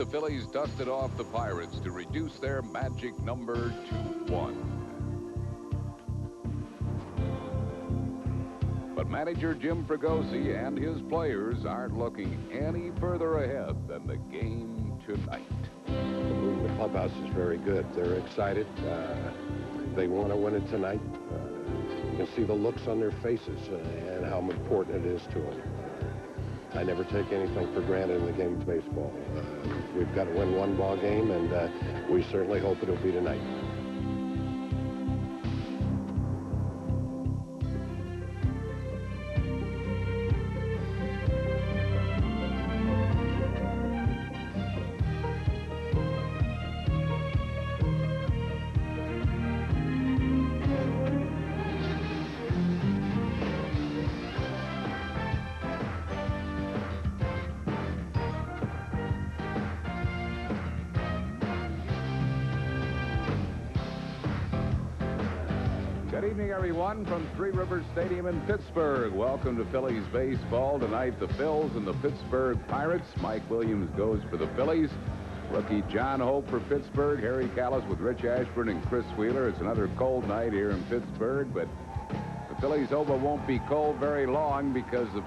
The Phillies dusted off the Pirates to reduce their magic number to 1. But manager Jim Fregosi and his players aren't looking any further ahead than the game tonight. The mood in the clubhouse is very good. They're excited. They want to win it tonight. You can see the looks on their faces and how important it is to them. I never take anything for granted in the game of baseball. We've got to win one ball game, and we certainly hope it'll be tonight. Good evening, everyone, from Three Rivers Stadium in Pittsburgh. Welcome to Phillies baseball. Tonight, the Phils and the Pittsburgh Pirates. Mike Williams goes for the Phillies. Rookie John Hope for Pittsburgh. Harry Callis with Rich Ashburn and Chris Wheeler. It's another cold night here in Pittsburgh, but the Phillies hope it won't be cold very long because the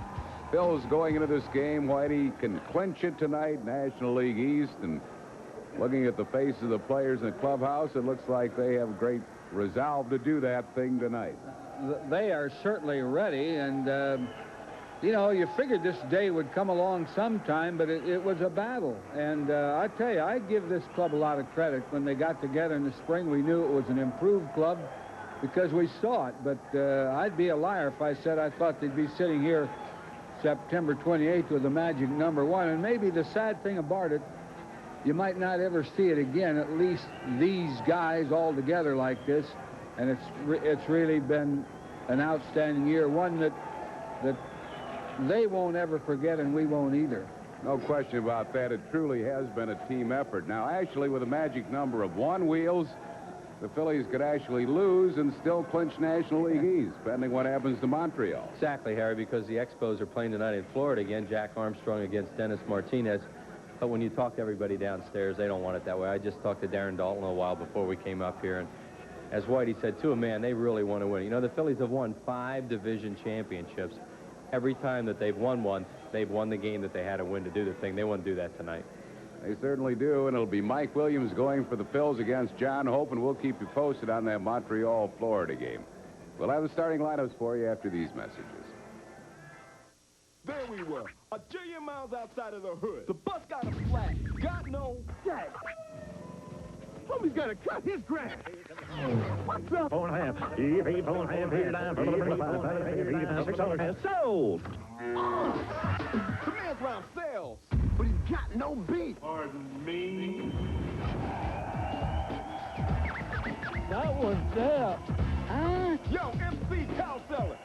Phils going into this game, Whitey, can clinch it tonight, National League East. And looking at the faces of the players in the clubhouse, it looks like they have great resolve to do that thing tonight. They are certainly ready, and you know, you figured this day would come along sometime, but it was a battle. And I tell you, I give this club a lot of credit. When they got together in the spring, we knew it was an improved club because we saw it. But I'd be a liar if I said I thought they'd be sitting here September 28th with the magic number 1. And maybe the sad thing about it, you might not ever see it again, at least these guys all together like this. And it's really been an outstanding year, one that they won't ever forget, and we won't either. No question about that. It truly has been a team effort. Now, actually, with a magic number of 1 wheels, the Phillies could actually lose and still clinch National League East, depending what happens to Montreal. Exactly, Harry, because the Expos are playing tonight in Florida again. Jack Armstrong against Dennis Martinez. But when you talk to everybody downstairs, they don't want it that way. I just talked to Darren Dalton a while before we came up here, and as Whitey said, to a man, they really want to win. You know, the Phillies have won 5 division championships. Every time that they've won one, they've won the game that they had to win to do the thing. They want to do that tonight. They certainly do, and it'll be Mike Williams going for the Phils against John Hope, and we'll keep you posted on that Montreal, Florida game. We'll have the starting lineups for you after these messages. There we were, a jillion miles outside of the hood. The bus got a flat, got no gas. Homie's got to cut his grass. What's up? $4.5. $4.5. Sold. The man's round sales, but he's got no beat. Pardon me. That one's there. Huh? Yo, MC Cow Seller.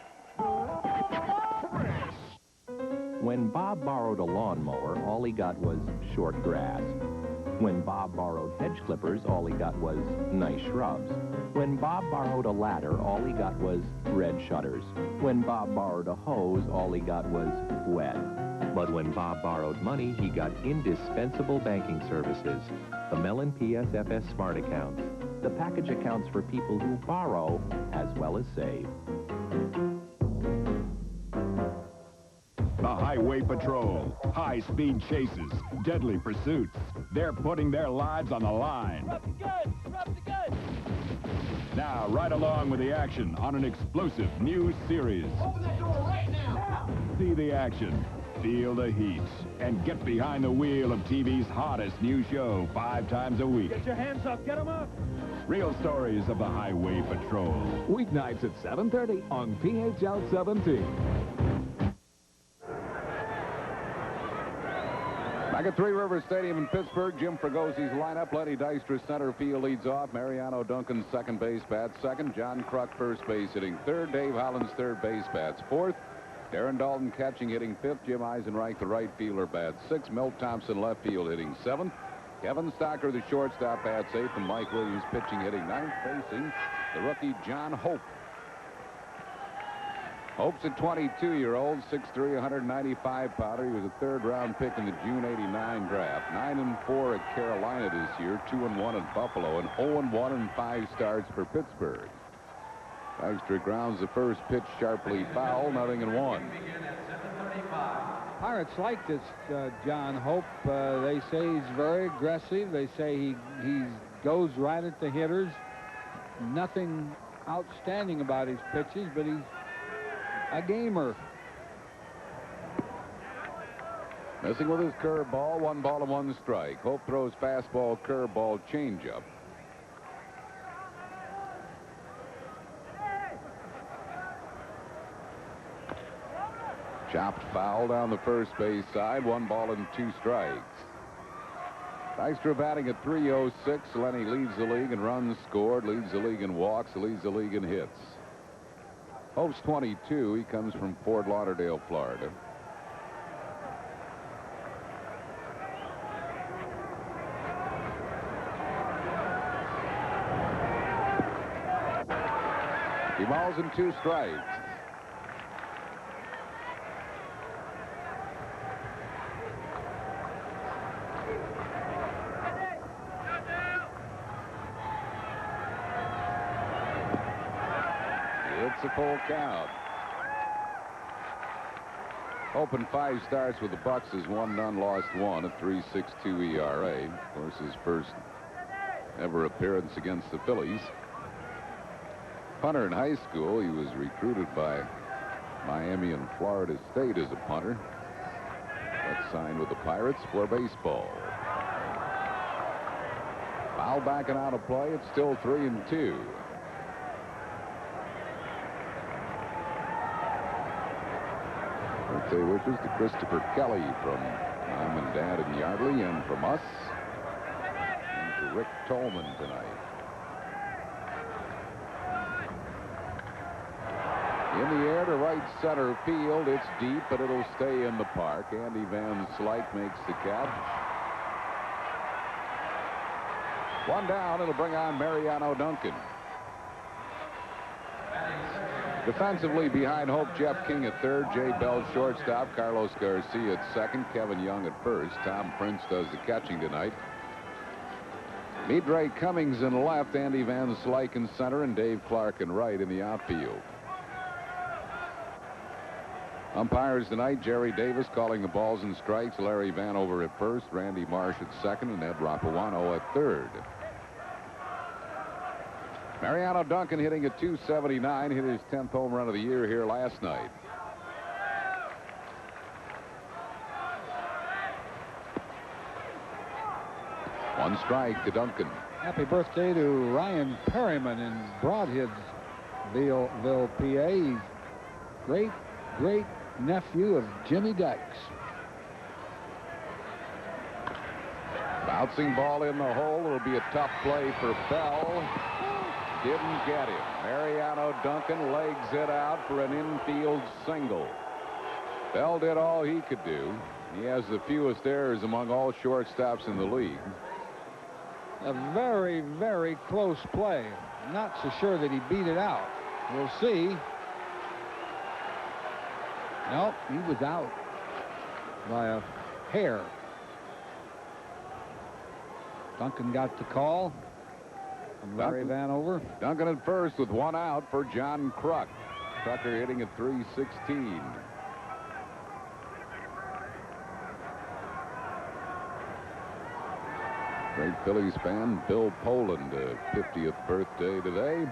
Fresh. When Bob borrowed a lawnmower, all he got was short grass. When Bob borrowed hedge clippers, all he got was nice shrubs. When Bob borrowed a ladder, all he got was red shutters. When Bob borrowed a hose, all he got was wet. But when Bob borrowed money, he got indispensable banking services. The Mellon PSFS Smart Accounts. The package accounts for people who borrow as well as save. The Highway Patrol, high-speed chases, deadly pursuits. They're putting their lives on the line. Drop the gun! Drop the gun! Now, right along with the action on an explosive new series. Open that door right now! See the action, feel the heat, and get behind the wheel of TV's hottest new show 5 times a week. Get your hands up! Get them up! Real stories of the Highway Patrol. Weeknights at 7:30 on PHL 17. Back at Three Rivers Stadium in Pittsburgh, Jim Fregosi's lineup. Lenny Dykstra center field leads off. Mariano Duncan second base bats second. John Kruk first base hitting third. Dave Hollins third base bats fourth. Darren Dalton catching hitting fifth. Jim Eisenreich the right fielder bats sixth. Milt Thompson left field hitting seventh. Kevin Stocker the shortstop bats eighth. And Mike Williams pitching hitting ninth, facing the rookie John Hope. Hope's a 22-year-old, 6'3", 195-pounder. He was a third-round pick in the June '89 draft. 9-4 at Carolina this year, 2-1 at Buffalo, and 0-1 in 5 starts for Pittsburgh. Dykstra grounds the first pitch sharply foul, 0-1. Pirates like this John Hope. They say he's very aggressive. They say he goes right at the hitters. Nothing outstanding about his pitches, but he's a gamer. Missing with his curveball, 1 ball and 1 strike. Hope throws fastball, curveball, changeup. Chopped foul down the first base side, 1 ball and 2 strikes. Dykstra batting at .306. Lenny leads the league in runs scored, leads the league in walks, leads the league in hits. Hope's 22. He comes from Fort Lauderdale, Florida. He balls in 2 strikes. It's a full count. Hope in 5 starts with the Bucks is 1-0, lost 1 at .362 ERA. Of course, his first ever appearance against the Phillies. Punter in high school, he was recruited by Miami and Florida State as a punter. Got signed with the Pirates for baseball. Foul back and out of play. It's still 3-2. Birthday wishes to Christopher Kelly from Mom and Dad in Yardley, and from us, and to Rick Tolman tonight. In the air to right center field. It's deep, but it'll stay in the park. Andy Van Slyke makes the catch. 1 down. It'll bring on Mariano Duncan. Defensively behind Hope, Jeff King at third, Jay Bell shortstop, Carlos Garcia at second, Kevin Young at first. Tom Prince does the catching tonight. Meet Ray Cummings in left, Andy Van Slyke in center, and Dave Clark in right in the outfield. Umpires tonight, Jerry Davis calling the balls and strikes, Larry Vanover at first, Randy Marsh at second, and Ed Rapuano at third. Mariano Duncan hitting at .279, hit his 10th home run of the year here last night. One strike to Duncan. Happy birthday to Ryan Perryman in Broadheadsville, PA. He's great nephew of Jimmy Dykes. Bouncing ball in the hole. It'll be a tough play for Bell. Didn't get him. Mariano Duncan legs it out for an infield single. Bell did all he could do. He has the fewest errors among all shortstops in the league. A very, very close play. Not so sure that he beat it out. We'll see. Nope, he was out by a hair. Duncan got the call from Larry Vanover. Duncan at first with 1 out for John Kruk. Tucker hitting at .316. Great Phillies fan, Bill Poland, 50th birthday today.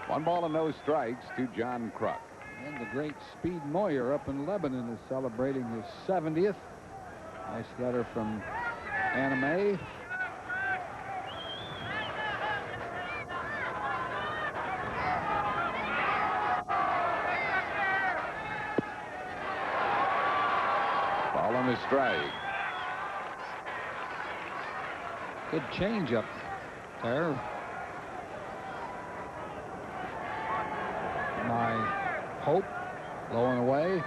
1 ball and no strikes to John Kruk. And the great Speed Moyer up in Lebanon is celebrating his 70th. Nice letter from Anna Mae. Ball on the strike. Good changeup there. My Hope low and away.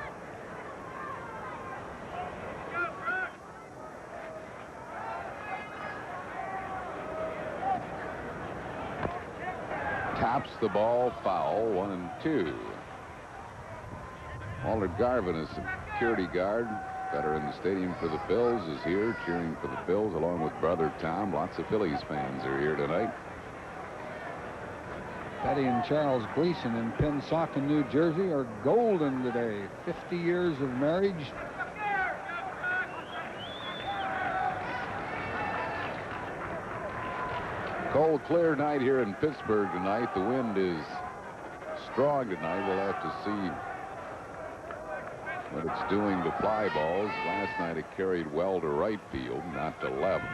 taps the ball foul. 1-2. Walter Garvin, a security guard, veteran in the stadium for the Phils, is here cheering for the Phils along with brother Tom. Lots of Phillies fans are here tonight. Betty and Charles Gleason in Pennsauken, New Jersey, are golden today. 50 years of marriage. Cold, clear night here in Pittsburgh tonight. The wind is strong tonight. We'll have to see what it's doing to fly balls. Last night it carried well to right field, not to left.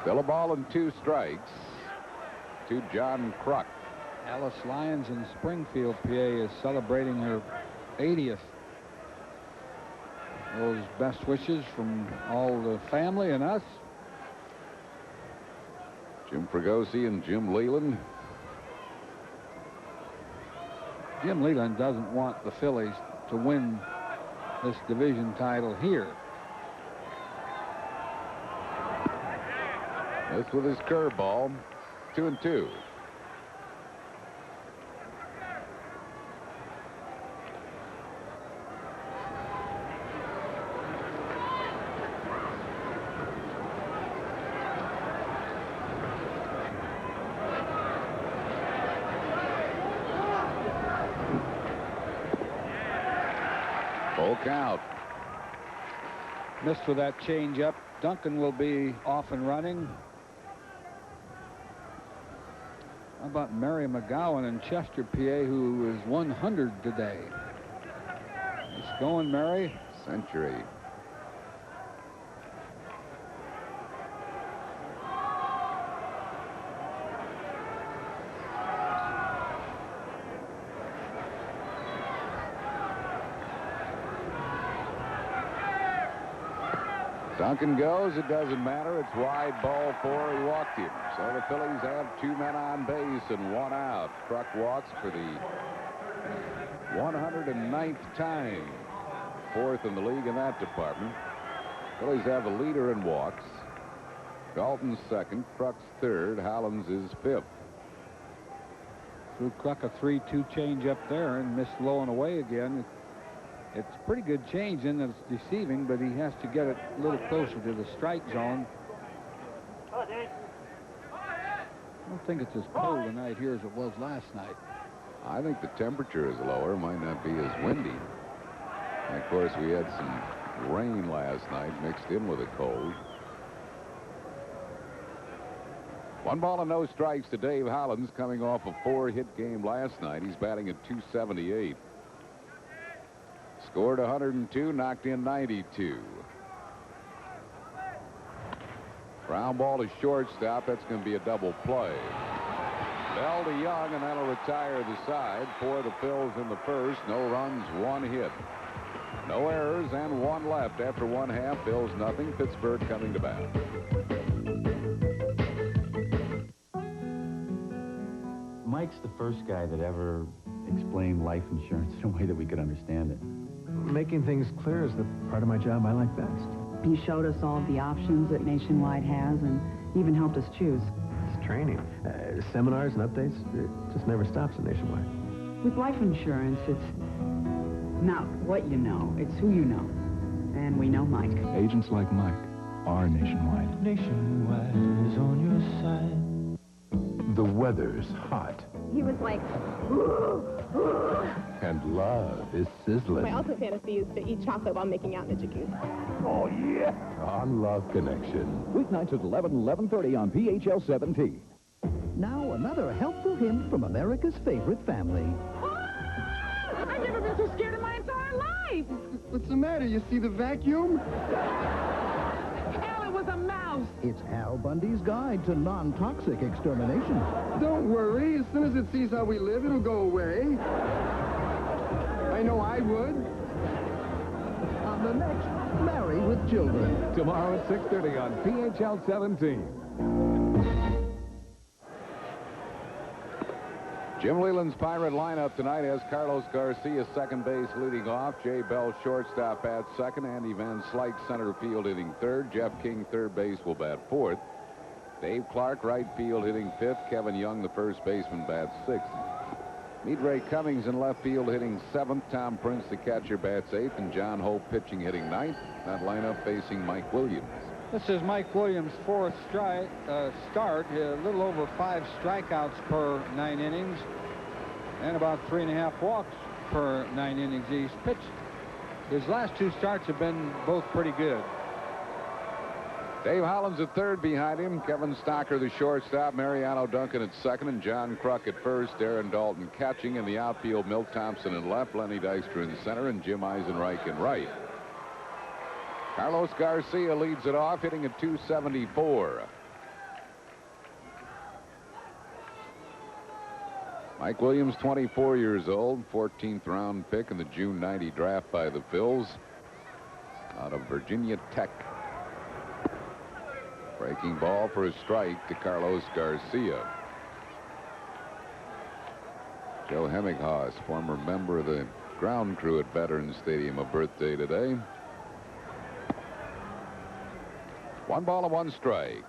Still a ball and 2 strikes to John Kruk. Alice Lyons in Springfield, PA, is celebrating her 80th. Those best wishes from all the family and us. Jim Fregosi and Jim Leland. Jim Leland doesn't want the Phillies to win this division title here. This with his curveball. 2-2. Full count. Missed with that changeup. Duncan will be off and running. How about Mary McGowan in Chester, PA, who is 100 today? It's going, Mary. Century. Duncan goes. It doesn't matter. It's wide, ball 4. He walked him. So the Phillies have 2 men on base and 1 out. Kruk walks for the 109th time. 4th in the league in that department. Phillies have a leader in walks. Galton's 2nd. Kruk's 3rd. Hollins is 5th. Threw Kruk a 3-2 change up there and missed low and away again. It's a pretty good change in that it's deceiving, but he has to get it a little closer to the strike zone. I don't think it's as cold tonight here as it was last night. I think the temperature is lower. Might not be as windy. And of course, we had some rain last night mixed in with the cold. 1 ball and no strikes to Dave Hollins, coming off a 4-hit game last night. He's batting at .278. Scored 102, knocked in 92. Ground ball to shortstop. That's going to be a double play. Bell to Young, and that'll retire the side for the Phils in the first. No runs, 1 hit. No errors, and 1 left after 1/2. Phils nothing. Pittsburgh coming to bat. Mike's the first guy that ever explained life insurance in a way that we could understand it. Making things clear is the part of my job I like best. He showed us all the options that Nationwide has and even helped us choose. It's training, seminars and updates. It just never stops at Nationwide. With life insurance, it's not what you know, it's who you know. And we know Mike. Agents like Mike are Nationwide. Nationwide is on your side. The weather's hot. He was like, and love is sizzling. My ultimate fantasy is to eat chocolate while making out in a jacuzzi. Oh, yeah. On Love Connection. Weeknights at 11:30 on PHL 17. Now another helpful hint from America's favorite family. I've never been so scared in my entire life. What's the matter? You see the vacuum? Al, it was a mouse. It's Al Bundy's guide to non-toxic extermination. Don't worry. As soon as it sees how we live, it'll go away. I know I would. On the next Married with Children. Tomorrow at 6:30 on PHL 17. Jim Leland's Pirate lineup tonight has Carlos Garcia second base leading off, Jay Bell shortstop at second, Andy Van Slyke center field hitting third, Jeff King third base will bat fourth, Dave Clark right field hitting fifth, Kevin Young the first baseman bats sixth, Meet Ray Cummings in left field hitting seventh, Tom Prince the catcher bats eighth, and John Hope pitching hitting ninth. That lineup facing Mike Williams. This is Mike Williams' fourth start, a little over 5 strikeouts per 9 innings and about 3.5 walks per 9 innings he's pitched. His last 2 starts have been both pretty good. Dave Hollins at third behind him, Kevin Stocker the shortstop, Mariano Duncan at second, and John Kruk at first, Darren Dalton catching. In the outfield, Milt Thompson in left, Lenny Dykstra in center, and Jim Eisenreich in right. Carlos Garcia leads it off, hitting at .274. Mike Williams, 24 years old, 14th round pick in the June '90 draft by the Phillies out of Virginia Tech. Breaking ball for a strike to Carlos Garcia. Joe Hemminghaus, former member of the ground crew at Veterans Stadium, a birthday today. 1 ball and 1 strike.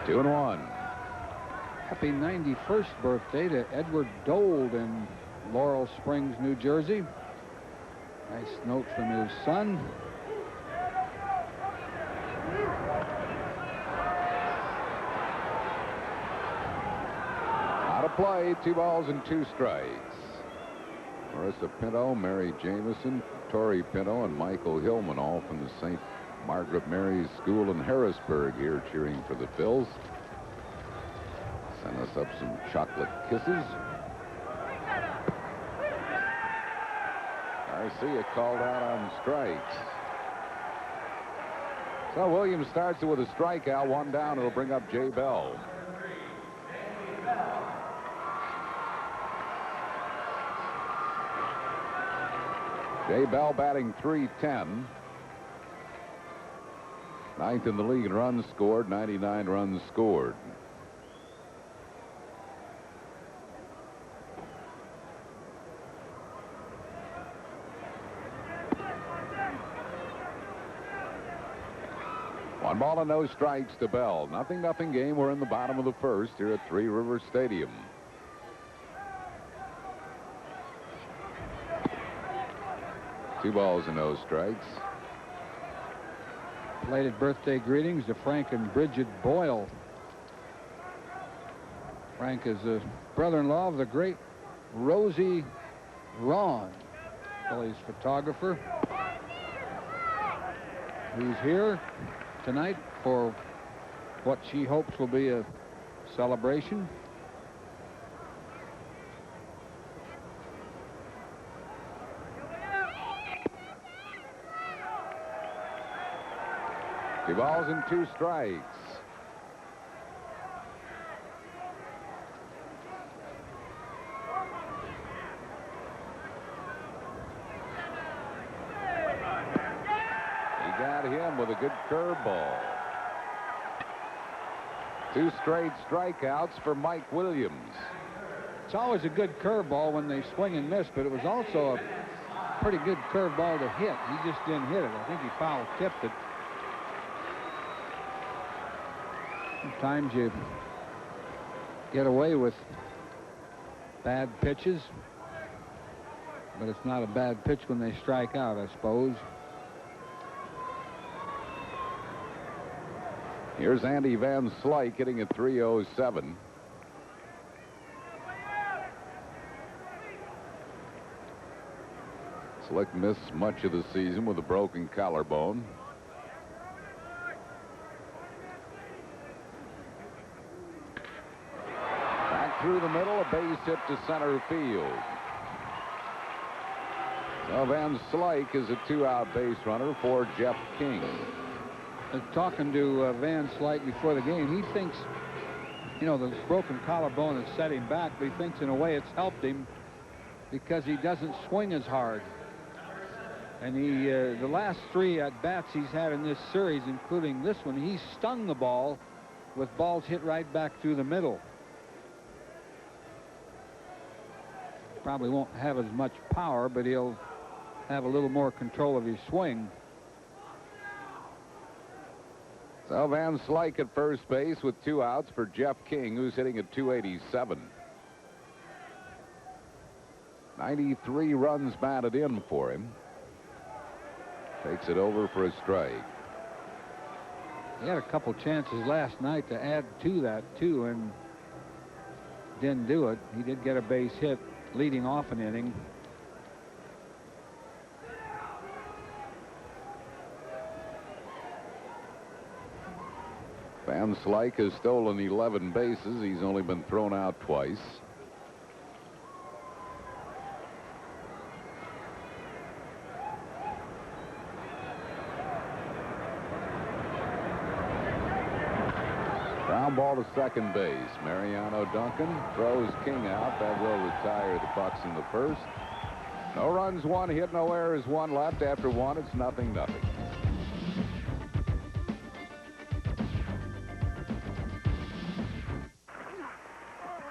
Two and 1. Happy 91st birthday to Edward Dole in Laurel Springs, New Jersey. Nice note from his son. Out of play, 2 balls and 2 strikes. Marissa Pinto, Mary Jameson, Tori Pinto, and Michael Hillman, all from the St. Margaret Mary's School in Harrisburg, here cheering for the Phils. Send us up some chocolate kisses. Garcia called out on strikes. So Williams starts it with a strikeout, 1 down. It'll bring up Jay Bell. Jay Bell batting .310. 9th in the league in runs scored, 99 runs scored. One ball and no strikes to Bell. Nothing game. We're in the bottom of the first here at Three Rivers Stadium. Two balls and no strikes. Belated birthday greetings to Frank and Bridget Boyle. Frank is the brother-in-law of the great Rosie Ron, Phillies photographer, who's here tonight for what she hopes will be a celebration. Two balls and two strikes. He got him with a good curveball. Two straight strikeouts for Mike Williams. It's always a good curveball when they swing and miss, but it was also a pretty good curveball to hit. He just didn't hit it. I think he foul tipped it. Sometimes you get away with bad pitches, but it's not a bad pitch when they strike out, I suppose. Here's Andy Van Slyke hitting at .307. Slick missed much of the season with a broken collarbone. Back through the middle, a base hit to center field. So Van Slyke is a two-out base runner for Jeff King. Talking to Van Slyke before the game, he thinks, you know, the broken collarbone has set him back, but he thinks in a way it's helped him because he doesn't swing as hard. And the last 3 at-bats he's had in this series, including this one, he stung the ball with balls hit right back through the middle. Probably won't have as much power, but he'll have a little more control of his swing. So Van Slyke at first base with 2 outs for Jeff King, who's hitting at .287. 93 runs batted in for him. Takes it over for a strike. He had a couple chances last night to add to that, too, and didn't do it. He did get a base hit leading off an inning. Van Slyke has stolen 11 bases. He's only been thrown out twice. Ground ball to second base. Mariano Duncan throws King out. That will retire the Bucks in the first. No runs, 1 hit, no errors, 1 left. After 1, it's 0-0.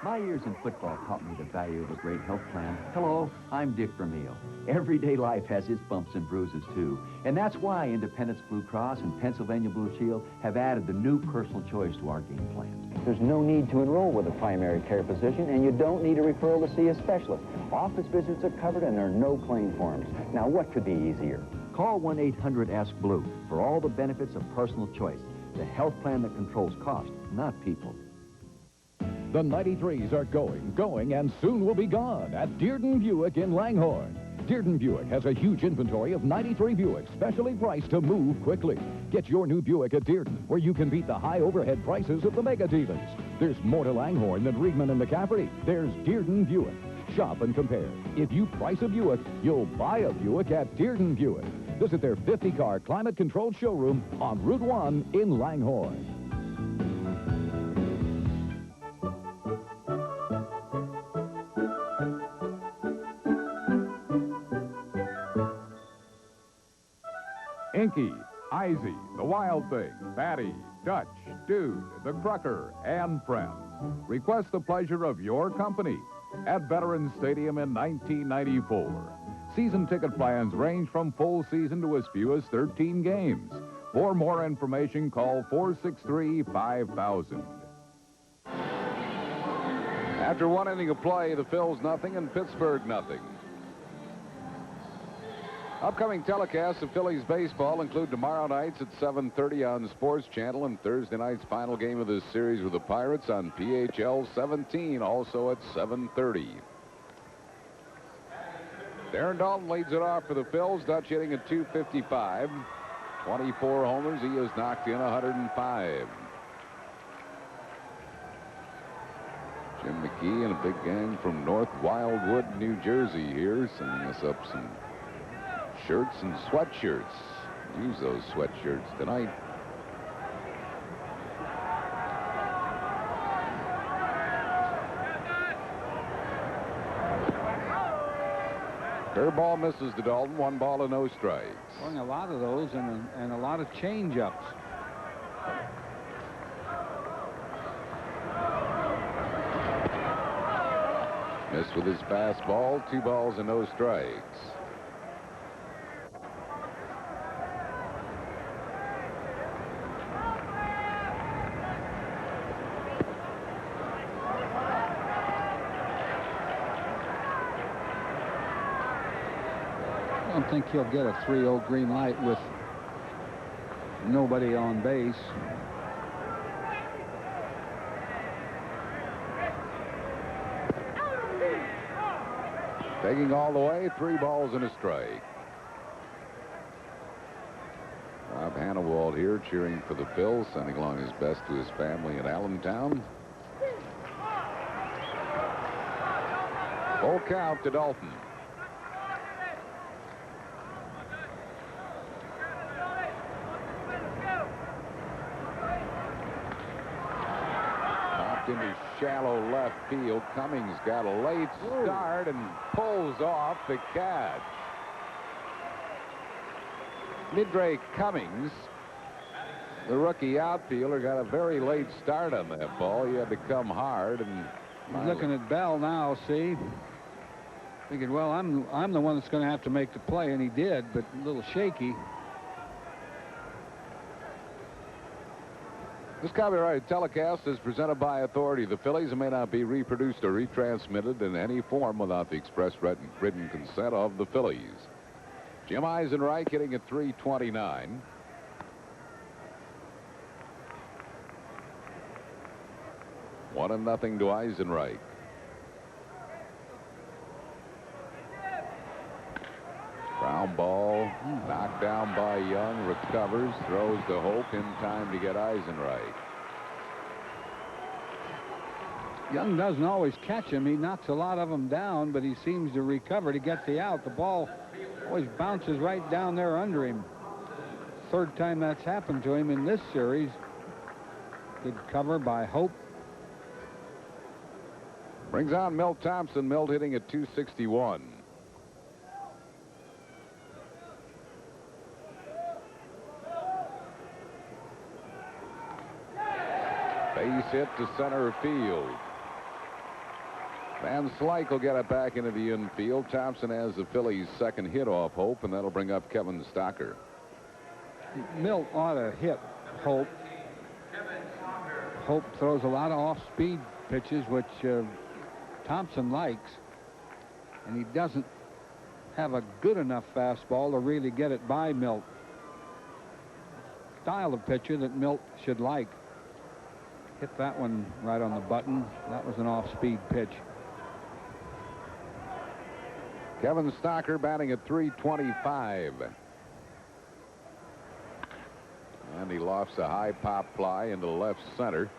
My years in football taught me the value of a great health plan. Hello, I'm Dick Vermeil. Everyday life has its bumps and bruises, too. And that's why Independence Blue Cross and Pennsylvania Blue Shield have added the new personal choice to our game plan. There's no need to enroll with a primary care physician, and you don't need a referral to see a specialist. Office visits are covered, and there are no claim forms. Now, what could be easier? Call 1-800-ASK-BLUE for all the benefits of personal choice. The health plan that controls cost, not people. The 93s are going, and soon will be gone at Dearden Buick in Langhorne. Dearden Buick has a huge inventory of 93 Buicks, specially priced to move quickly. Get your new Buick at Dearden, where you can beat the high overhead prices of the mega dealers. There's more to Langhorne than Riegman and McCafferty. There's Dearden Buick. Shop and compare. If you price a Buick, you'll buy a Buick at Dearden Buick. Visit their 50-car climate-controlled showroom on Route 1 in Langhorne. Inky, Izzy, The Wild Thing, Batty, Dutch, Dude, The Crucker, and Friends. Request the pleasure of your company at Veterans Stadium in 1994. Season ticket plans range from full season to as few as 13 games. For more information, call 463-5000. After 1 inning of play, the Phils nothing and Pittsburgh nothing. Upcoming telecasts of Phillies baseball include tomorrow nights at 7:30 on Sports Channel and Thursday night's final game of this series with the Pirates on PHL 17, also at 7:30. Darren Dalton leads it off for the Phils. Dutch hitting at .255. 24 homers. He has knocked in 105. Jim McKee and a big gang from North Wildwood, New Jersey here, sending us up some shirts and sweatshirts. Use those sweatshirts tonight. Curveball misses to Dalton. 1 ball and no strikes. Throwing a lot of those and a lot of change-ups. Missed with his fastball. 2 balls and no strikes. I don't think he'll get a 3-0 green light with nobody on base. Taking all the way, 3 balls and a strike. Rob Hannawald here cheering for the Phils, sending along his best to his family in Allentown. Full count to Dalton. Into shallow left field. Cummings got a late start and pulls off the catch. Midray Cummings, the rookie outfielder, got a very late start on that ball. He had to come hard, and he's looking at Bell now. See, thinking, well, I'm the one that's going to have to make the play, and he did, but a little shaky. This copyrighted telecast is presented by authority of the Phillies and may not be reproduced or retransmitted in any form without the express written consent of the Phillies. Jim Eisenreich hitting at .329. One and nothing to Eisenreich. Ground ball knocked down by Young, recovers, throws to Hope in time to get Eisenreich. Young doesn't always catch him. He knocks a lot of them down, but he seems to recover to get the out. The ball always bounces right down there under him. Third time that's happened to him in this series. Good cover by Hope. Brings on Milt Thompson. Milt hitting at .261. Base hit to center field. Van Slyke will get it back into the infield. Thompson has the Phillies' second hit off Hope, and that'll bring up Kevin Stocker. Milt ought to hit Hope. Hope throws a lot of off-speed pitches, which Thompson likes, and he doesn't have a good enough fastball to really get it by Milt. Style of pitcher that Milt should like. Hit that one right on the button. That was an off-speed pitch. Kevin Stocker batting at .325. And he lofts a high pop fly into left center.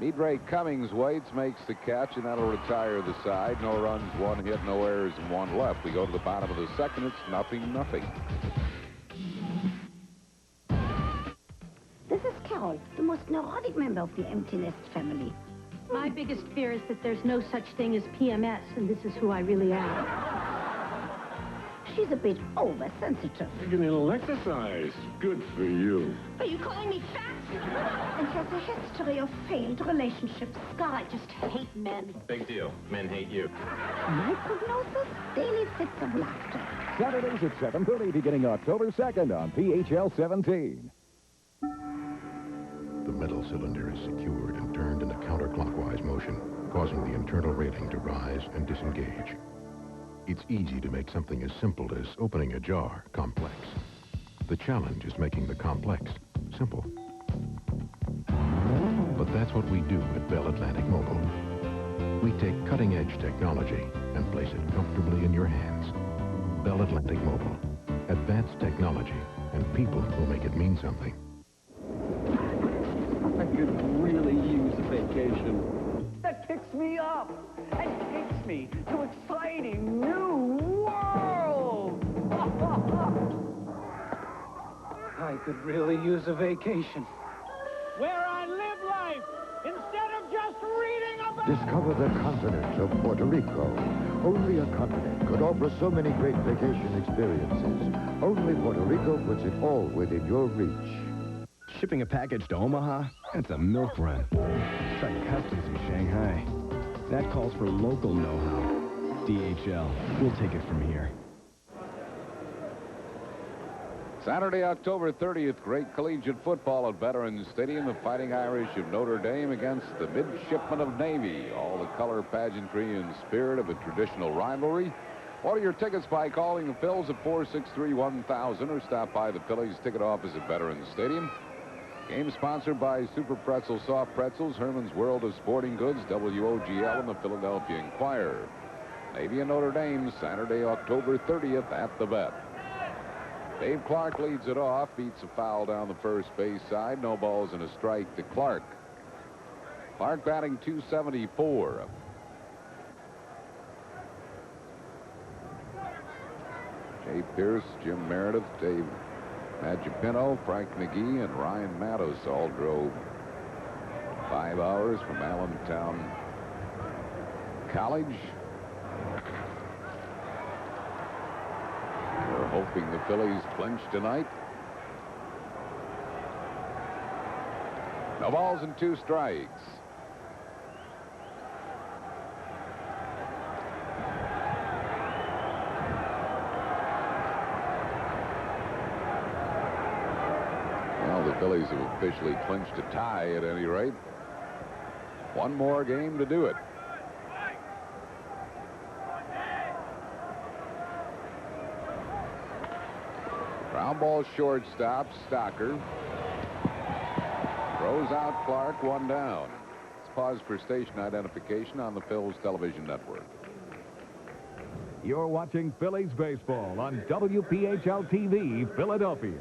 Midray Cummings waits, makes the catch, and that'll retire the side. No runs, one hit, no errors, and one left. We go to the bottom of the second. It's 0-0. This is Carol, the most neurotic member of the empty nest family. My biggest fear is that there's no such thing as PMS, and this is who I really am. She's a bit oversensitive. Taking a little exercise. Good for you. Are you calling me fat? And has a history of failed relationships. God, I just hate men. Big deal. Men hate you. My prognosis? Daily fits of laughter. Saturdays at 7:30 beginning October 2nd on PHL 17. The metal cylinder is secured and turned in a counterclockwise motion, causing the internal railing to rise and disengage. It's easy to make something as simple as opening a jar complex. The challenge is making the complex simple. But that's what we do at Bell Atlantic Mobile. We take cutting-edge technology and place it comfortably in your hands. Bell Atlantic Mobile. Advanced technology and people who make it mean something. I could really use a vacation. That kicks me up and takes me to exciting new worlds. I could really use a vacation. Where I live life instead of just reading about. Discover the continent of Puerto Rico. Only a continent could offer so many great vacation experiences. Only Puerto Rico puts it all within your reach. Shipping a package to Omaha? That's a milk run. Try customs in Shanghai. That calls for local know-how. DHL. We'll take it from here. Saturday, October 30th, great collegiate football at Veterans Stadium. The Fighting Irish of Notre Dame against the Midshipmen of Navy. All the color, pageantry, and spirit of a traditional rivalry. Order your tickets by calling the Phils at 463-1000 or stop by the Phillies ticket office at Veterans Stadium. Game sponsored by Super Pretzel Soft Pretzels, Herman's World of Sporting Goods, WOGL, and the Philadelphia Inquirer. Navy and Notre Dame, Saturday, October 30th at the Vet. Dave Clark leads it off, beats a foul down the first base side. No balls and a strike to Clark. Clark batting .274. Jay Pierce, Jim Meredith, Dave Magipino, Frank McGee, and Ryan Matos all drove 5 hours from Allentown College. Their hoping the Phillies clinch tonight. No balls and 2 strikes. Well, the Phillies have officially clinched a tie at any rate. One more game to do it. Ground ball shortstop, Stocker. Throws out Clark, 1 down. Let's pause for station identification on the Phil's television network. You're watching Phillies baseball on WPHL TV, Philadelphia.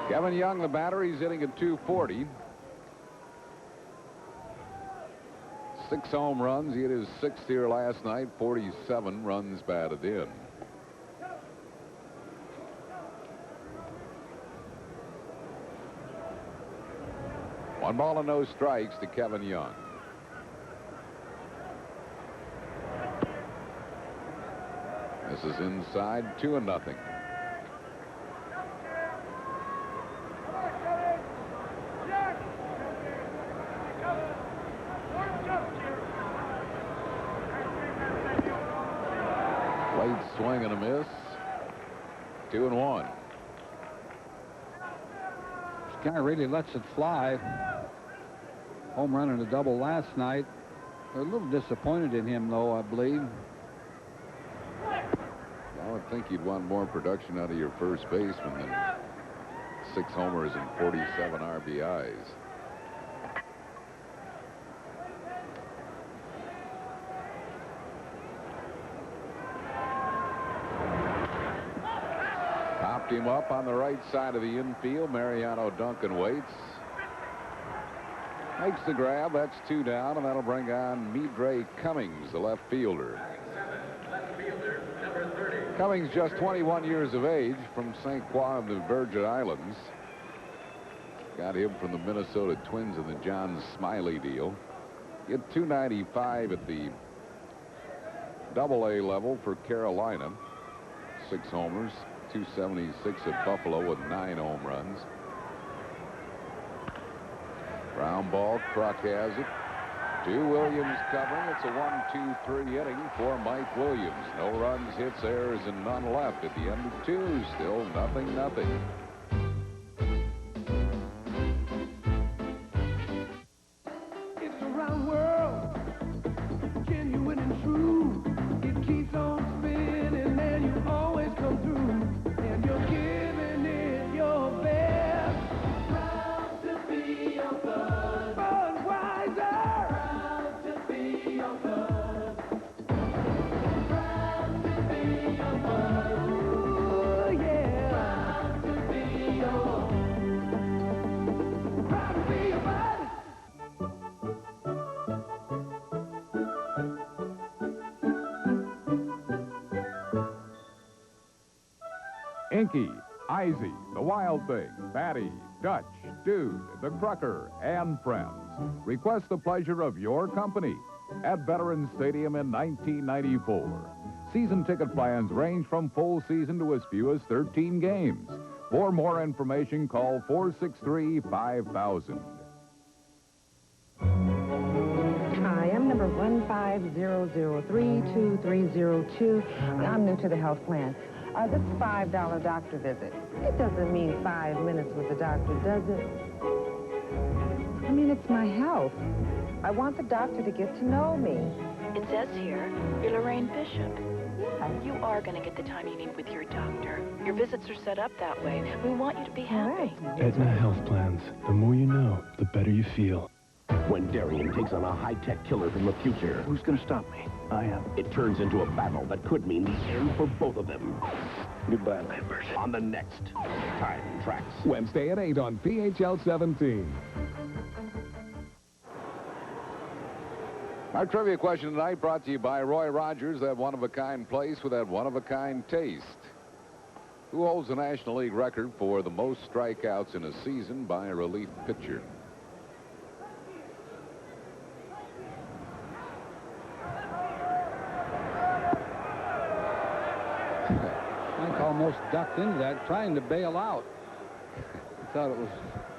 Kevin Young, the batter, he's hitting at .240. 6 home runs. He hit his 6th here last night. 47 runs batted in. One ball and no strikes to Kevin Young. This is inside, 2-0. Late swing and a miss. 2-1. This guy really lets it fly. Home run and a double last night. They're a little disappointed in him, though, I believe. I would think you'd want more production out of your first baseman than 6 homers and 47 RBIs. Popped him up on the right side of the infield. Mariano Duncan waits. Makes the grab. That's 2 down, and that'll bring on Midre Cummings, the left fielder. Cummings, just 21 years of age, from St. Croix of the Virgin Islands. Got him from the Minnesota Twins in the John Smiley deal. He had .295 at the AA level for Carolina. 6 homers, .276 at Buffalo with 9 home runs. Ground ball, Kruk has it. To Williams covering. It's a 1-2-3 inning for Mike Williams. No runs, hits, errors, and none left at the end of 2. Still 0-0. It's a round world, genuine and true. It keeps on spinning and you always come through. And you're giving it your best. Proud to be your bud. Budweiser. Proud to be your bud. Proud to be your bud. Ooh, yeah. Proud to be your. Proud to be your bud. Inky, Izzy, The Wild Thing, Batty, Dutch, Dude, The Crucker, and friends. Request the pleasure of your company at Veterans Stadium in 1994. Season ticket plans range from full season to as few as 13 games. For more information, call 463-5000. Hi, I'm number 150032302. I'm new to the health plan. This is $5 doctor visit. It doesn't mean 5 minutes with the doctor, does it? I mean, it's my health. I want the doctor to get to know me. It says here, you're Lorraine Bishop. You are going to get the time you need with your doctor. Your visits are set up that way. We want you to be happy. Aetna Health Plans. The more you know, the better you feel. When Darien takes on a high-tech killer from the future, who's going to stop me? I am. It turns into a battle that could mean the end for both of them. Goodbye, Lambert. On the next Time Tracks. Wednesday at 8 on PHL 17. Our trivia question tonight brought to you by Roy Rogers, that one-of-a-kind place with that one-of-a-kind taste. Who holds the National League record for the most strikeouts in a season by a relief pitcher? almost ducked into that, trying to bail out. He thought it was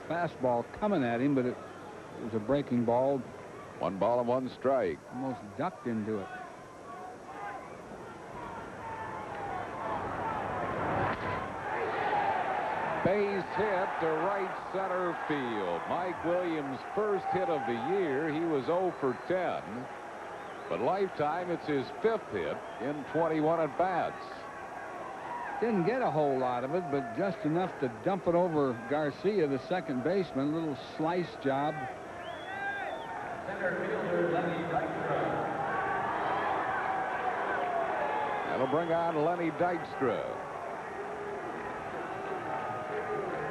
fastball coming at him, but it was a breaking ball. 1 ball and 1 strike. Almost ducked into it. Base hit to right center field. Mike Williams' first hit of the year. He was 0 for 10. But lifetime, it's his 5th hit in 21 at-bats. Didn't get a whole lot of it, but just enough to dump it over Garcia, the second baseman. A little slice job. Center fielder Lenny Dykstra. That'll bring on Lenny Dykstra.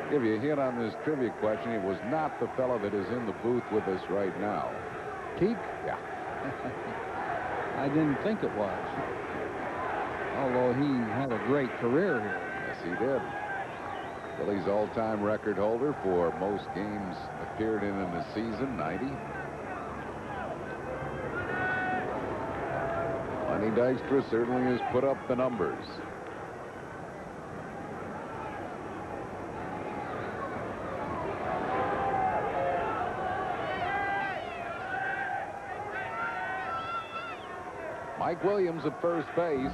Give you a hint on this trivia question. It was not the fellow that is in the booth with us right now. Teak? Yeah. I didn't think it was. Although he had a great career here. Yes, he did. Phillies all-time record holder for most games appeared in a season, 90. Lenny Dykstra certainly has put up the numbers. Mike Williams at first base.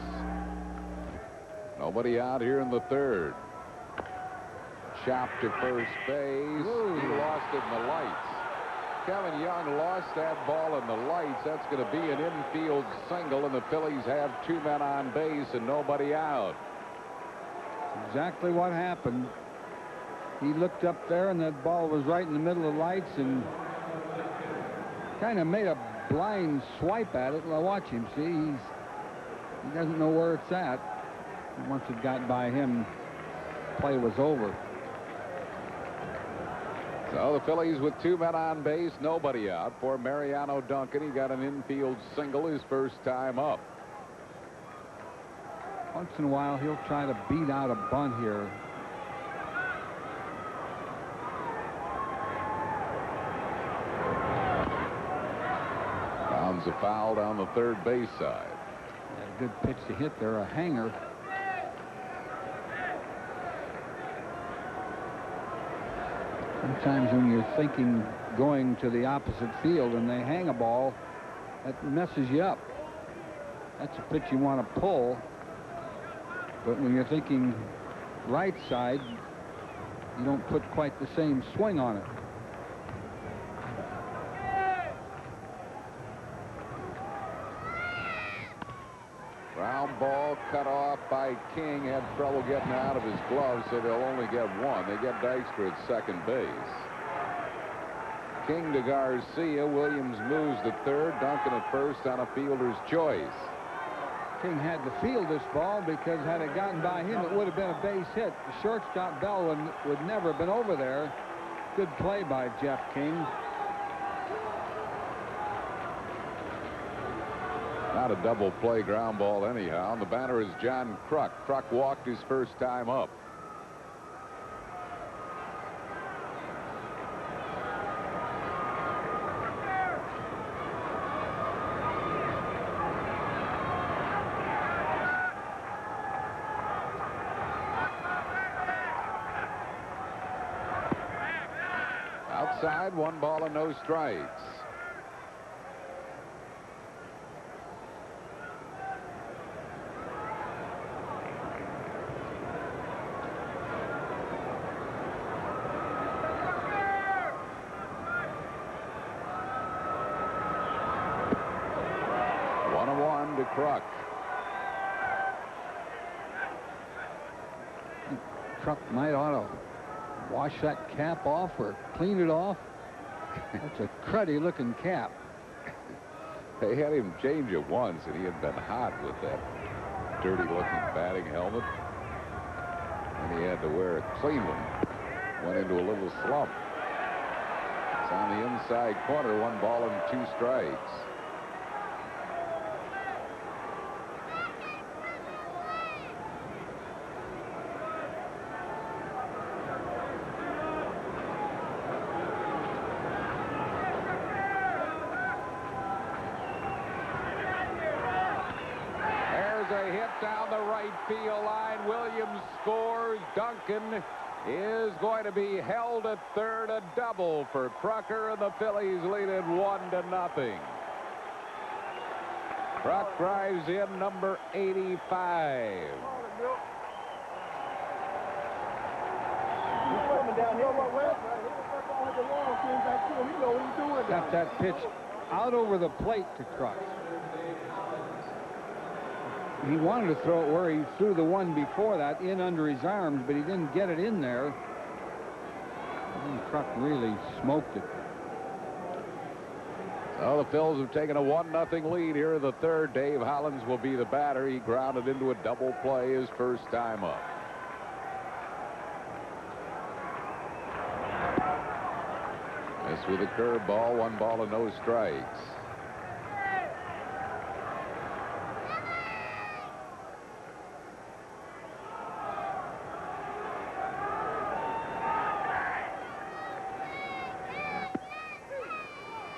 Nobody out here in the 3rd. Chopped to first base. Ooh. He lost it in the lights. Kevin Young lost that ball in the lights. That's going to be an infield single, and the Phillies have 2 men on base and nobody out. Exactly what happened. He looked up there, and that ball was right in the middle of the lights, and kind of made a blind swipe at it. Well, watch him. See, he doesn't know where it's at. And once it got by him, play was over. So the Phillies with 2 men on base, nobody out. For Mariano Duncan, he got an infield single his first time up. Once in a while, he'll try to beat out a bunt here. Bounds a foul down the 3rd base side. Yeah, good pitch to hit there, a hanger. Sometimes when you're thinking going to the opposite field and they hang a ball, that messes you up. That's a pitch you want to pull. But when you're thinking right side, you don't put quite the same swing on it. Ground ball cut off by King. Had trouble getting out of his glove, so they'll only get 1. They get Dykstra at second base. King to Garcia. Williams moves to 3rd. Duncan at first on a fielder's choice. King had to field this ball because had it gotten by him, it would have been a base hit. The shortstop Bell would never have been over there. Good play by Jeff King. Not a double play ground ball anyhow. And the batter is John Kruk. Kruk walked his first time up. Outside, 1 ball and no strikes. To Kruk. Kruk might ought to wash that cap off or clean it off. That's a cruddy looking cap. They had him change it once, and he had been hot with that dirty looking batting helmet. And he had to wear a clean one. Went into a little slump. It's on the inside corner, 1 ball and 2 strikes. a hit down the right field line. Williams scores. Duncan is going to be held at third. A double for Crucker, and the Phillies lead it 1-0. Kruk drives in number 85. Got that pitch out over the plate to Kruk. He wanted to throw it where he threw the one before that, in under his arms, but he didn't get it in there. And Kruk really smoked it. So the Phils have taken a 1-0 lead here in the third. Dave Hollins will be the batter. He grounded into a double play his first time up. This with a curveball, 1 ball and no strikes.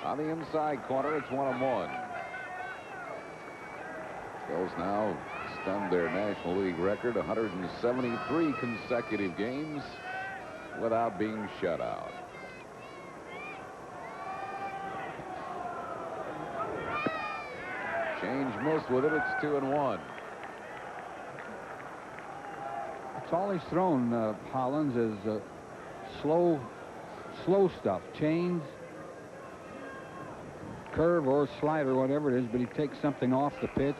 On the inside corner, it's 1-1. Phils now stunned their National League record, 173 consecutive games without being shut out. Change missed with it. It's 2-1. That's all he's thrown, Hollins, is slow stuff. Change, curve or slider, whatever it is, but he takes something off the pitch.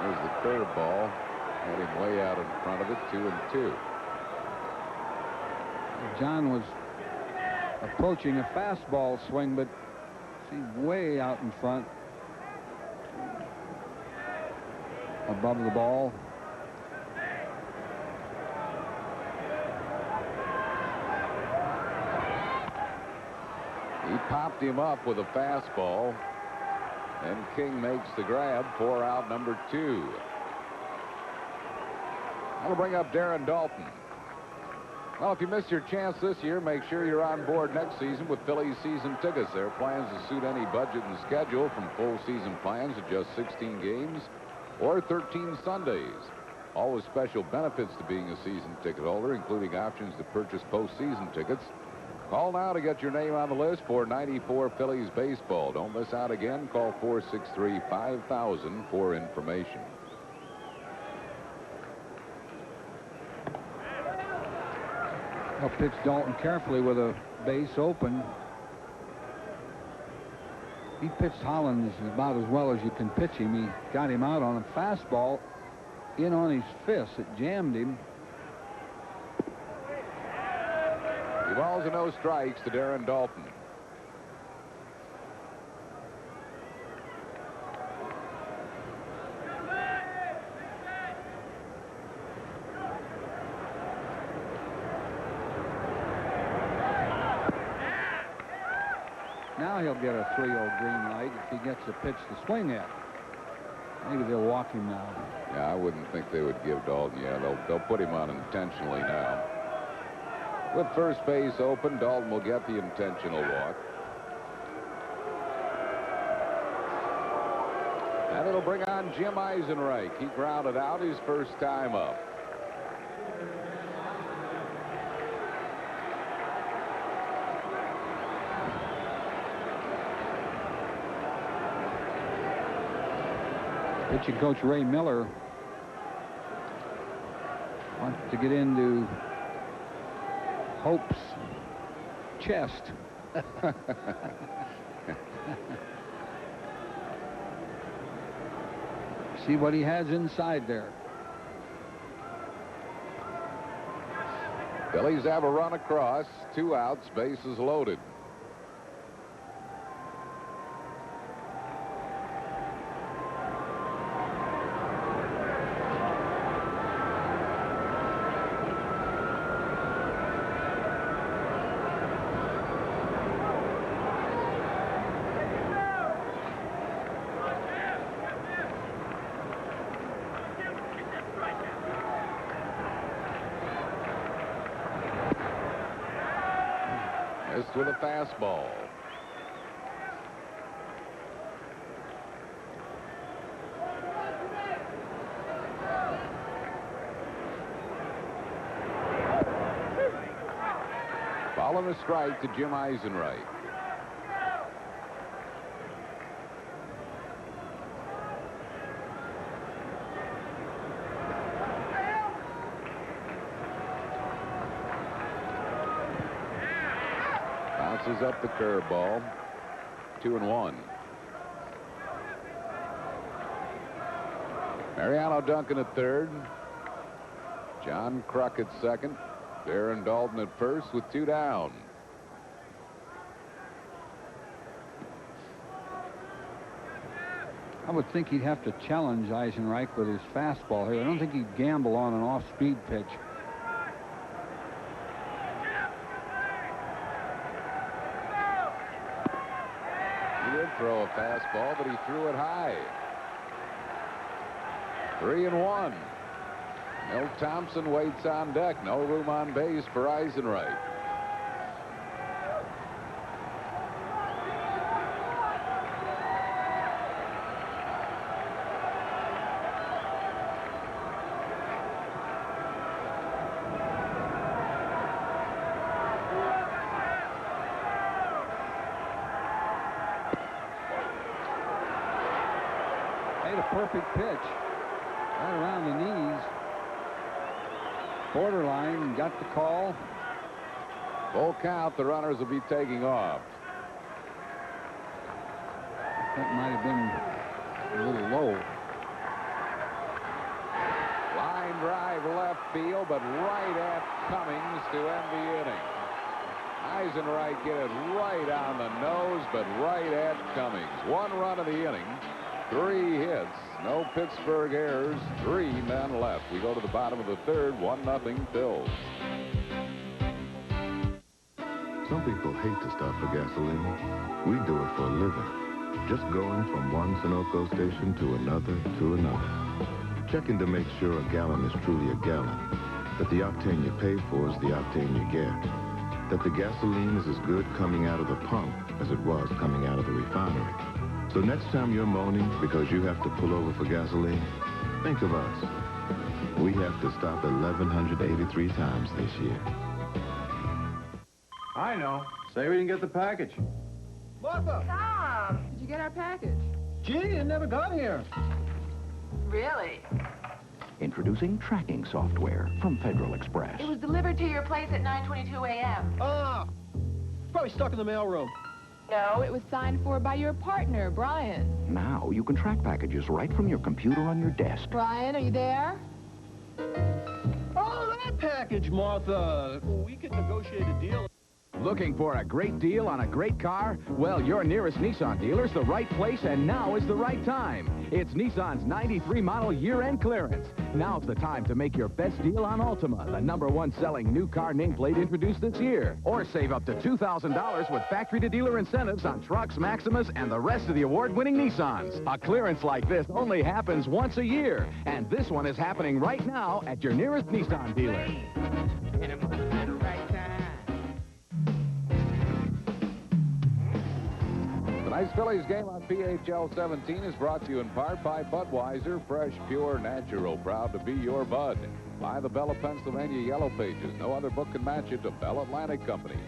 There's the curveball. Had him way out in front of it, 2-2. John was approaching a fastball swing, but see, way out in front, above the ball. He popped him up with a fastball, and King makes the grab for out number 2. That'll bring up Darren Dalton. Well, if you missed your chance this year, make sure you're on board next season with Phillies season tickets. There are plans to suit any budget and schedule, from full season plans of just 16 games or 13 Sundays. All with special benefits to being a season ticket holder, including options to purchase postseason tickets. Call now to get your name on the list for 94 Phillies baseball. Don't miss out again. Call 463-5000 for information. He'll pitch Dalton carefully with a base open. He pitched Hollins about as well as you can pitch him. He got him out on a fastball in on his fist. It jammed him. 2 balls and no strikes to Darren Dalton. Now he'll get a 3-0 green light if he gets a pitch to swing at. Maybe they'll walk him now. Yeah, I wouldn't think they would give Dalton. Yeah, they'll put him on intentionally now. With first base open, Dalton will get the intentional walk. And it'll bring on Jim Eisenreich. He grounded out his first time up. Pitching coach Ray Miller wants to get into Hope's chest. See what he has inside there. Phillies have a run across, 2 outs, bases loaded. With a fastball. Ball and a strike to Jim Eisenreich. Bounces up the curveball. 2-1. Mariano Duncan at third. John Kruk at second. Darren Dalton at first with 2 down. I would think he'd have to challenge Eisenreich with his fastball here. I don't think he'd gamble on an off-speed pitch. He did throw a fastball, but he threw it high. 3-1. Milt Thompson waits on deck. No room on base for Eisenreich. Made a perfect pitch. Right around the knees. Borderline, got the call. Full count, the runners will be taking off. That might have been a little low. Line drive left field, but right at Cummings to end the inning. Eisenreich get it right on the nose, but right at Cummings. 1 run of the inning, 3 hits. No Pittsburgh errors, 3 men left. We go to the bottom of the third, 1-0 Phillies. Some people hate to stop for gasoline. We do it for a living. Just going from one Sunoco station to another. Checking to make sure a gallon is truly a gallon. That the octane you pay for is the octane you get. That the gasoline is as good coming out of the pump as it was coming out of the refinery. So next time you're moaning because you have to pull over for gasoline, think of us. We have to stop 1,183 times this year. I know. Say we didn't get the package. Martha! Tom! Did you get our package? Gee, it never got here. Really? Introducing tracking software from Federal Express. It was delivered to your place at 9:22 a.m. Ah! Probably stuck in the mailroom. No, it was signed for by your partner, Brian. Now you can track packages right from your computer on your desk. Brian, are you there? Oh, that package, Martha. We could negotiate a deal. Looking for a great deal on a great car? Well, your nearest Nissan dealer's the right place, and now is the right time. It's Nissan's 93 model year-end clearance. Now's the time to make your best deal on Altima, the #1 selling new car nameplate introduced this year. Or save up to $2,000 with factory-to-dealer incentives on trucks, Maximas, and the rest of the award-winning Nissans. A clearance like this only happens once a year, and this one is happening right now at your nearest Nissan dealer. Tonight's Phillies game on PHL 17 is brought to you in part by Budweiser, fresh, pure, natural, proud to be your Bud. By the Bell of Pennsylvania Yellow Pages, no other book can match it, to Bell Atlantic Company.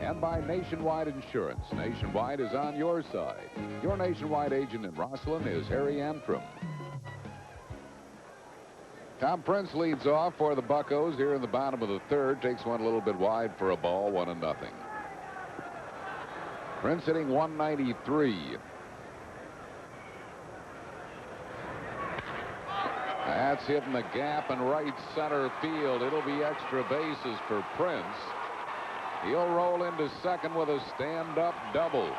And by Nationwide Insurance. Nationwide is on your side. Your Nationwide agent in Rosslyn is Harry Antrim. Tom Prince leads off for the Buccos here in the bottom of the third. Takes one a little bit wide for a ball, 1-0. Prince hitting 193. That's hitting the gap in right center field. It'll be extra bases for Prince. He'll roll into second with a stand-up double.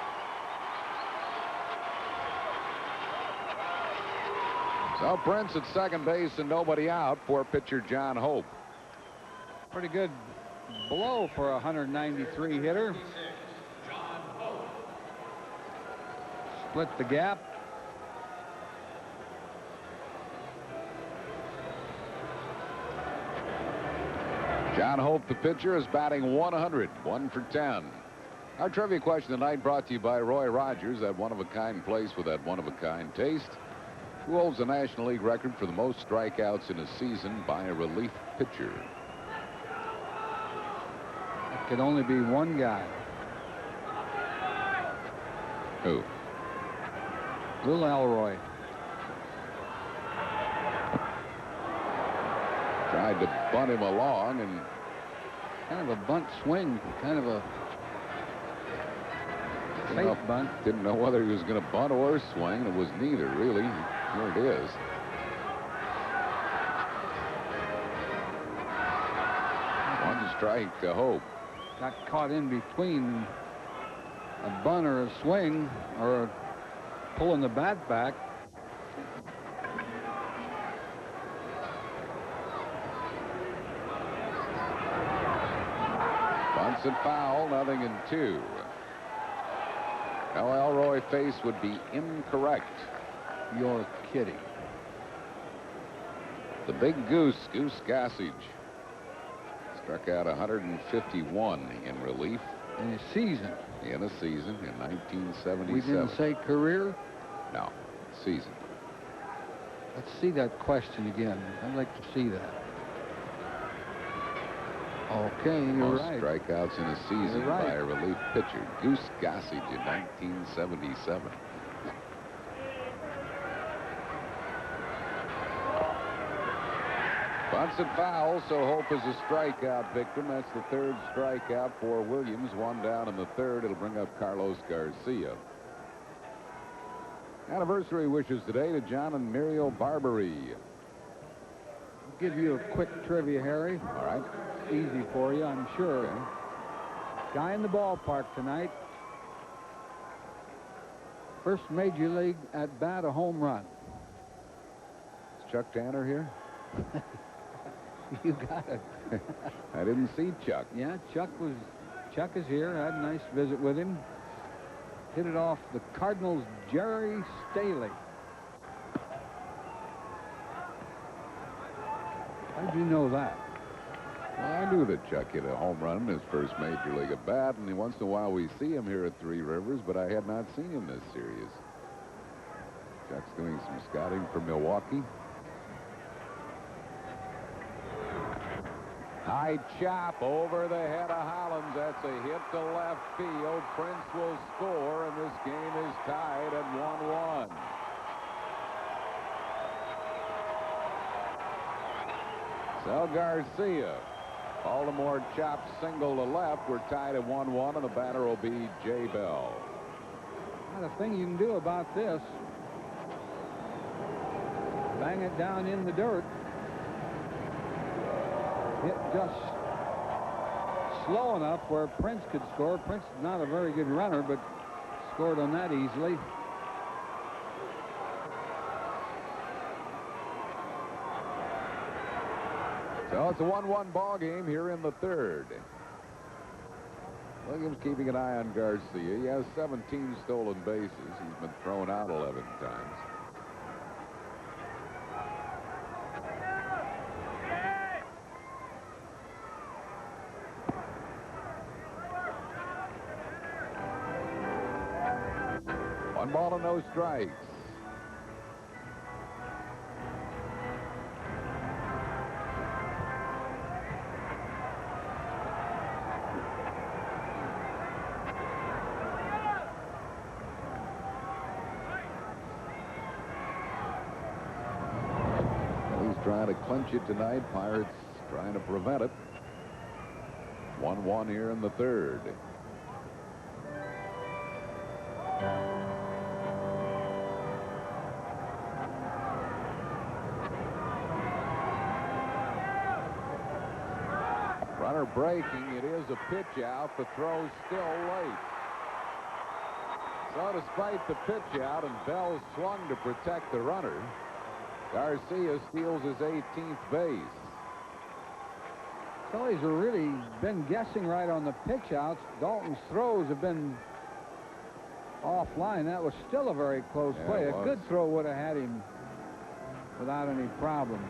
So Prince at second base and nobody out for pitcher John Hope. Pretty good blow for a 193 hitter. Split the gap. John Hope, the pitcher, is batting 100, 1 for 10. Our trivia question tonight brought to you by Roy Rogers, that one-of-a-kind place with that one-of-a-kind taste. Who holds the National League record for the most strikeouts in a season by a relief pitcher? could only be one guy. Who? Little Elroy. Tried to bunt him along, and kind of a bunt swing, kind of a fake bunt. Didn't know whether he was going to bunt or swing, and it was neither, really. Here it is. One strike to Hope. Got caught in between a bunt or a swing or pulling the bat back. Bunts and foul, 0-2. Now Elroy face would be incorrect. You're kidding. The big Goose Gossage, struck out 151 in relief. In a season. In a season in 1977. We didn't say career? No, season. Let's see that question again. I'd like to see that. Okay, you're Most right. strikeouts in a season You're right. by a relief pitcher. Goose Gossage in 1977. Bunts and fouls, so Hope is a strikeout victim. That's the third strikeout for Williams. One down in the third. It'll bring up Carlos Garcia. Anniversary wishes today to John and Muriel Barbary. I'll give you a quick trivia, Harry. All right. Easy for you, I'm sure. Okay. Guy in the ballpark tonight. First major league at bat, a home run. Is Chuck Tanner here? You got it. I didn't see Chuck. Yeah, Chuck is here. I had a nice visit with him. Hit it off the Cardinals' Jerry Staley. How did you know that? Well, I knew that Chuck hit a home run in his first major league at bat, and once in a while we see him here at Three Rivers, but I had not seen him this series. Chuck's doing some scouting for Milwaukee. High chop over the head of Hollins. That's a hit to left field. Prince will score, and this game is tied at 1-1. Sal Garcia. Baltimore chops single to left. We're tied at 1-1, and the batter will be Jay Bell. Not a thing you can do about this. Bang it down in the dirt. Hit just slow enough where Prince could score. Prince is not a very good runner, but scored on that easily. So it's a 1-1 ball game here in the third. Williams keeping an eye on Garcia. He has 17 stolen bases. He's been thrown out 11 times. One ball and no strikes. Trying to clinch it tonight. Pirates trying to prevent it. 1-1 here in the third. Runner breaking. It is a pitch out. The throw's still late. So despite the pitch out and Bell swung to protect the runner, Garcia steals his 18th base. Phillies have really been guessing right on the pitch outs. Dalton's throws have been offline. That was still a very close play. A good throw would have had him without any problem.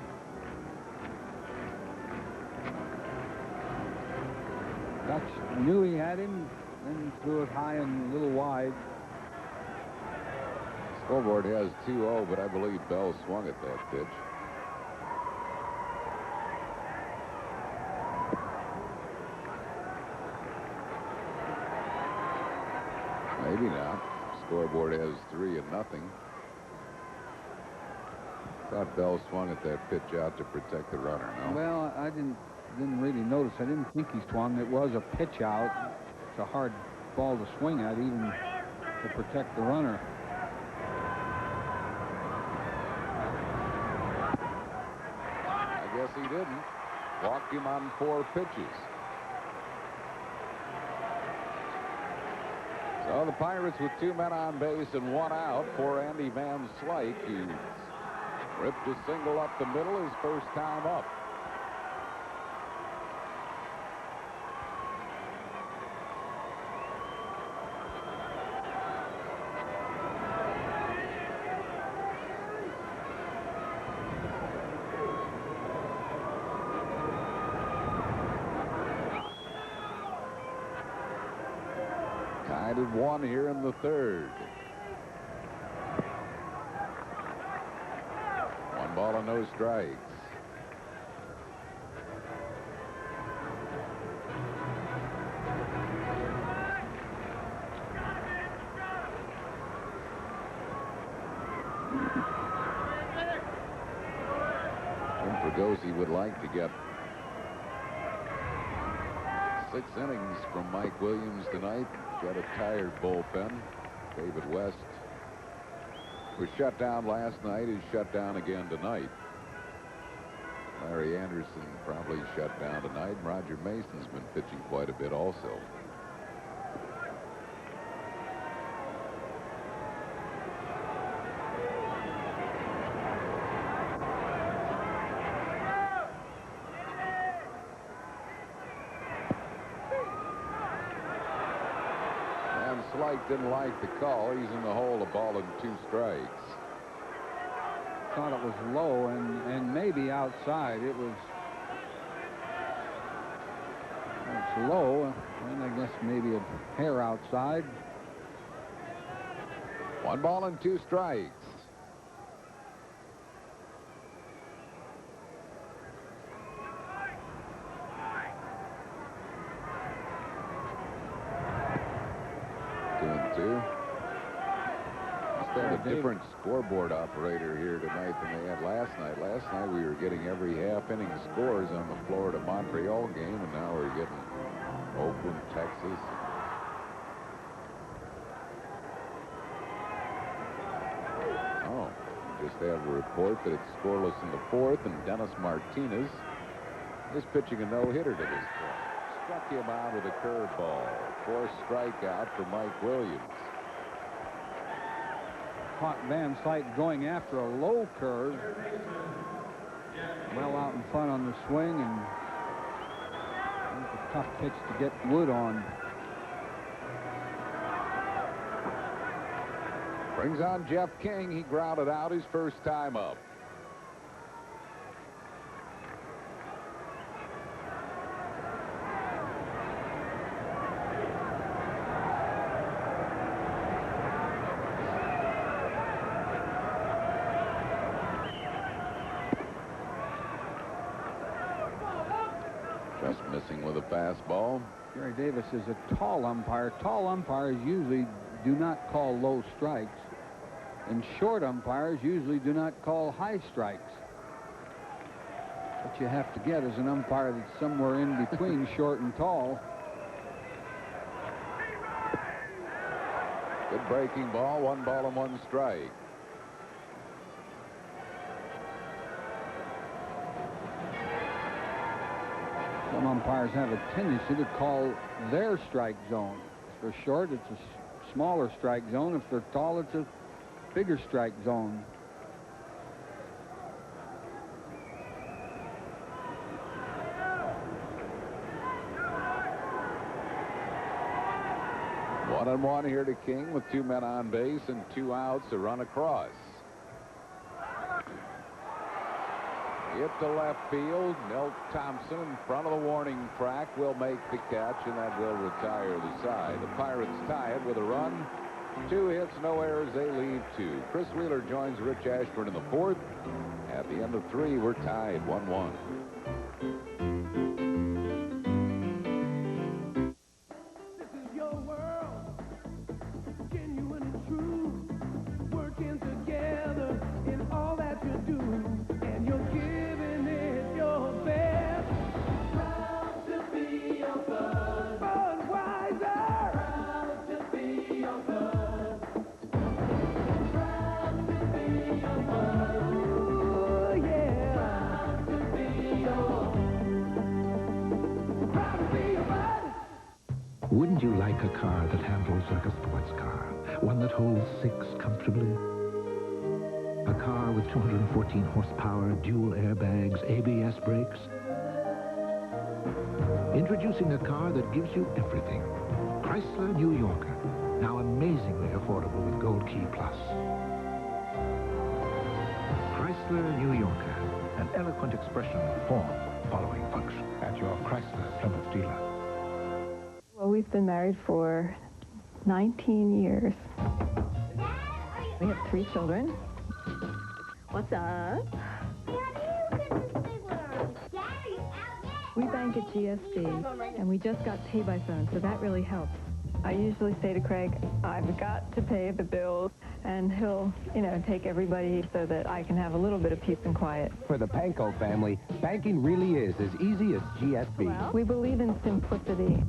Dutch knew he had him and threw it high and a little wide. Scoreboard has 2-0, but I believe Bell swung at that pitch. Maybe not. Scoreboard has 3-0. Thought Bell swung at that pitch out to protect the runner. No. Well, I didn't really notice. I didn't think he swung. It was a pitch out. It's a hard ball to swing at, even to protect the runner. I guess he didn't. Walked him on 4 pitches. So the Pirates with 2 men on base and 1 out for Andy Van Slyke, who ripped a single up the middle his first time up. Tied at 1 here in the 3rd. 1 ball and no strikes. Jim Fregosi would like to get 6 innings from Mike Williams tonight. Got a tired bullpen. David West was shut down last night. He's shut down again tonight. Larry Anderson probably shut down tonight. Roger Mason's been pitching quite a bit also. Slyke didn't like the call. He's in the hole, a ball and 2 strikes. Thought it was low and maybe outside. It's low, and I guess maybe a hair outside. 1 ball and 2 strikes. A different scoreboard operator here tonight than they had last night. Last night we were getting every half-inning scores on the Florida-Montreal game, and now we're getting Oakland, Texas. Oh, we just have a report that it's scoreless in the 4th, and Dennis Martinez is pitching a no-hitter to this point. Struck him out with a curveball. 4th strikeout for Mike Williams. Caught Van Slyke going after a low curve. Well out in front on the swing, and it's a tough pitch to get Wood on. Brings on Jeff King. He grounded out his first time up. Just missing with a fastball. Gary Davis is a tall umpire. Tall umpires usually do not call low strikes, and short umpires usually do not call high strikes. What you have to get is an umpire that's somewhere in between short and tall. Good breaking ball. 1 ball and 1 strike. Some umpires have a tendency to call their strike zone. If they're short, it's a smaller strike zone. If they're tall, it's a bigger strike zone. One and one here to King with 2 men on base and 2 outs, a run across. Hit to left field. Milt Thompson in front of the warning track will make the catch, and that will retire the side. The Pirates tie it with a run. 2 hits, no errors. They leave 2. Chris Wheeler joins Rich Ashburn in the 4th. At the end of 3, we're tied 1-1. This is your world. Wouldn't you like a car that handles like a sports car? One that holds 6 comfortably? A car with 214 horsepower, dual airbags, ABS brakes? Introducing a car that gives you everything. Chrysler New Yorker. Now amazingly affordable with Gold Key Plus. Chrysler New Yorker. An eloquent expression of form following function at your Chrysler Plymouth dealer. Well, we've been married for 19 years. We have 3 children. What's up? We bank at GSB, and we just got pay by phone, so that really helps. I usually say to Craig, I've got to pay the bills, and he'll, take everybody so that I can have a little bit of peace and quiet. For the Panko family, banking really is as easy as GSB. Well, we believe in simplicity.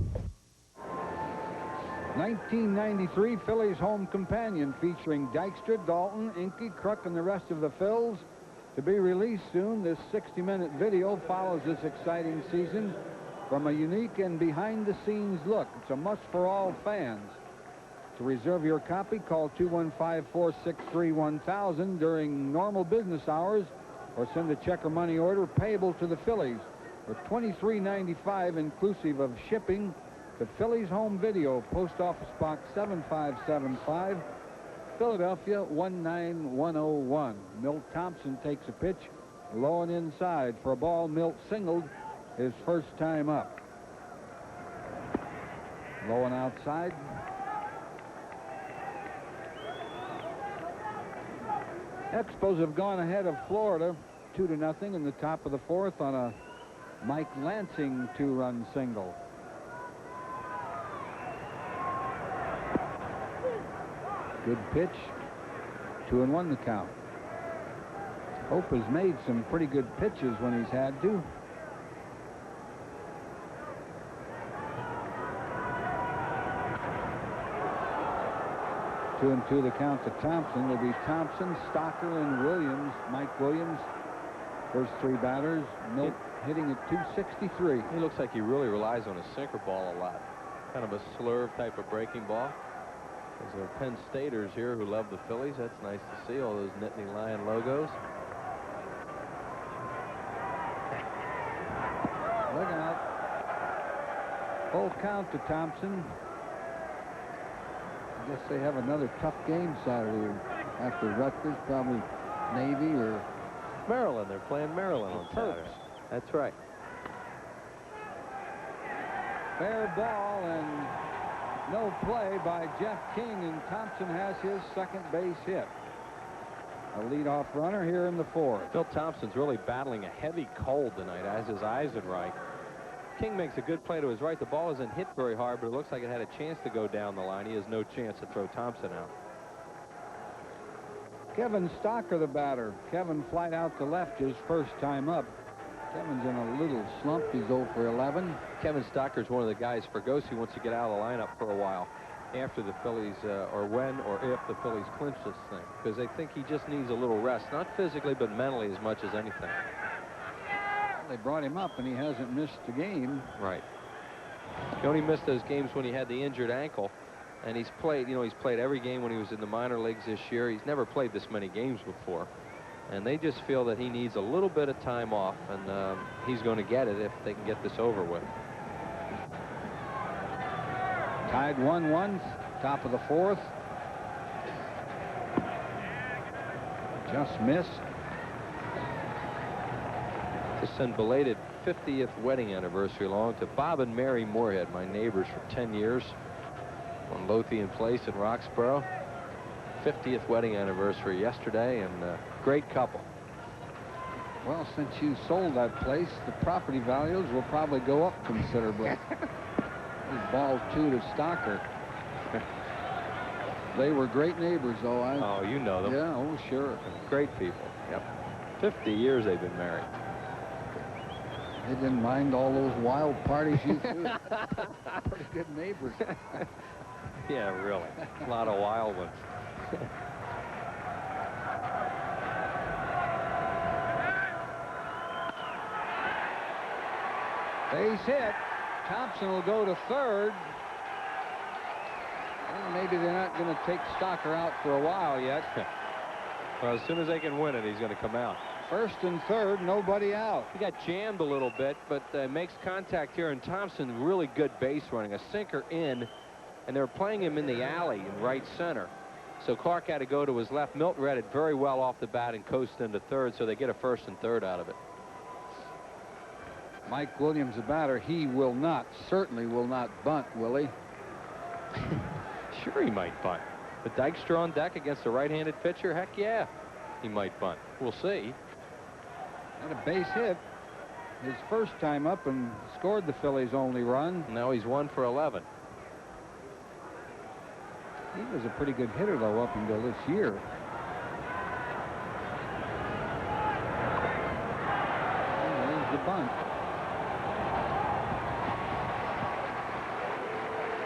1993 Phillies home companion featuring Dykstra, Dalton, Inky, Crook, and the rest of the Phils. To be released soon, this 60-minute video follows this exciting season from a unique and behind-the-scenes look. It's a must for all fans. To reserve your copy, call 215-463-1000 during normal business hours or send a check or money order payable to the Phillies for $23.95 inclusive of shipping to Phillies Home Video, Post Office Box 7575, Philadelphia 19101. Milt Thompson takes a pitch low and inside. For a ball, Milt singled his first time up. Low and outside. Expos have gone ahead of Florida 2-0 in the top of the 4th on a Mike Lansing 2-run single. Good pitch. 2-1 the count. Hope has made some pretty good pitches when he's had to. Two and two the count to Thompson. Will be Thompson, Stocker, and Williams. Mike Williams, first 3 batters. Milt hitting at 263. He looks like he really relies on his sinker ball a lot. Kind of a slurve type of breaking ball. There's our Penn Staters here who love the Phillies. That's nice to see, all those Nittany Lion logos. Look out. Full count to Thompson. I guess they have another tough game Saturday after Rutgers, probably Navy or Maryland. They're playing Maryland on Saturday. That's right. Fair ball and no play by Jeff King, and Thompson has his second base hit. A leadoff runner here in the 4th. Phil Thompson's really battling a heavy cold tonight, as his eyes would right. King makes a good play to his right. The ball isn't hit very hard, but it looks like it had a chance to go down the line. He has no chance to throw Thompson out. Kevin Stocker, the batter. Kevin flied out to left his first time up. Kevin's in a little slump. He's 0 for 11. Kevin Stocker's one of the guys Fergosi wants to get out of the lineup for a while after the Phillies, or when or if the Phillies clinch this thing, because they think he just needs a little rest, not physically but mentally as much as anything. They brought him up and he hasn't missed a game. Right. He only missed those games when he had the injured ankle, and he's played, he's played every game when he was in the minor leagues this year. He's never played this many games before, and they just feel that he needs a little bit of time off, and he's going to get it if they can get this over with. Tied 1-1, top of the 4th. Just missed. To send belated 50th wedding anniversary along to Bob and Mary Moorhead, my neighbors for 10 years on Lothian Place in Roxborough. 50th wedding anniversary yesterday, and great couple. Well, since you sold that place, the property values will probably go up considerably. Ball 2 to Stocker. They were great neighbors, though. Oh, you know them. Yeah, oh, sure. Great people. Yep. 50 years they've been married. They didn't mind all those wild parties you threw. Pretty good neighbors. Yeah, really. A lot of wild ones. Base hit. Thompson will go to third. Well, maybe they're not going to take Stocker out for a while yet. Well, as soon as they can win it, he's going to come out. First and third, nobody out. He got jammed a little bit, but makes contact here. And Thompson, really good base running. A sinker in, and they were playing him in the alley in right center. So Clark had to go to his left. Milton read it very well off the bat and coasted into third, so they get a first and third out of it. Mike Williams, the batter, he will not, certainly will not bunt, will he? Sure he might bunt. But Dykstra on deck against a right-handed pitcher, heck yeah, he might bunt. We'll see. And a base hit. His first time up and scored the Phillies' only run. Now he's 1 for 11. He was a pretty good hitter, though, up until this year. And there's the bunt.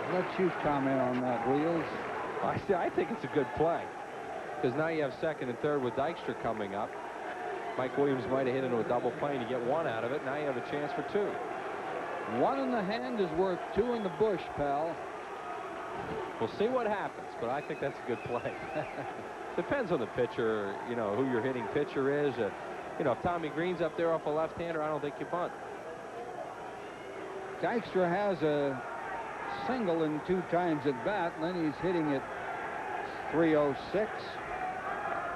I'll let you comment on that, Wheels. I think it's a good play, because now you have second and third with Dykstra coming up. Mike Williams might have hit into a double play and you get one out of it. Now you have a chance for two. One in the hand is worth two in the bush, pal. We'll see what happens, but I think that's a good play. Depends on the pitcher, you know, who your hitting pitcher is. You know, if Tommy Green's up there off a left-hander, I don't think you bunt. Dykstra has a single in 2 times at bat. Lenny's hitting at .306.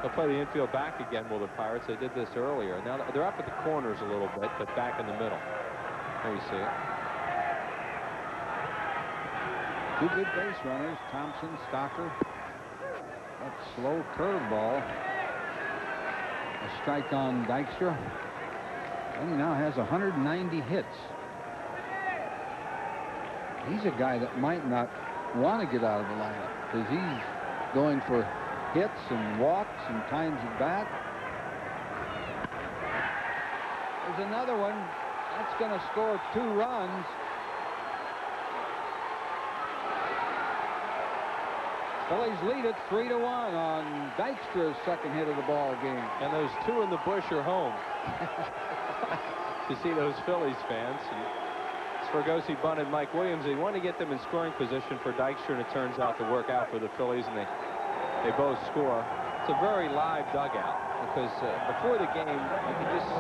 They'll play the infield back again, will the Pirates? They did this earlier. Now they're up at the corners a little bit, but back in the middle. There you see it. 2 good base runners, Thompson, Stocker. That slow curveball. A strike on Dykstra. And he now has 190 hits. He's a guy that might not want to get out of the lineup because he's going for hits and walks and times at bat. There's another one. That's going to score 2 runs. Phillies lead it 3-1 on Dykstra's second hit of the ball game. And those 2 in the bush are home. You see those Phillies fans. Sforgosi bunted Mike Williams. He wanted to get them in scoring position for Dykstra, and it turns out to work out for the Phillies, and they both score. It's a very live dugout because before the game, you can just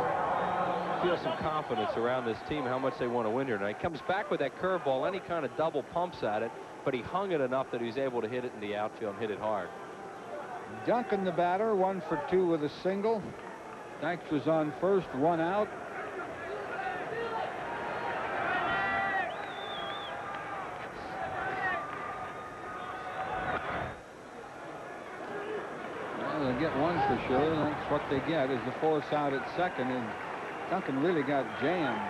feel some confidence around this team, how much they want to win here tonight. Comes back with that curveball, and he kind of double pumps at it, but he hung it enough that he was able to hit it in the outfield and hit it hard. Duncan, the batter, 1 for 2 with a single. Dykstra's on first, 1 out. Well, they'll get 1 for sure. That's what they get is the force out at second, and Duncan really got jammed.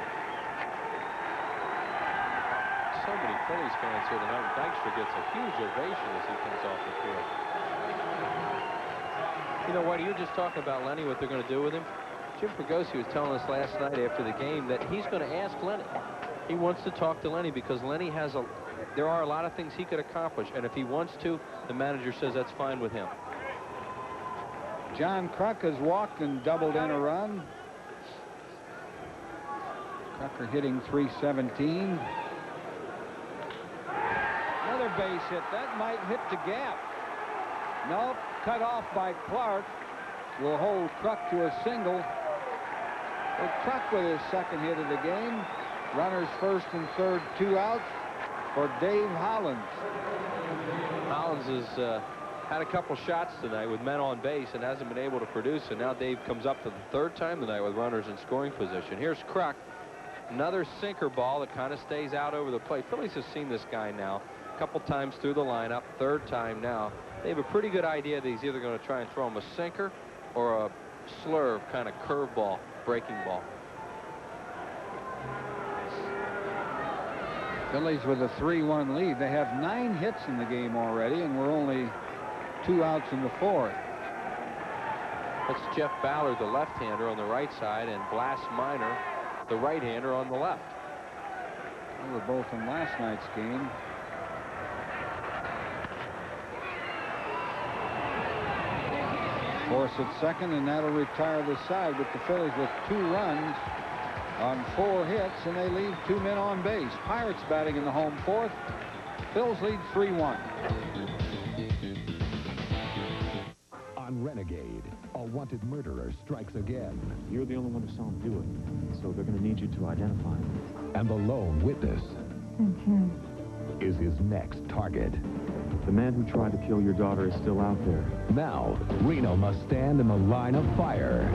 So many Phillies fans here tonight. Dykstra gets a huge ovation as he comes off the field. You know what? You were just talking about Lenny, what they're going to do with him. Jim Fregosi was telling us last night after the game that he's going to ask Lenny. He wants to talk to Lenny because Lenny has there are a lot of things he could accomplish, and if he wants to, the manager says that's fine with him. John Kruk has walked and doubled in a run. Krucker hitting .317. Another base hit. That might hit the gap. Nope. Cut off by Clark. Will hold Kruk to a single. Well, Kruk with his second hit of the game. Runners first and third, 2 outs for Dave Hollins. Hollins has had a couple shots tonight with men on base and hasn't been able to produce, and now Dave comes up for the 3rd time tonight with runners in scoring position. Here's Kruk. Another sinker ball that kind of stays out over the plate. Phillies have seen this guy now a couple times through the lineup, 3rd time now. They have a pretty good idea that he's either going to try and throw him a sinker or a slurve, kind of curveball, breaking ball. Phillies with a 3-1 lead. They have 9 hits in the game already, and we're only 2 outs in the 4th. That's Jeff Ballard, the left-hander, on the right side, and Blas Minor, the right-hander, on the left. They were both in last night's game. Force at second, and that'll retire the side with the Phillies with 2 runs on 4 hits, and they leave 2 men on base. Pirates batting in the home 4th. Phils lead 3-1. On Renegade, a wanted murderer strikes again. You're the only one who saw him do it, so they're going to need you to identify him. And the lone witness is his next target. The man who tried to kill your daughter is still out there. Now, Reno must stand in the line of fire.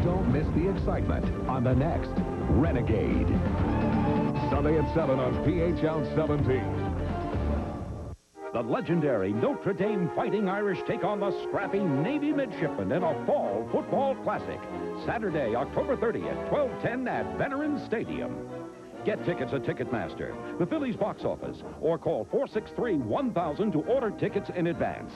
Don't miss the excitement on the next Renegade. Sunday at 7 on PHL 17. The legendary Notre Dame Fighting Irish take on the scrappy Navy Midshipmen in a fall football classic. Saturday, October 30th, 12:10 at Veterans Stadium. Get tickets at Ticketmaster, the Phillies box office, or call 463-1000 to order tickets in advance.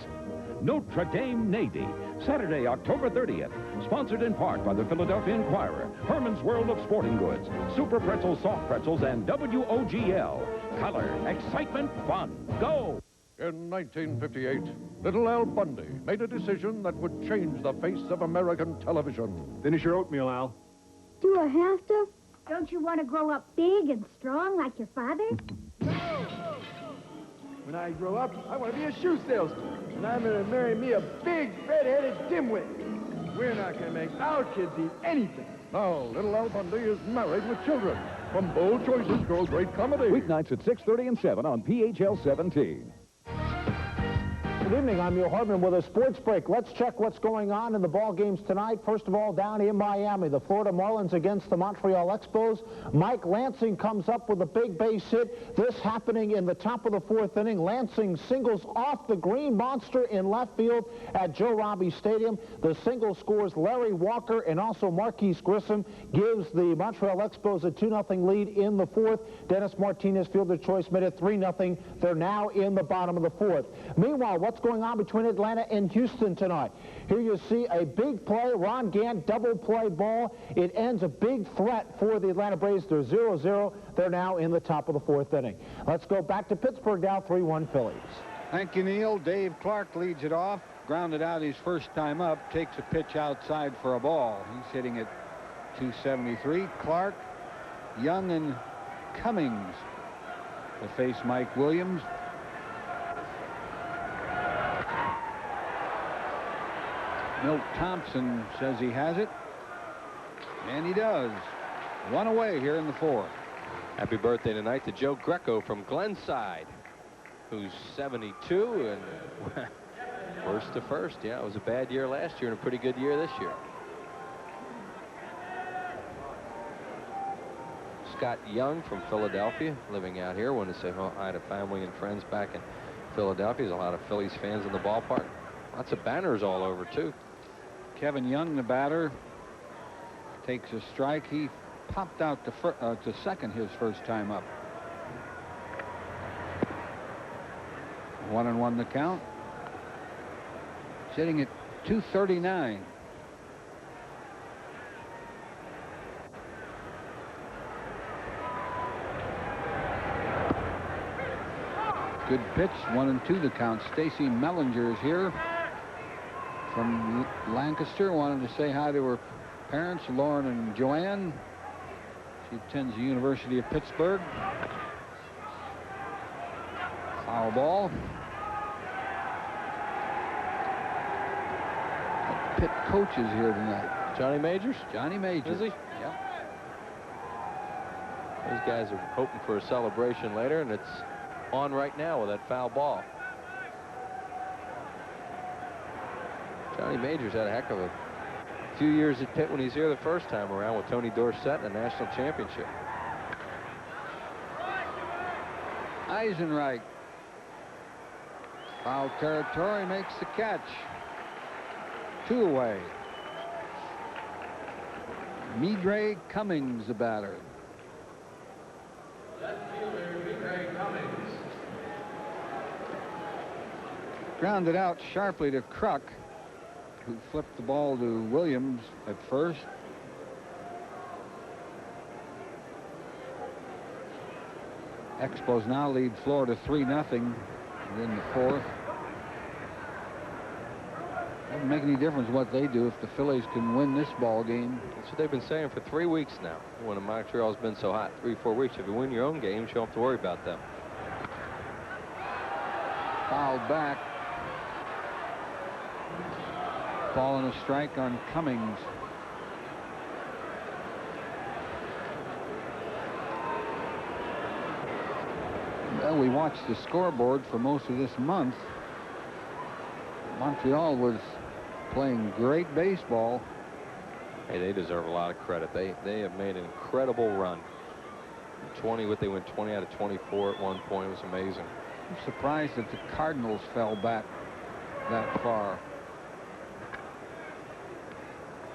Notre Dame Navy, Saturday, October 30th. Sponsored in part by the Philadelphia Inquirer, Herman's World of Sporting Goods, Super Pretzels, Soft Pretzels, and WOGL. Color, excitement, fun. Go! In 1958, little Al Bundy made a decision that would change the face of American television. Finish your oatmeal, Al. Do I have to? Don't you want to grow up big and strong like your father? When I grow up, I want to be a shoe salesman. And I'm going to marry me a big, red-headed dimwit. We're not going to make our kids eat anything. Now, little Al Bundy is married with children. From Bold Choices grow great comedy. Weeknights at 6:30 and 7 on PHL 17. Good evening, I'm Neil Hardman with a sports break. Let's check what's going on in the ball games tonight. First of all, down in Miami, the Florida Marlins against the Montreal Expos. Mike Lansing comes up with a big base hit. This happening in the top of the fourth inning. Lansing singles off the Green Monster in left field at Joe Robbie Stadium. The single scores Larry Walker and also Marquise Grissom, gives the Montreal Expos a 2-0 lead in the fourth. Dennis Martinez, fielder choice, made it 3-0. They're now in the bottom of the fourth. Meanwhile, what's going on between Atlanta and Houston tonight? Here you see a big play. Ron Gant double play ball. It ends a big threat for the Atlanta Braves. They're 0-0. They're now in the top of the fourth inning. Let's go back to Pittsburgh now, 3-1 Phillies. Thank you, Neil. Dave Clark leads it off. Grounded out his first time up. Takes a pitch outside for a ball. He's hitting at 273. Clark, Young, and Cummings to face Mike Williams. Milt Thompson says he has it, and he does. One away here in the fourth. Happy birthday tonight to Joe Greco from Glenside, who's 72 and first to first. Yeah, it was a bad year last year and a pretty good year this year. Scott Young from Philadelphia, living out here. Wanted to say hi to family and friends back in Philadelphia. There's a lot of Phillies fans in the ballpark. Lots of banners all over, too. Kevin Young, the batter, takes a strike. He popped out to second his first time up. 1-1 the count. Sitting at 239. Good pitch. 1-2 the count. Stacy Mellinger is here from Lancaster. Wanted to say hi to her parents, Lauren and Joanne. She attends the University of Pittsburgh. Foul ball. Pitt coach is here tonight. Johnny Majors? Johnny Majors. Is he? Yeah. Those guys are hoping for a celebration later, and it's on right now with that foul ball. Johnny Majors had a heck of a few years at Pitt when he's here the first time around with Tony Dorsett in the national championship. Eisenreich. Foul territory, makes the catch. 2 away. Midre Cummings, the batter. Left fielder Midre Cummings. Grounded out sharply to Kruk, who flipped the ball to Williams at first. Expos now lead Florida 3-0 in the fourth. Doesn't make any difference what they do if the Phillies can win this ball game. That's what they've been saying for 3 weeks now. When Montreal's been so hot, 3-4 weeks. If you win your own games, you don't have to worry about them. Fouled back. Ball and a strike on Cummings. Well, we watched the scoreboard for most of this month. Montreal was playing great baseball. Hey, they deserve a lot of credit. They have made an incredible run. 20, they went 20 out of 24 at one point. It was amazing. I'm surprised that the Cardinals fell back that far.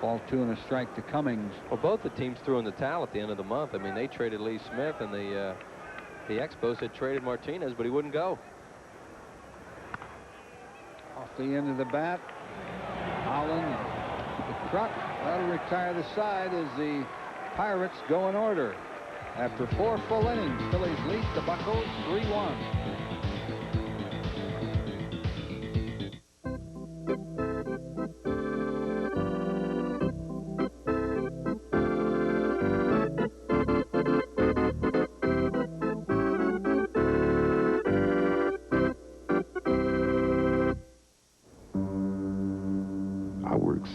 Ball 2 and a strike to Cummings. Well, both the teams threw in the towel at the end of the month. I mean, they traded Lee Smith, and the Expos had traded Martinez, but he wouldn't go. Off the end of the bat. Holland, the truck, that'll retire the side as the Pirates go in order. After 4 full innings, Phillies lead the Buccos 3-1.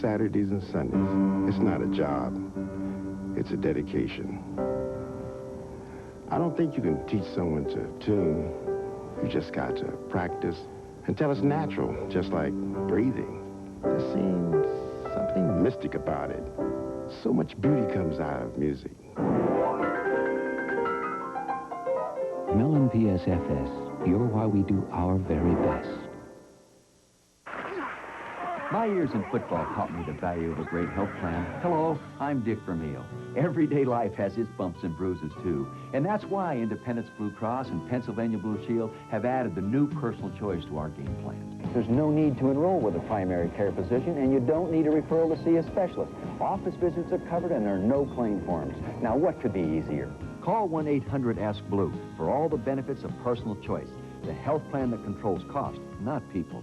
Saturdays and Sundays. It's not a job. It's a dedication. I don't think you can teach someone to tune. You just got to practice until it's natural, just like breathing. There seems something mystic about it. So much beauty comes out of music. Mellon PSFS, you're why we do our very best. My years in football taught me the value of a great health plan. Hello, I'm Dick Vermeil. Everyday life has its bumps and bruises, too. And that's why Independence Blue Cross and Pennsylvania Blue Shield have added the new personal choice to our game plan. There's no need to enroll with a primary care physician, and you don't need a referral to see a specialist. Office visits are covered, and there are no claim forms. Now, what could be easier? Call 1-800-ASK-BLUE for all the benefits of personal choice. The health plan that controls cost, not people.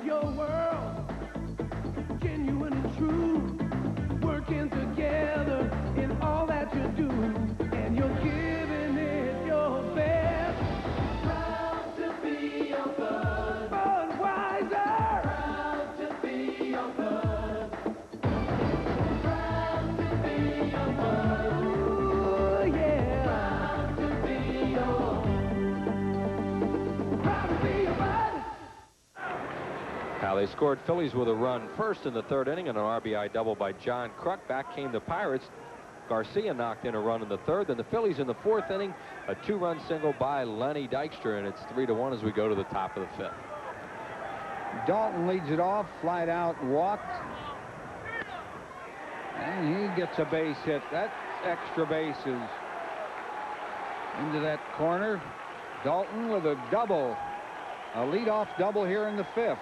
Your world, genuine and true, working together in all that you do, and you're giving it your best. Proud to be your bud, Budweiser. Proud to be your bud. Proud to be your bud. Ooh, yeah. Proud to be your. Proud to be your bud. Now they scored Phillies with a run first in the 3rd inning and an RBI double by John Kruk. Back came the Pirates. Garcia knocked in a run in the 3rd. Then the Phillies in the 4th inning, a 2-run single by Lenny Dykstra, and it's 3-1 as we go to the top of the 5th. Dalton leads it off, flied out, walked. And he gets a base hit. That's extra bases. Into that corner. Dalton with a double. A leadoff double here in the 5th.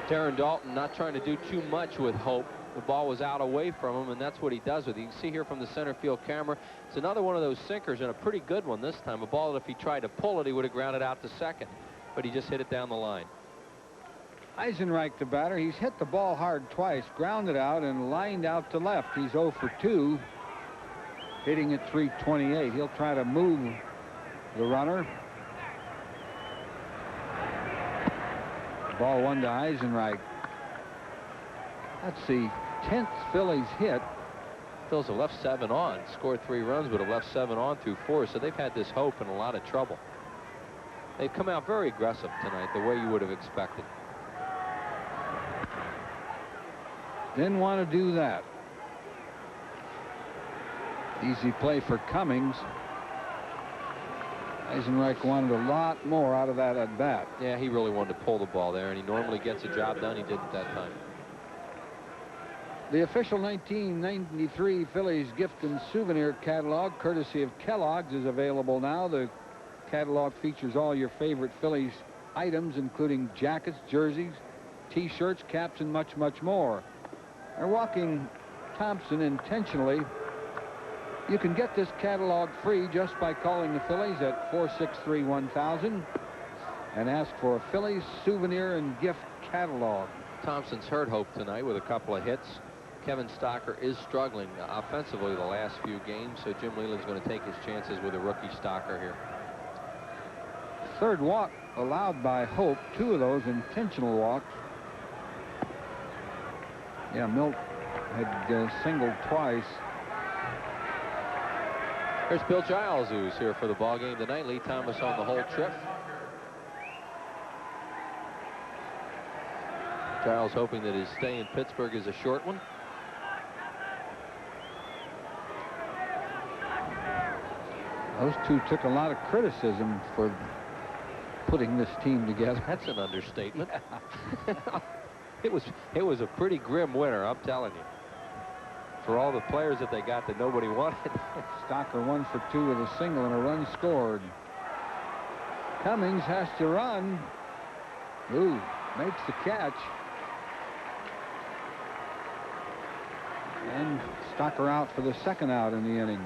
Darren Dalton not trying to do too much with hope. The ball was out away from him, and that's what he does with it. You can see here from the center field camera, it's another one of those sinkers, and a pretty good one this time. A ball that if he tried to pull it, he would have grounded out to second, but he just hit it down the line. Eisenreich, the batter, he's hit the ball hard twice, grounded out, and lined out to left. He's 0 for 2, hitting at .328. He'll try to move the runner. Ball 1 to Eisenreich. That's the 10th Phillies hit. Phillies have left 7 on, scored 3 runs, but have left 7 on through 4, so they've had this hope and a lot of trouble. They've come out very aggressive tonight, the way you would have expected. Didn't want to do that. Easy play for Cummings. Eisenreich wanted a lot more out of that at bat. Yeah, he really wanted to pull the ball there, and he normally gets a job done. He didn't that time. The official 1993 Phillies gift and souvenir catalog, courtesy of Kellogg's, is available now. The catalog features all your favorite Phillies items, including jackets, jerseys, T-shirts, caps, and much, much more. They're walking Thompson intentionally You can get this catalog free just by calling the Phillies at 463-1000 and ask for a Phillies souvenir and gift catalog. Thompson's hurt Hope tonight with a couple of hits. Kevin Stocker is struggling offensively the last few games, so Jim Leyland's going to take his chances with a rookie Stocker here. Third walk allowed by Hope, 2 of those intentional walks. Yeah, Milt had singled twice. Here's Bill Giles, who's here for the ball game tonight. Lee Thomas on the whole trip. Giles hoping that his stay in Pittsburgh is a short one. Those two took a lot of criticism for putting this team together. That's an understatement. It was a pretty grim winter, I'm telling you. For all the players that they got that nobody wanted. Stocker 1 for 2 with a single and a run scored. Cummings has to run. Ooh, makes the catch. And Stocker out for the second out in the inning.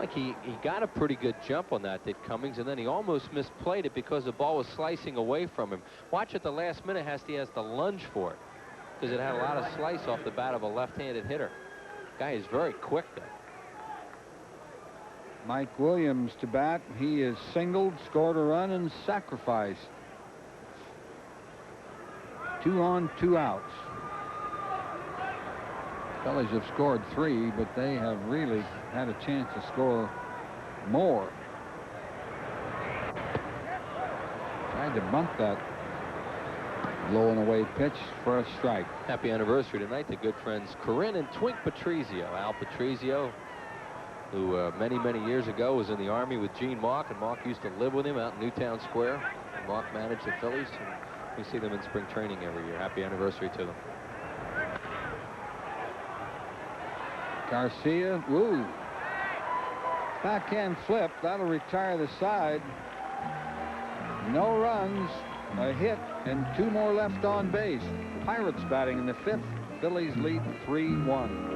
Like he got a pretty good jump on that, did Cummings, and then he almost misplayed it because the ball was slicing away from him. Watch at the last minute, he has to lunge for it because it had a lot of slice off the bat of a left-handed hitter. Guy is very quick, though. Mike Williams to bat. He is singled, scored a run, and sacrificed. 2 on, 2 outs. Phillies have scored 3, but they have really had a chance to score more. Tried to bunt that low and away pitch for a strike. Happy anniversary tonight to good friends Corinne and Twink Patrizio. Al Patrizio, who many years ago was in the Army with Gene Mauch, and Mauch used to live with him out in Newtown Square. Mauch managed the Phillies, and we see them in spring training every year. Happy anniversary to them. Garcia, woo. Backhand flip, that'll retire the side. No runs, a hit, and 2 more left on base. Pirates batting in the 5th. Phillies lead 3-1.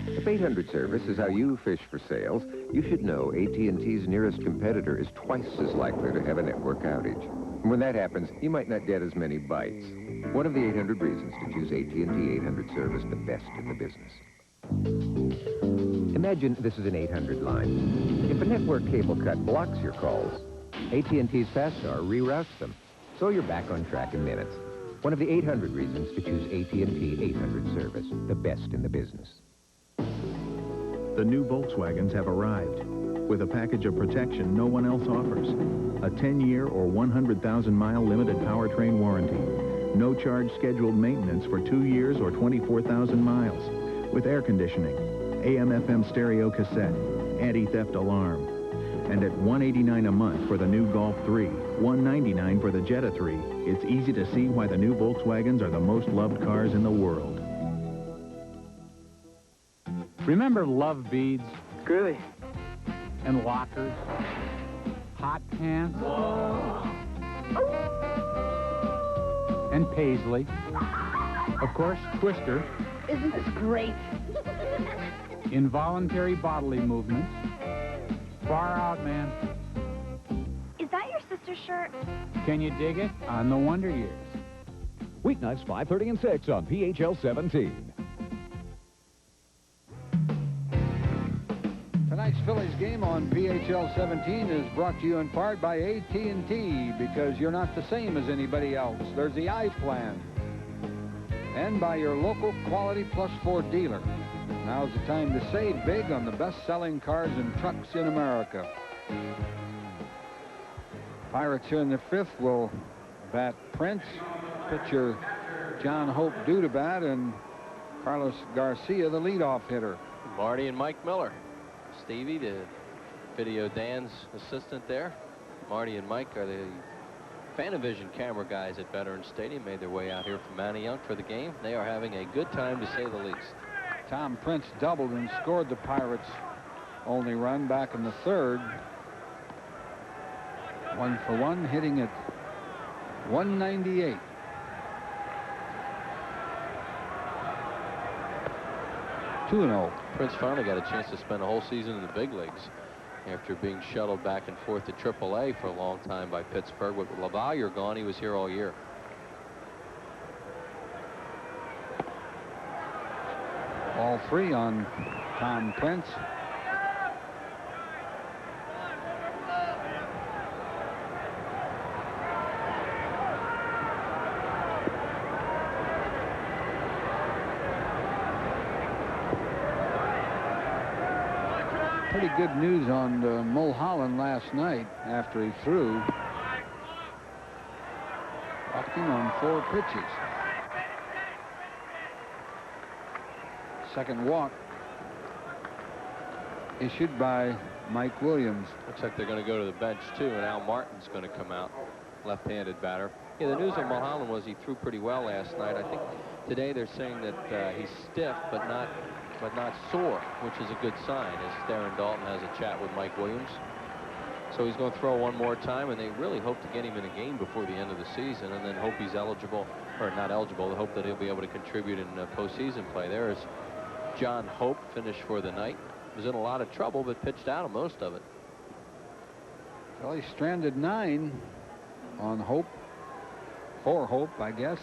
If 800 service is how you fish for sales, you should know AT&T's nearest competitor is twice as likely to have a network outage. And when that happens, you might not get as many bites. One of the 800 reasons to choose AT&T 800 service, the best in the business. Imagine this is an 800 line. If a network cable cut blocks your calls, AT&T's FastStar reroutes them, so you're back on track in minutes. One of the 800 reasons to choose AT&T 800 service, the best in the business. The new Volkswagens have arrived with a package of protection no one else offers. A 10-year or 100,000-mile limited powertrain warranty. No charge scheduled maintenance for 2 years or 24,000 miles. With air conditioning, AM/FM stereo cassette, anti-theft alarm. And at $189 a month for the new Golf 3, $199 for the Jetta 3, it's easy to see why the new Volkswagens are the most loved cars in the world. Remember love beads? Really? And lockers? Hot pants? Whoa. And Paisley. Of course, Twister. Isn't this great? Involuntary bodily movements. Far out, man. Is that your sister's shirt? Can you dig it? On the Wonder Years. Weeknights 5:30 and 6 on PHL 17. Tonight's Phillies game on PHL 17 is brought to you in part by AT&T, because you're not the same as anybody else. There's the I plan. And by your local Quality Plus 4 dealer. Now's the time to save big on the best-selling cars and trucks in America. Pirates here in the 5th will bat Prince. Pitcher John Hope due to bat, and Carlos Garcia, the leadoff hitter. Marty and Mike Miller. Stevie, the Video Dan's assistant there. Marty and Mike are the Fanavision camera guys at Veterans Stadium. Made their way out here from Manayunk for the game. They are having a good time, to say the least. Tom Prince doubled and scored the Pirates' only run back in the 3rd. 1 for 1, hitting at 198. 2-0. Prince finally got a chance to spend a whole season in the big leagues after being shuttled back and forth to AAA for a long time by Pittsburgh. With LaValliere gone, he was here all year. Ball 3 on Tom Prince. Pretty good news on Mulholland last night after he threw. Walking on 4 pitches. Second walk issued by Mike Williams. Looks like they're going to go to the bench too, and Al Martin's going to come out, left-handed batter. Yeah, the news on Mulholland was he threw pretty well last night. I think today they're saying that he's stiff but not sore, which is a good sign, as Darren Dalton has a chat with Mike Williams. So he's going to throw one more time, and they really hope to get him in a game before the end of the season, and then hope he's eligible, or not eligible, they hope that he'll be able to contribute in postseason play. There is John Hope, finished for the night. Was in a lot of trouble, but pitched out of most of it. Well, he stranded 9 on Hope. 4 Hope, I guess.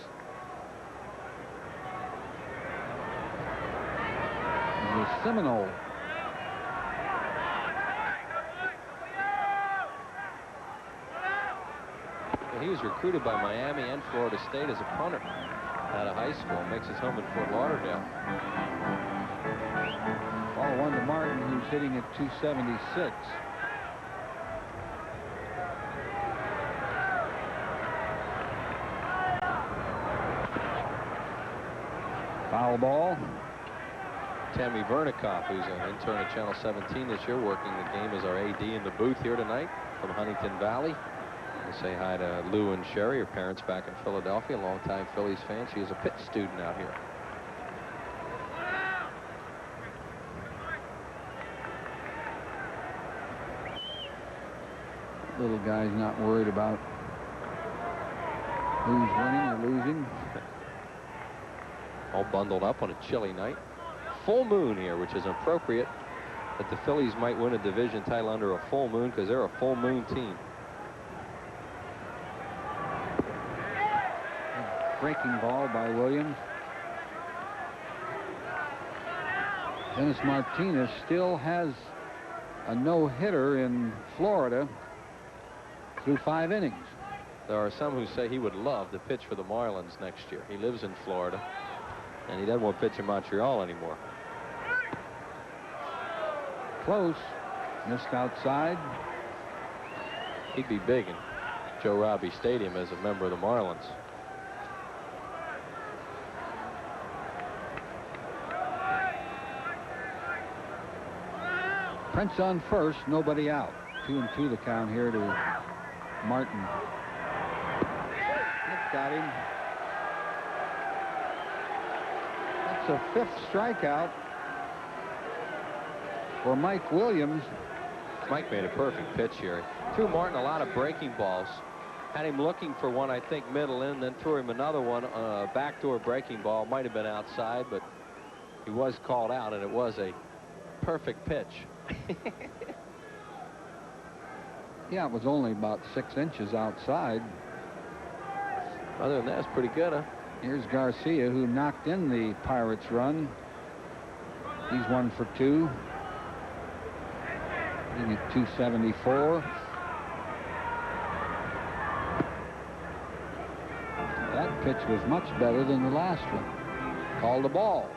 The Seminole. Well, he was recruited by Miami and Florida State as a punter out of high school. Makes his home in Fort Lauderdale. Ball 1 to Martin, who's hitting at 276. Foul ball. Tammy Vernikoff, who's an intern at Channel 17 this year, working the game as our AD in the booth here tonight from Huntington Valley. I say hi to Lou and Sherry, her parents back in Philadelphia, longtime Phillies fan. She is a Pitt student out here. Little guy's not worried about who's winning or losing. All bundled up on a chilly night. Full moon here, which is appropriate that the Phillies might win a division title under a full moon, because they're a full moon team. Breaking ball by Williams. Dennis Martinez still has a no-hitter in Florida through 5 innings. There are some who say he would love to pitch for the Marlins next year. He lives in Florida, and he doesn't want to pitch in Montreal anymore. Close. Missed outside. He'd be big in Joe Robbie Stadium as a member of the Marlins. Prince on first, nobody out. 2-2 the count here to Martin. That got him. That's a 5th strikeout for Mike Williams. Mike made a perfect pitch here. Threw Martin a lot of breaking balls. Had him looking for one, I think, middle in, then threw him another one, backdoor breaking ball. Might have been outside, but he was called out, and it was a perfect pitch. Yeah, it was only about 6 inches outside. Other than that, it's pretty good, huh? Here's Garcia, who knocked in the Pirates' run. He's 1 for 2. Hitting at 274. That pitch was much better than the last one. Called a ball.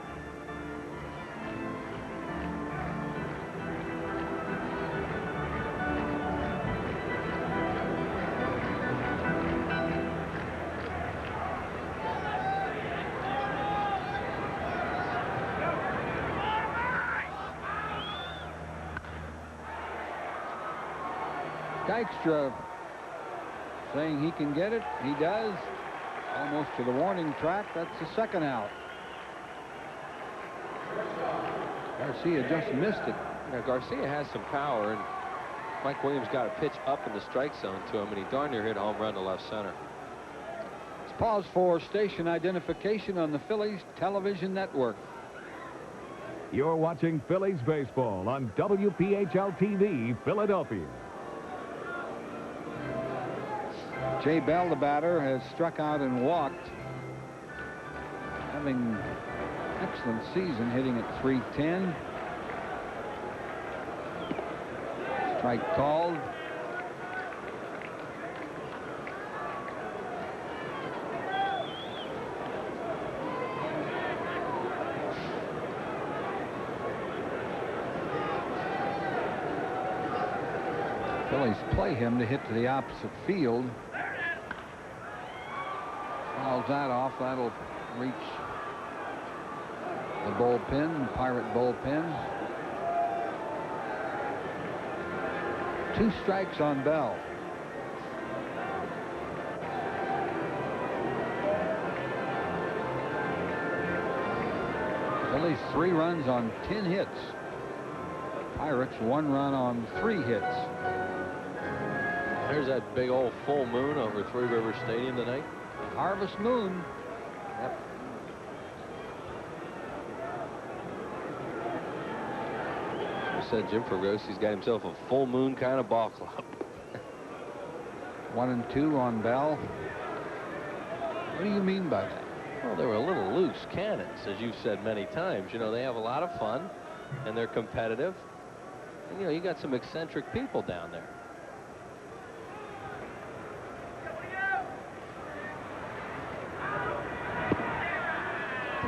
Dykstra saying he can get it. He does. Almost to the warning track. That's the 2nd out. Garcia just missed it. Now, Garcia has some power, and Mike Williams got a pitch up in the strike zone to him, and he darn near hit a home run to left center. Let's pause for station identification on the Phillies television network. You're watching Phillies baseball on WPHL-TV, Philadelphia. Jay Bell, the batter, has struck out and walked. Having excellent season, hitting at .310. Strike called. Phillies play him to hit to the opposite field. Fouls that off. That'll reach the bullpen, Pirate bullpen. 2 strikes on Bell. Phillies 3 runs on 10 hits. Pirates 1 run on 3 hits. There's that big old full moon over Three Rivers Stadium tonight. Harvest moon. Yep. I said Jim Fergosi's got himself a full moon kind of ball club. 1 and 2 on Bell. What do you mean by that? Well, they were a little loose cannons, as you've said many times. You know, they have a lot of fun, and they're competitive. And, you know, you got some eccentric people down there.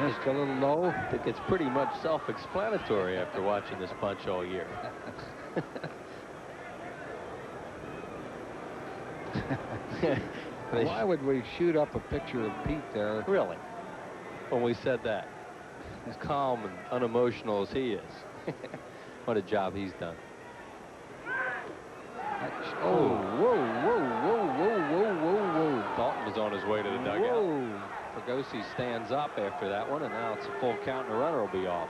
Just a little low. I think it's pretty much self-explanatory after watching this bunch all year. Why would we shoot up a picture of Pete there? Really? When we said that. As calm and unemotional as he is. What a job he's done. Oh, whoa, whoa, whoa, whoa, whoa, whoa, whoa. Dalton was on his way to the dugout. Whoa. Fergosi stands up after that one, and now it's a full count and the runner will be off.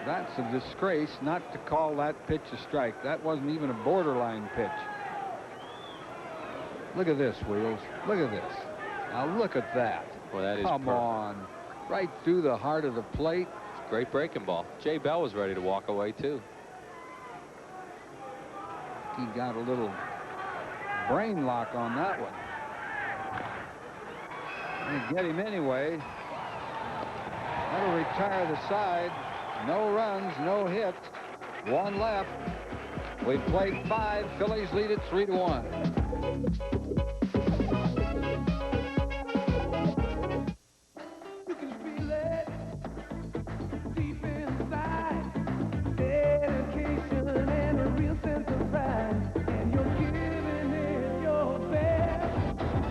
That's a disgrace not to call that pitch a strike. That wasn't even a borderline pitch. Look at this, Wheels. Look at this. Now look at that. Well, that is Come perfect. on. Right through the heart of the plate. It's a great breaking ball. Jay Bell was ready to walk away, too. He got a little brain lock on that one. They get him anyway. That'll retire the side. No runs, no hits. 1 left. We've played 5. Phillies lead it 3-1. You can feel it deep inside. Dedication and a real sense of pride. And you're giving it your best.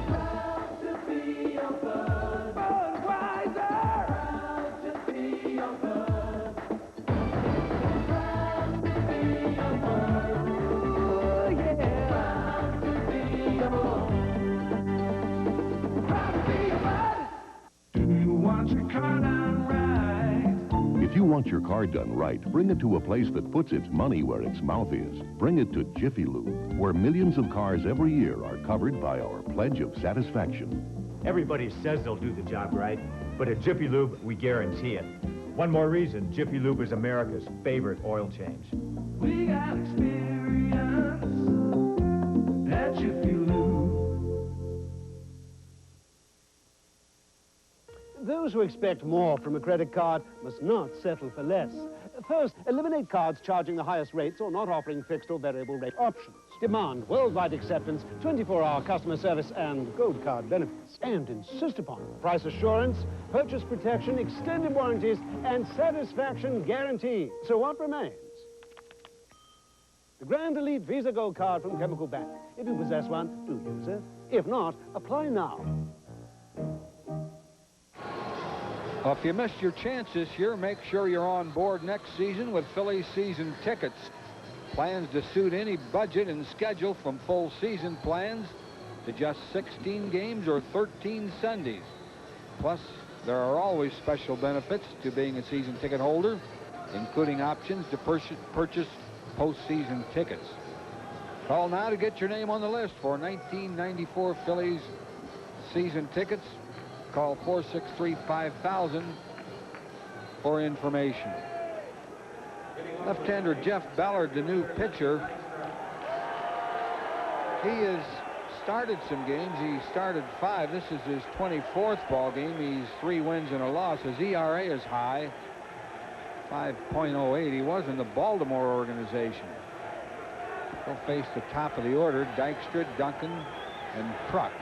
Proud to be your bud. Budweiser. Proud to be your bud. Proud to be your bud. Ooh, yeah. Proud to be your bud. Proud to be your bud. Do you want your car done right? If you want your car done right, bring it to a place that puts its money where its mouth is. Bring it to Jiffy Lube, where millions of cars every year are covered by our pledge of satisfaction. Everybody says they'll do the job right, but at Jiffy Lube, we guarantee it. One more reason, Jiffy Lube is America's favorite oil change. We got experience at Jiffy Lube. Those who expect more from a credit card must not settle for less. First, eliminate cards charging the highest rates or not offering fixed or variable rate options. Demand worldwide acceptance, 24-hour customer service, and gold card benefits. And insist upon price assurance, purchase protection, extended warranties, and satisfaction guarantee. So what remains? The Grand Elite Visa Gold Card from Chemical Bank. If you possess one, do use it. If not, apply now. Well, if you missed your chance this year, make sure you're on board next season with Phillies season tickets. Plans to suit any budget and schedule, from full season plans to just 16 games or 13 Sundays. Plus, there are always special benefits to being a season ticket holder, including options to purchase postseason tickets. Call now to get your name on the list for 1994 Phillies season tickets. Call 463-5000, for information. Left-hander Jeff Ballard, the new pitcher. He has started some games. He started 5. This is his 24th ball game. He's 3 wins and a loss. His ERA is high, 5.08. He was in the Baltimore organization. He'll face the top of the order, Dykstra, Duncan, and Kruk.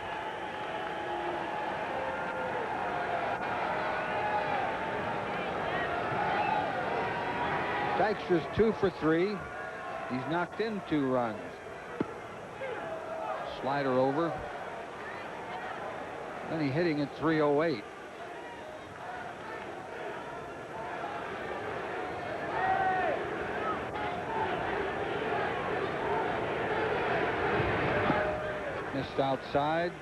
Dykstra's 2 for 3. He's knocked in 2 runs. Slider over. Then he's hitting at 308. Missed outside.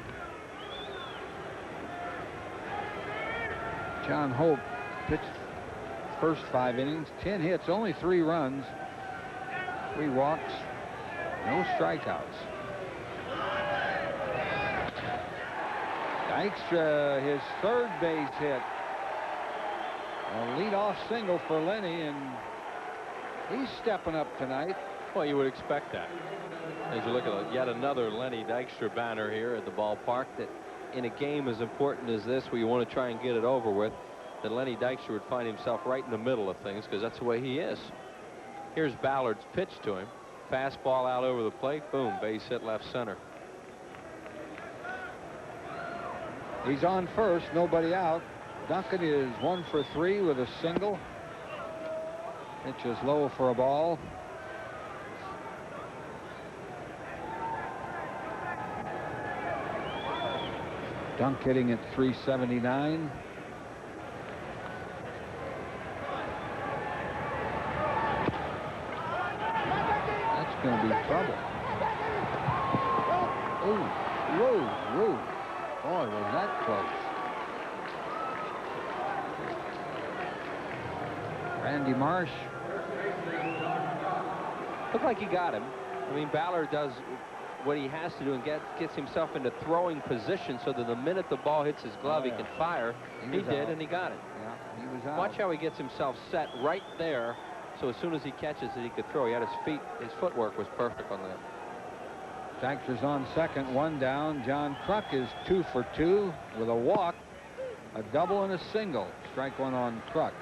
John Hope pitched first 5 innings, 10 hits, only 3 runs, 3 walks, no strikeouts. Dykstra, his 3rd base hit. A leadoff single for Lenny, and he's stepping up tonight. Well, you would expect that. As you look at yet another Lenny Dykstra banner here at the ballpark, that in a game as important as this, where you want to try and get it over with, that Lenny Dykstra would find himself right in the middle of things, because that's the way he is. Here's Ballard's pitch to him. Fastball out over the plate. Boom, base hit left center. He's on first, nobody out. Duncan is 1 for 3 with a single. Pitch is low for a ball. Dunk hitting at 379. That's going to be trouble. Oh, whoa. Boy, was that close. Randy Marsh. Looked like he got him. I mean, Ballard does what he has to do and gets himself into throwing position so that the minute the ball hits his glove, he can fire. He did, and he got it. Yeah, he was out. Watch how he gets himself set right there, so as soon as he catches it, he could throw. He had his footwork was perfect on that. Dykstra's on second, 1 down. John Kruk is 2 for 2 with a walk, a double, and a single. Strike 1 on Kruk.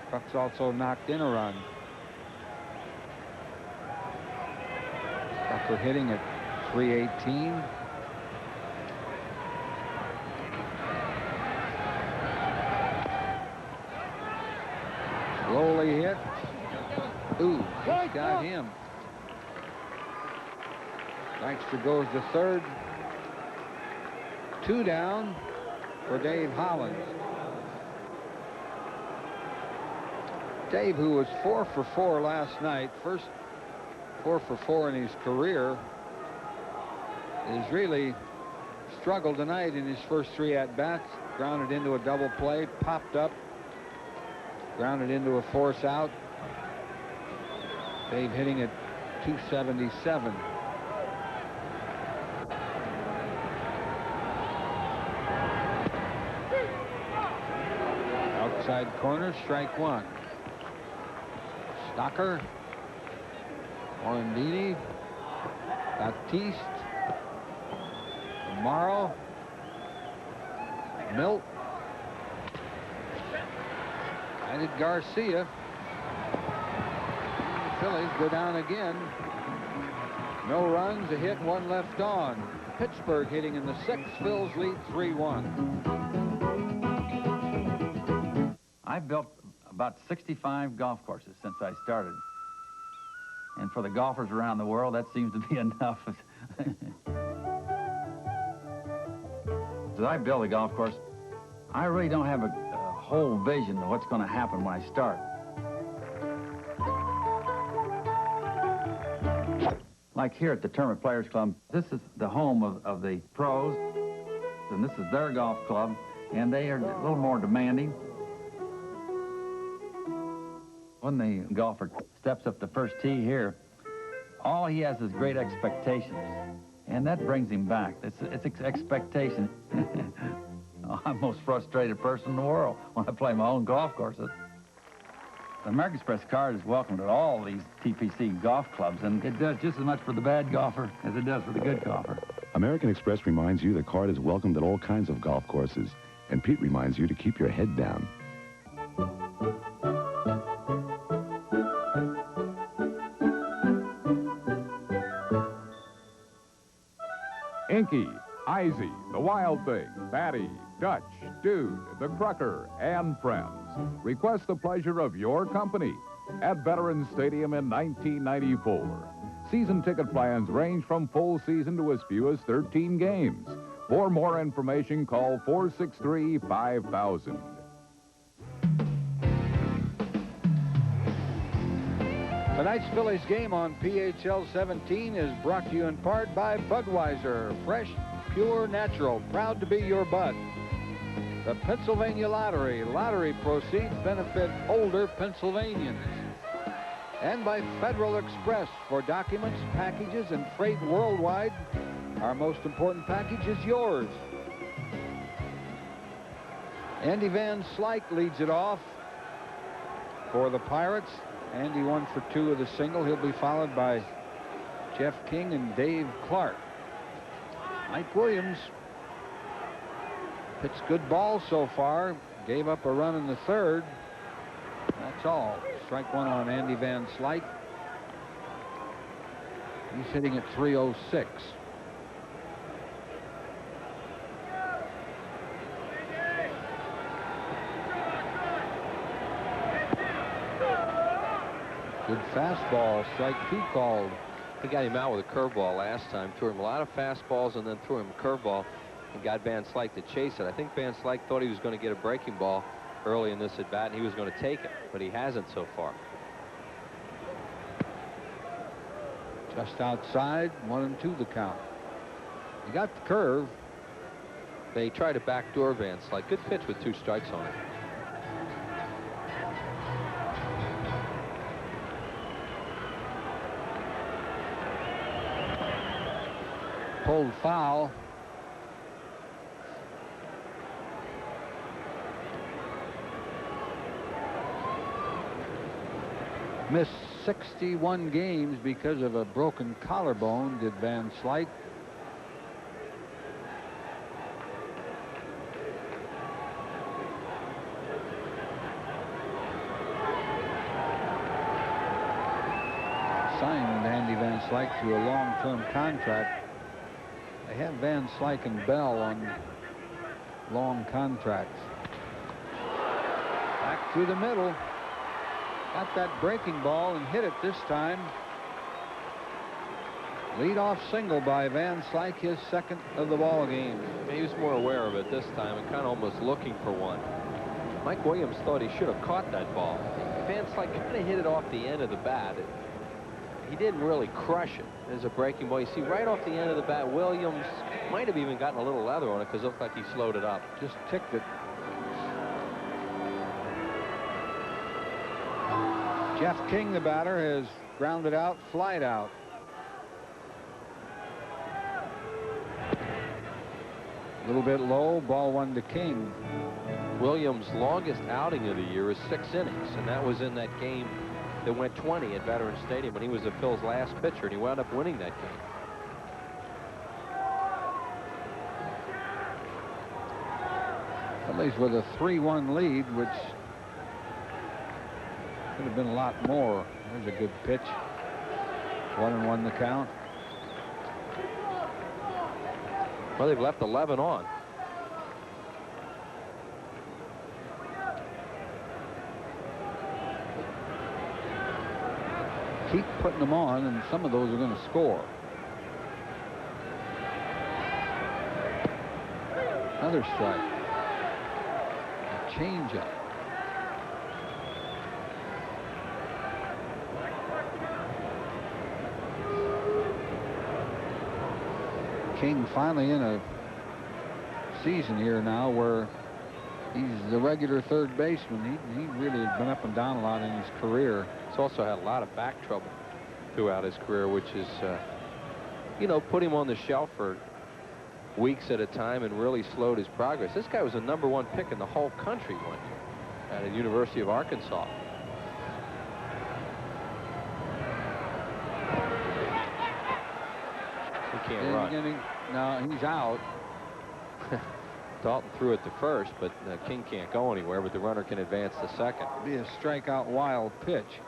Kruk's also knocked in a run. Kruk hitting at 318. Slowly hit. Ooh, he's got him. Dykstra goes to third. 2 down for Dave Hollins. Dave, who was 4 for 4 last night, first 4 for 4 in his career, has really struggled tonight in his first 3 at-bats. Grounded into a double play, popped up, grounded into a force out. Dave hitting at 277. Outside corner, strike 1. Stocker, Morandini, Baptiste, Morrow, Milt, added Garcia. The Phillies go down again. No runs, a hit, 1 left on. Pittsburgh hitting in the 6th. Phillies lead 3-1. I've built about 65 golf courses since I started. And for the golfers around the world, that seems to be enough. As I build a golf course, I really don't have a whole vision of what's going to happen when I start. Like here at the Tournament Players Club, this is the home of the pros, and this is their golf club, and they are a little more demanding. When the golfer steps up the first tee here, all he has is great expectations, and that brings him back. It's expectation. I'm the most frustrated person in the world when I play my own golf courses. The American Express card is welcomed at all these TPC golf clubs, and it does just as much for the bad golfer as it does for the good golfer. American Express reminds you the card is welcomed at all kinds of golf courses. And Pete reminds you to keep your head down. Inky, Izzy, The Wild Thing, Batty, Dutch, Dude, The Crucker, and friends. Request the pleasure of your company at Veterans Stadium in 1994. Season ticket plans range from full season to as few as 13 games. For more information, call 463-5000. Tonight's Phillies game on PHL 17 is brought to you in part by Budweiser. Fresh, pure, natural. Proud to be your Bud. The Pennsylvania Lottery. Lottery proceeds benefit older Pennsylvanians. And by Federal Express. For documents, packages, and freight worldwide, our most important package is yours. Andy Van Slyke leads it off for the Pirates. Andy 1 for 2 of the single. He'll be followed by Jeff King and Dave Clark. Mike Williams pitched good ball so far. Gave up a run in the third. That's all. Strike one on Andy Van Slyke. He's hitting at .306. Good fastball, strike 2 called. He got him out with a curveball last time. Threw him a lot of fastballs and then threw him a curveball and got Van Slyke to chase it. I think Van Slyke thought he was going to get a breaking ball early in this at bat and he was going to take it, but he hasn't so far. Just outside, 1-2 the count. He got the curve. They tried to backdoor Van Slyke. Good pitch with 2 strikes on it. Pulled foul. Missed 61 games because of a broken collarbone, did Van Slyke. Signed Andy Van Slyke to a long-term contract. They have Van Slyke and Bell on long contracts. Back through the middle. Got that breaking ball and hit it this time. Lead-off single by Van Slyke, his second of the ball game. He was more aware of it this time and kind of almost looking for one. Mike Williams thought he should have caught that ball. Van Slyke kind of hit it off the end of the bat. He didn't really crush it as a breaking ball. You see right off the end of the bat, Williams might have even gotten a little leather on it because it looked like he slowed it up. Just ticked it. Jeff King, the batter, has grounded out, flied out. A little bit low, ball 1 to King. Williams' longest outing of the year is 6 innings, and that was in that game that went 20 at Veterans Stadium when he was the Phil's last pitcher, and he wound up winning that game. Phillies with a 3-1 lead, which could have been a lot more. There's a good pitch. 1-1 the count. Well, they've left 11 on. Keep putting them on, and some of those are going to score. Another strike. A changeup. King finally in a season here now where he's the regular third baseman. He really has been up and down a lot in his career. He's also had a lot of back trouble throughout his career, which is, you know, put him on the shelf for weeks at a time and really slowed his progress. This guy was a #1 pick in the whole country one year at the University of Arkansas. can't run. No, he's out. Dalton threw it to first, but King can't go anywhere, but the runner can advance to second. Be a strikeout wild pitch.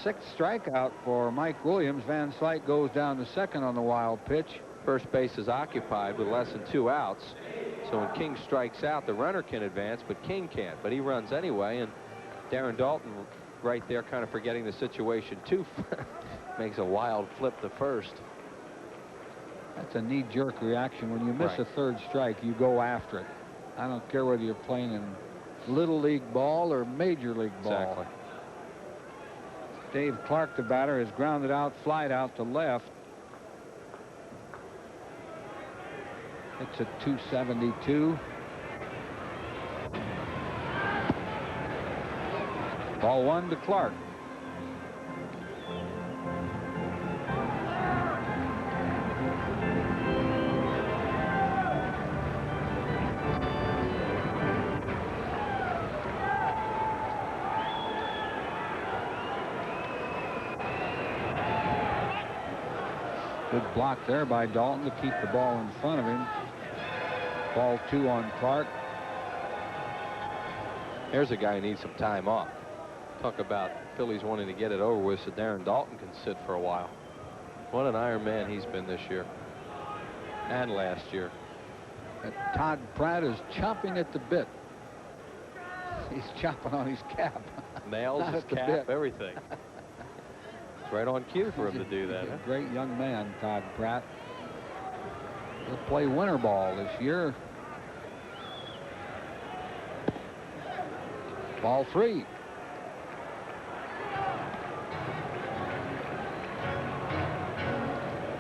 6th strikeout for Mike Williams. Van Slyke goes down to second on the wild pitch. First base is occupied with less than 2 outs. So when King strikes out, the runner can advance, but King can't. But he runs anyway, and Darren Dalton right there kind of forgetting the situation too. Makes a wild flip to first. That's a knee-jerk reaction. When you miss a third strike, you go after it. I don't care whether you're playing in Little League ball or Major League ball. Exactly. Dave Clark, the batter, has grounded out, flied out to left. It's a 272. Ball 1 to Clark. Good block there by Dalton to keep the ball in front of him. Ball 2 on Clark. Here's a guy who needs some time off. Talk about Phillies wanting to get it over with so Darren Dalton can sit for a while. What an Iron Man he's been this year and last year. And Todd Pratt is chomping at the bit. He's chomping on his cap. Nails, his cap, everything. It's right on cue for him to do that. He's a great young man, Todd Pratt. He'll play winter ball this year. Ball 3.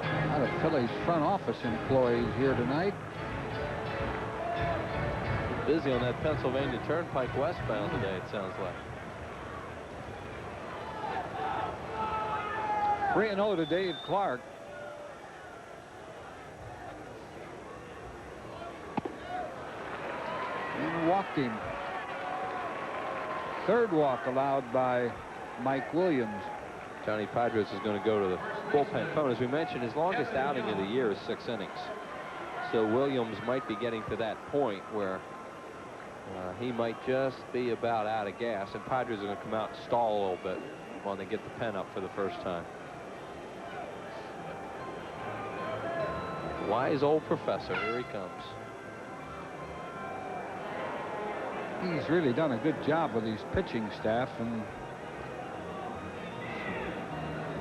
A lot of Phillies front office employees here tonight. Busy on that Pennsylvania Turnpike westbound today, it sounds like. 3-0 to Dave Clark. And walked him. Third walk allowed by Mike Williams. Johnny Padres is going to go to the bullpen phone. As we mentioned, his longest outing of the year is 6 innings. So Williams might be getting to that point where he might just be about out of gas, and Padres are going to come out and stall a little bit when they get the pen up for the first time. Wise old professor, here he comes. He's really done a good job with his pitching staff and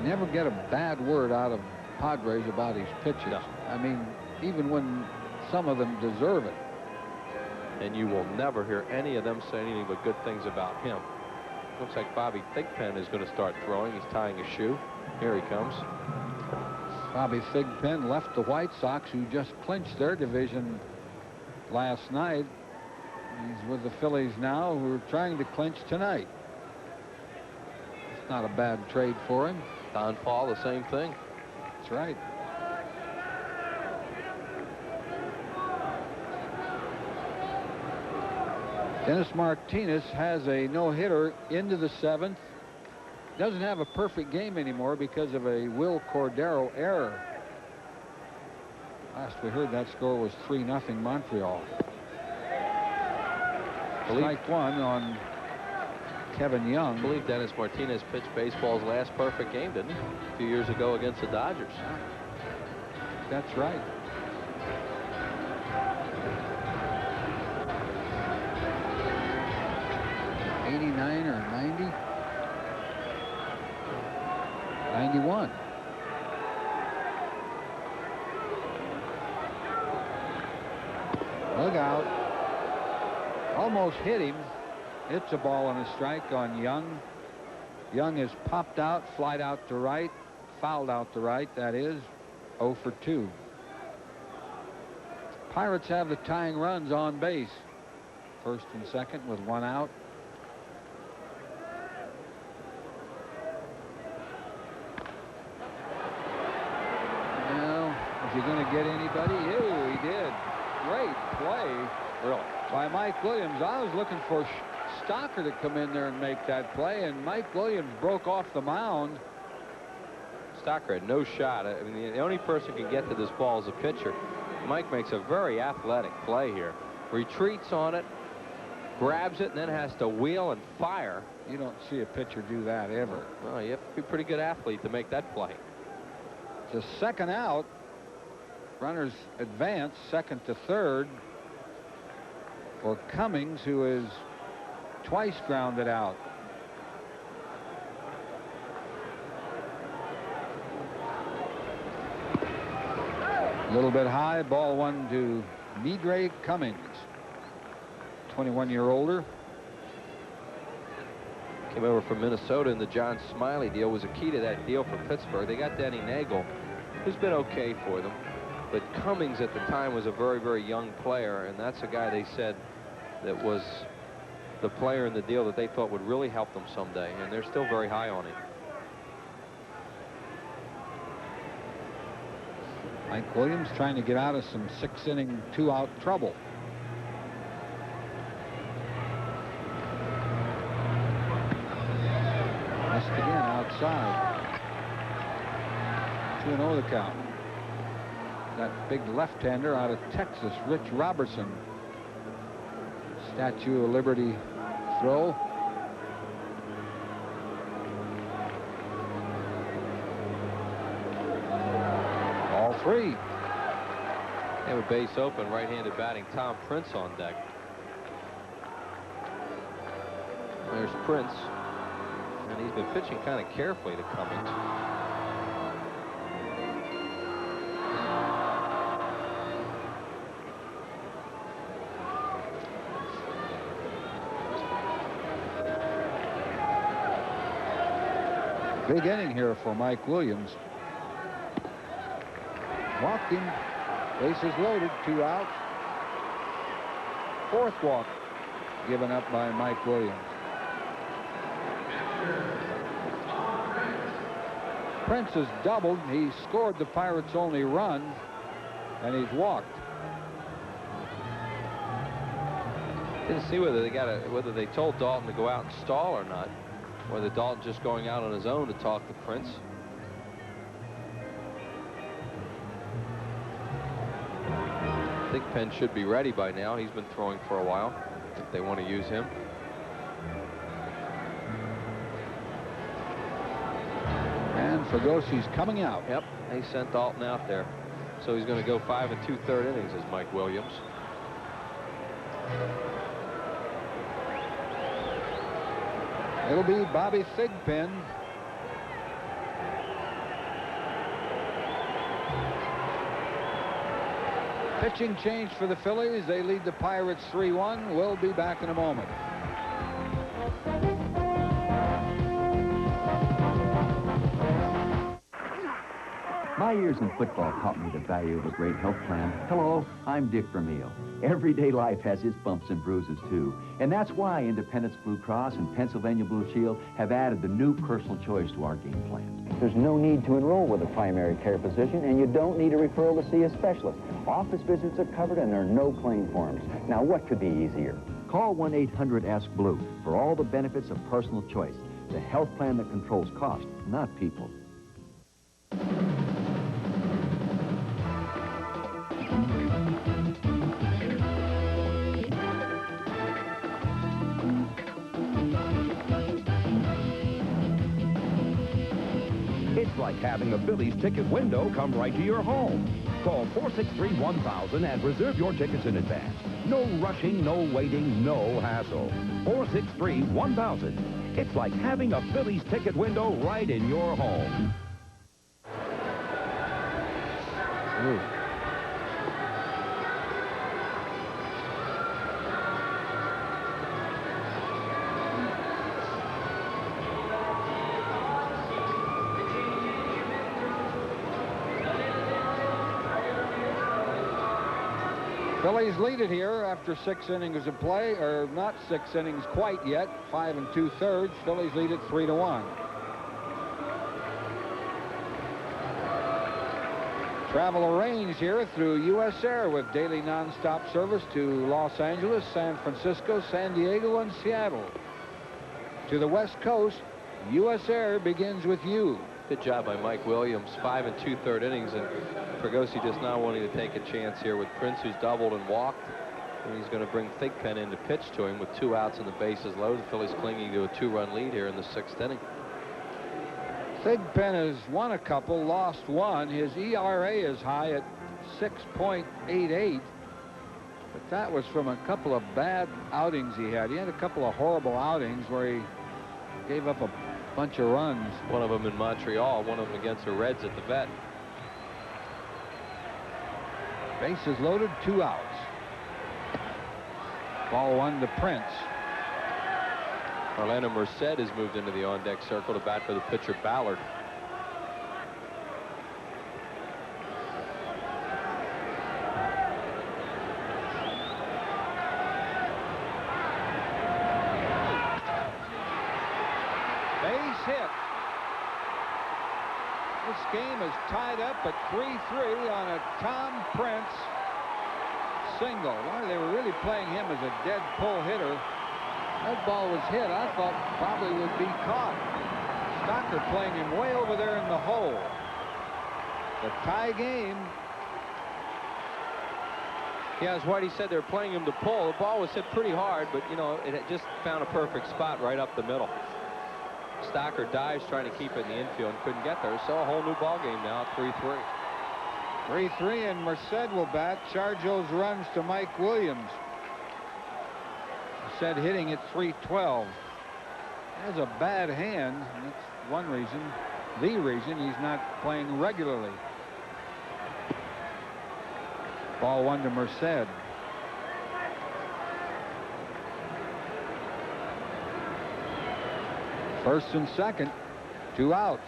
never get a bad word out of Padres about his pitchers. No. I mean, even when some of them deserve it. And you will never hear any of them say anything but good things about him. Looks like Bobby Thigpen is going to start throwing. He's tying a shoe. Here he comes. Bobby Thigpen left the White Sox, who just clinched their division last night. He's with the Phillies now, who are trying to clinch tonight. It's not a bad trade for him. Don Paul, the same thing. That's right. Dennis Martinez has a no-hitter into the 7th. Doesn't have a perfect game anymore because of a Will Cordero error. Last we heard, that score was 3-0 Montreal. Strike 1 on Kevin Young. I believe Dennis Martinez pitched baseball's last perfect game, didn't he? A few years ago against the Dodgers. That's right. '89 or 90? 91. Look out. Almost hit him. It's a ball and a strike on Young. Young is popped out, flied out to right, fouled out to right, that is. 0 for 2. Pirates have the tying runs on base. First and second with 1 out. Now, is he going to get anybody? Ew, he did. Great play. Really? By Mike Williams. I was looking for Stocker to come in there and make that play, and Mike Williams broke off the mound. soccer had no shot. I mean, the only person who can get to this ball is a pitcher. Mike makes a very athletic play here. Retreats on it, grabs it, and then has to wheel and fire. You don't see a pitcher do that ever. Well, you have to be a pretty good athlete to make that play. It's a second out. Runners advance second to third for Cummings, who is twice grounded out. A little bit high, ball one to Midre Cummings, 21-year-older. Came over from Minnesota, and the John Smiley deal was a key to that deal for Pittsburgh. They got Danny Nagel, who's been okay for them. But Cummings at the time was a very, very young player, and that's a guy they said that was the player in the deal that they thought would really help them someday, and they're still very high on him. Mike Williams trying to get out of some six-inning, two-out trouble. Missed again outside. 2-0 the count. That big left-hander out of Texas, Rich Robertson. Statue of Liberty throw. All three. They have a base open, right-handed batting Tom Prince on deck. There's Prince, and he's been pitching kind of carefully to Cummings. Big inning here for Mike Williams. Walked him. Bases loaded. 2 outs. Fourth walk given up by Mike Williams. Prince has doubled. He scored the Pirates' only run, and he's walked. Didn't see whether they told Dalton to go out and stall or not. Whether Dalton just going out on his own to talk to Prince. I think Penn should be ready by now. He's been throwing for a while if they want to use him. And Fragosi's coming out. Yep, they sent Dalton out there. So he's going to go 5 2/3 innings as Mike Williams. It'll be Bobby Thigpen. Pitching change for the Phillies. They lead the Pirates 3-1. We'll be back in a moment. My years in football taught me the value of a great health plan. Hello, I'm Dick Vermeil. Everyday life has its bumps and bruises, too. And that's why Independence Blue Cross and Pennsylvania Blue Shield have added the new personal choice to our game plan. There's no need to enroll with a primary care physician, and you don't need a referral to see a specialist. Office visits are covered, and there are no claim forms. Now, what could be easier? Call 1-800-ASK-BLUE for all the benefits of personal choice. The health plan that controls cost, not people. It's like having a Phillies ticket window come right to your home. Call 463-1000 and reserve your tickets in advance. No rushing, no waiting, no hassle. 463-1000. It's like having a Phillies ticket window right in your home. Ooh. Phillies lead it here after 6 innings of play, or not 6 innings quite yet. 5 2/3. Phillies lead it 3-1. Travel arranged here through U.S. Air with daily nonstop service to Los Angeles, San Francisco, San Diego, and Seattle. To the West Coast, U.S. Air begins with you. Good job by Mike Williams. 5 2/3 innings, and Fregosi just not wanting to take a chance here with Prince, who's doubled and walked. And he's going to bring Thigpen in to pitch to him with 2 outs and the bases loaded. The Phillies clinging to a 2-run lead here in the 6th inning. Thigpen has won a couple, lost one. His ERA is high at 6.88. But that was from a couple of bad outings he had. He had a couple of horrible outings where he gave up a bunch of runs. One of them in Montreal, one of them against the Reds at the Vet. Bases loaded, 2 outs. Ball 1 to Prince. Orlando Merced has moved into the on-deck circle to bat for the pitcher Ballard. Base hit. This game is tied up at 3-3 on a Tom Prince single. Well, they were really playing him as a dead pull hitter. That ball was hit. I thought probably would be caught. Stocker playing him way over there in the hole. The tie game. Yeah, as Whitey said, they're playing him to pull. The ball was hit pretty hard, but, you know, it had just found a perfect spot right up the middle. Stocker dives trying to keep it in the infield and couldn't get there. So a whole new ball game now at 3-3. 3-3, and Merced will bat. Charge those runs to Mike Williams. Merced hitting at 312. Has a bad hand, and that's one reason, the reason he's not playing regularly. Ball 1 to Merced. First and second, 2 outs.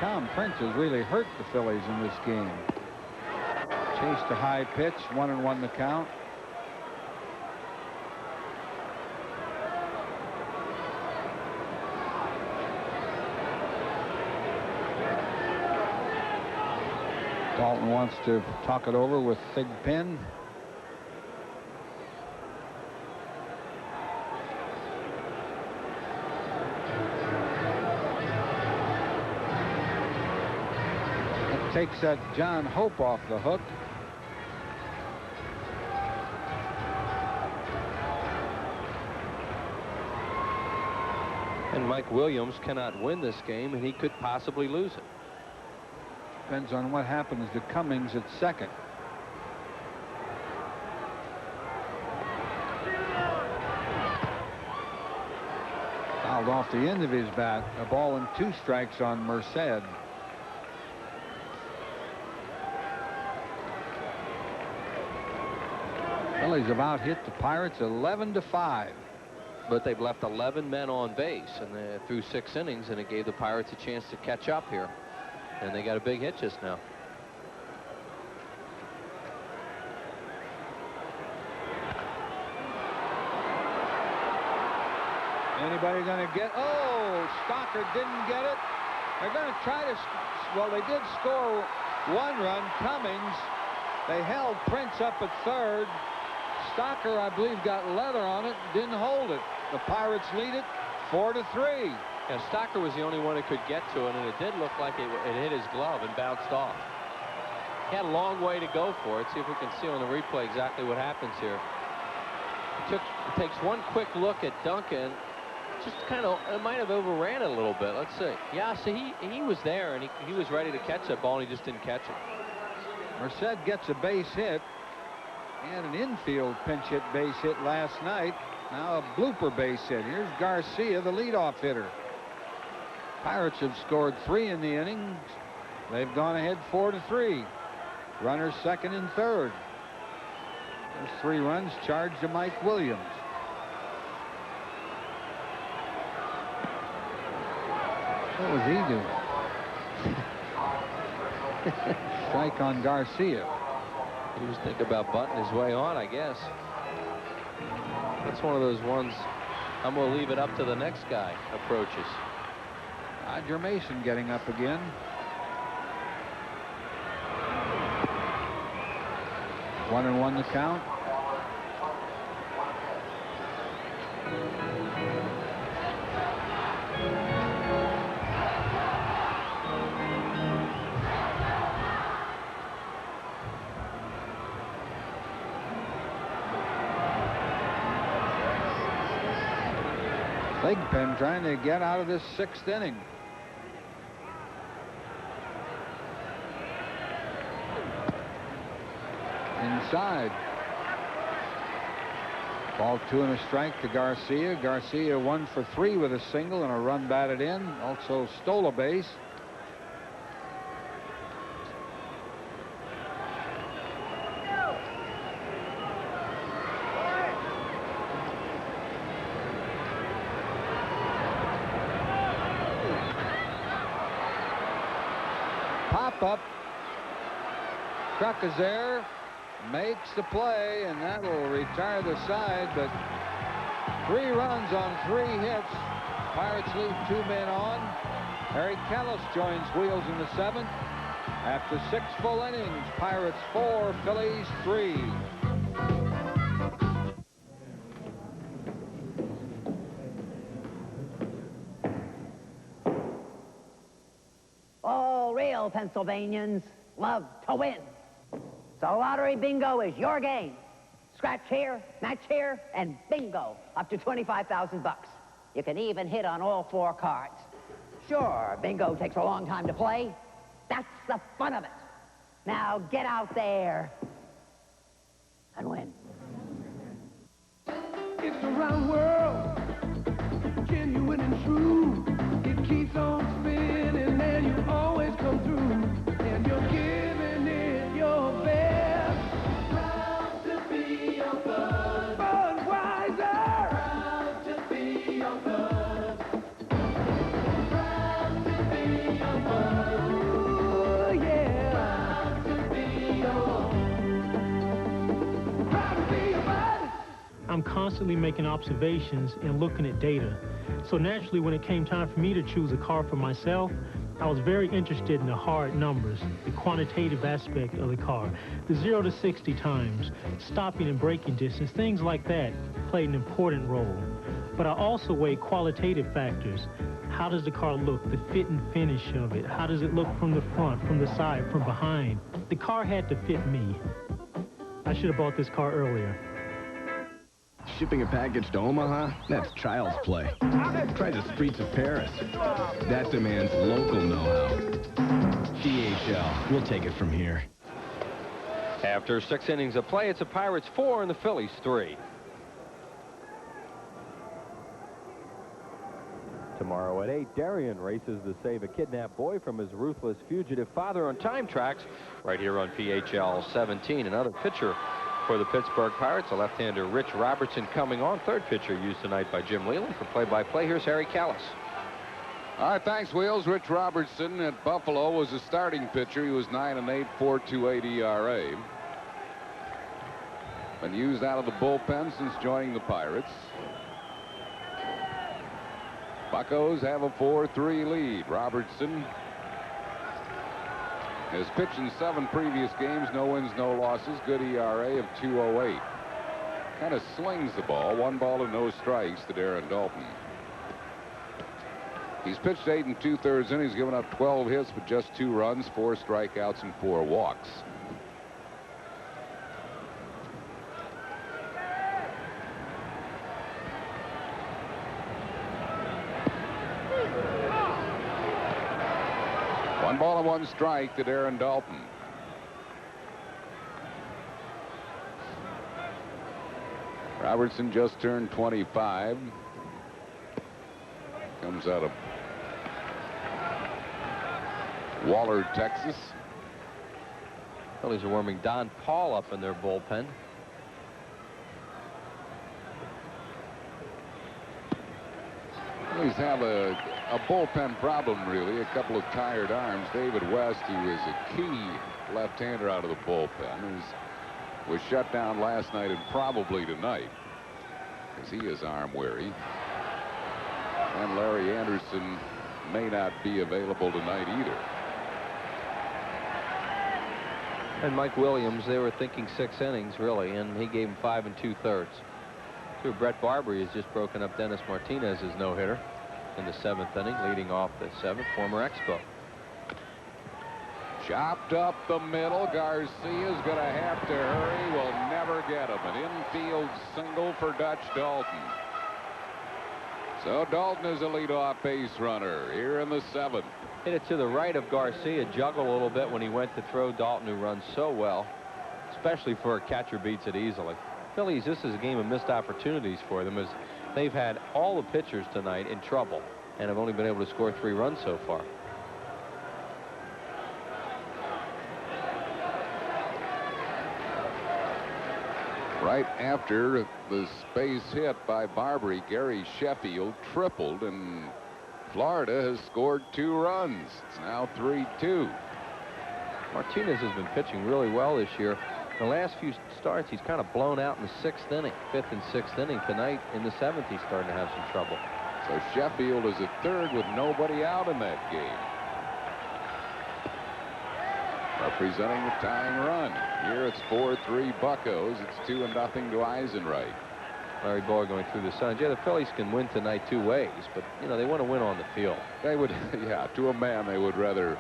Tom Prince has really hurt the Phillies in this game. Chased a high pitch, 1-1 the count. Dalton wants to talk it over with Thigpen. Takes that John Hope off the hook. And Mike Williams cannot win this game, and he could possibly lose it. Depends on what happens to Cummings at second. Fouled off the end of his bat. A ball and 2 strikes on Merced. Phillies have out-hit the Pirates 11-5. But they've left 11 men on base, and through 6 innings, and it gave the Pirates a chance to catch up here. And they got a big hit just now. Anybody going to get? Oh, Stocker didn't get it. They're going to try to. Well, they did score 1 run. Cummings. They held Prince up at third. Stocker, I believe, got leather on it, didn't hold it. The Pirates lead it 4-3. Yeah, Stocker was the only one who could get to it, and it did look like it hit his glove and bounced off. He had a long way to go for it. See if we can see on the replay exactly what happens here. It takes one quick look at Duncan. Just kind of, it might have overran it a little bit. Let's see. Yeah, see, he was there, and he was ready to catch that ball, and he just didn't catch it. Merced gets a base hit and an infield pinch hit base hit last night. Now a blooper base hit. Here's Garcia, the leadoff hitter. Pirates have scored 3 in the innings. They've gone ahead 4-3. Runners second and third. Those 3 runs charged to Mike Williams. What was he doing? Strike on Garcia. He was thinking about butting his way on, I guess. That's one of those ones I'm going to leave it up to the next guy approaches. Roger Mason getting up again. One and one the count. Thigpen trying to get out of this 6th inning. Inside. Ball 2 and a strike to Garcia. Garcia 1 for 3 with a single and a run batted in. Also stole a base. Pop-up. Truck is there. Makes the play, and that will retire the side, but 3 runs on 3 hits. Pirates leave 2 men on. Harry Callis joins Wheels in the 7th. After 6 full innings, Pirates 4, Phillies 3. All real Pennsylvanians love to win. So Lottery Bingo is your game. Scratch here, match here, and bingo, up to 25,000 bucks. You can even hit on all 4 cards. Sure, bingo takes a long time to play. That's the fun of it. Now get out there and win. It's a round world, genuine and true. It keeps on spinning and you always come through. And you're giving it your best. Proud to be your bud. Budweiser. Proud to be your bud. Proud to be your bud. Ooh, yeah. Proud to be your Proud to be your bud. I'm constantly making observations and looking at data. So naturally, when it came time for me to choose a car for myself, I was very interested in the hard numbers, the quantitative aspect of the car, the 0 to 60 times, stopping and braking distance, things like that played an important role. But I also weighed qualitative factors. How does the car look, the fit and finish of it? How does it look from the front, from the side, from behind? The car had to fit me. I should have bought this car earlier. Shipping a package to Omaha? That's child's play. Try the streets of Paris. That demands local know-how. DHL, we'll take it from here. After 6 innings of play, it's the Pirates 4 and the Phillies 3. Tomorrow at 8, Darian races to save a kidnapped boy from his ruthless fugitive father on Time Tracks right here on PHL 17. Another pitcher for the Pittsburgh Pirates, a left-hander Rich Robertson coming on. 3rd pitcher used tonight by Jim Leland. For play-by-play, here's Harry Callis. All right, thanks, Wheels. Rich Robertson at Buffalo was a starting pitcher. He was 9-8, 4.28 ERA. Been used out of the bullpen since joining the Pirates. Buccos have a 4-3 lead. Robertson has pitched in 7 previous games, no wins, no losses, good ERA of 2.08. Kind of slings the ball, 1 ball and no strikes to Darren Dalton. He's pitched 8 2/3 innings, given up 12 hits with just 2 runs, 4 strikeouts, and 4 walks. One ball and 1 strike to Darren Dalton. Robertson just turned 25. Comes out of Waller, Texas. Phillies are warming Don Paul up in their bullpen. Phillies have a bullpen problem, really. A couple of tired arms. David West, who is a key left-hander out of the bullpen, was shut down last night and probably tonight, as he is arm weary. And Larry Anderson may not be available tonight either. And Mike Williams, they were thinking 6 innings, really, and he gave him 5 2/3. So Brett Barbary has just broken up Dennis Martinez's no-hitter in the 7th inning, leading off the 7th, former Expo. Chopped up the middle. Garcia's going to have to hurry. Will never get him. An infield single for Dutch Dalton. So Dalton is a leadoff base runner here in the 7th. Hit it to the right of Garcia, juggled a little bit when he went to throw. Dalton, who runs so well, especially for a catcher, beats it easily. Phillies, this is a game of missed opportunities for them, as they've had all the pitchers tonight in trouble and have only been able to score 3 runs so far. Right after the space hit by Barbary, Gary Sheffield tripled, and Florida has scored 2 runs. It's now 3-2. Martinez has been pitching really well this year. The last few starts, he's kind of blown out in the 6th inning, 5th and 6th inning. Tonight in the 7th, he's starting to have some trouble. So Sheffield is at third with nobody out in that game. Representing the tying run. Here it's 4-3 Buccos. It's 2-0 to Eisenreich. Larry Boyd going through the signs. Yeah, the Phillies can win tonight 2 ways, but, you know, they want to win on the field. They would, yeah, to a man, they would rather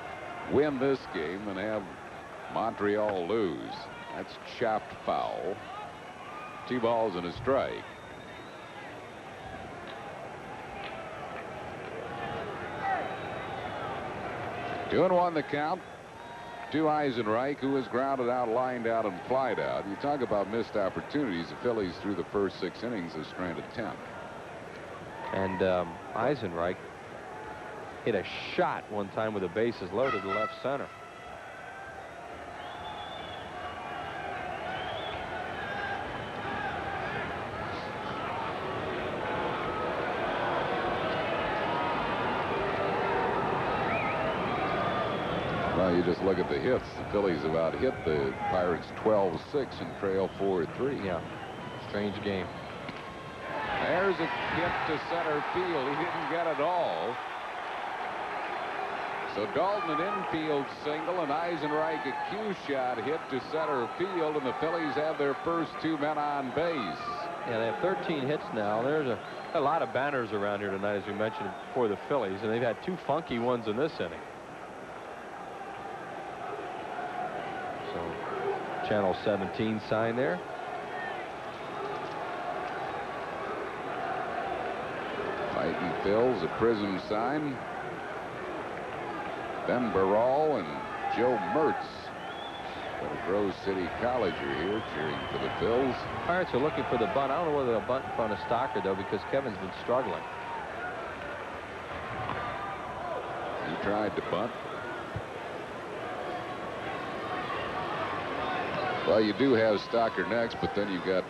win this game than have Montreal lose. That's chopped foul. 2 balls and a strike. Two and 1 the count to Eisenreich, who was grounded out, lined out, and flied out. You talk about missed opportunities. The Phillies, through the first 6 innings, have stranded 10. And Eisenreich hit a shot one time with the bases loaded to left center. Well, you just look at the hits. The Phillies have out hit the Pirates 12-6 and trail 4-3. Yeah, strange game. There's a hit to center field. He didn't get it all. So Dalton an infield single, and Eisenreich a cue shot hit to center field, and the Phillies have their first 2 men on base. Yeah, they have 13 hits now. There's a lot of banners around here tonight, as we mentioned, for the Phillies, and they've had 2 funky ones in this inning. So Channel 17 sign there. Fighting Phil's a Prism sign. Ben Barral and Joe Mertz, the Grove City College, are here cheering for the Phils. Pirates are looking for the bunt. I don't know whether they'll bunt in front of Stocker, though, because Kevin's been struggling. He tried to bunt. Well, you do have Stocker next, but then you've got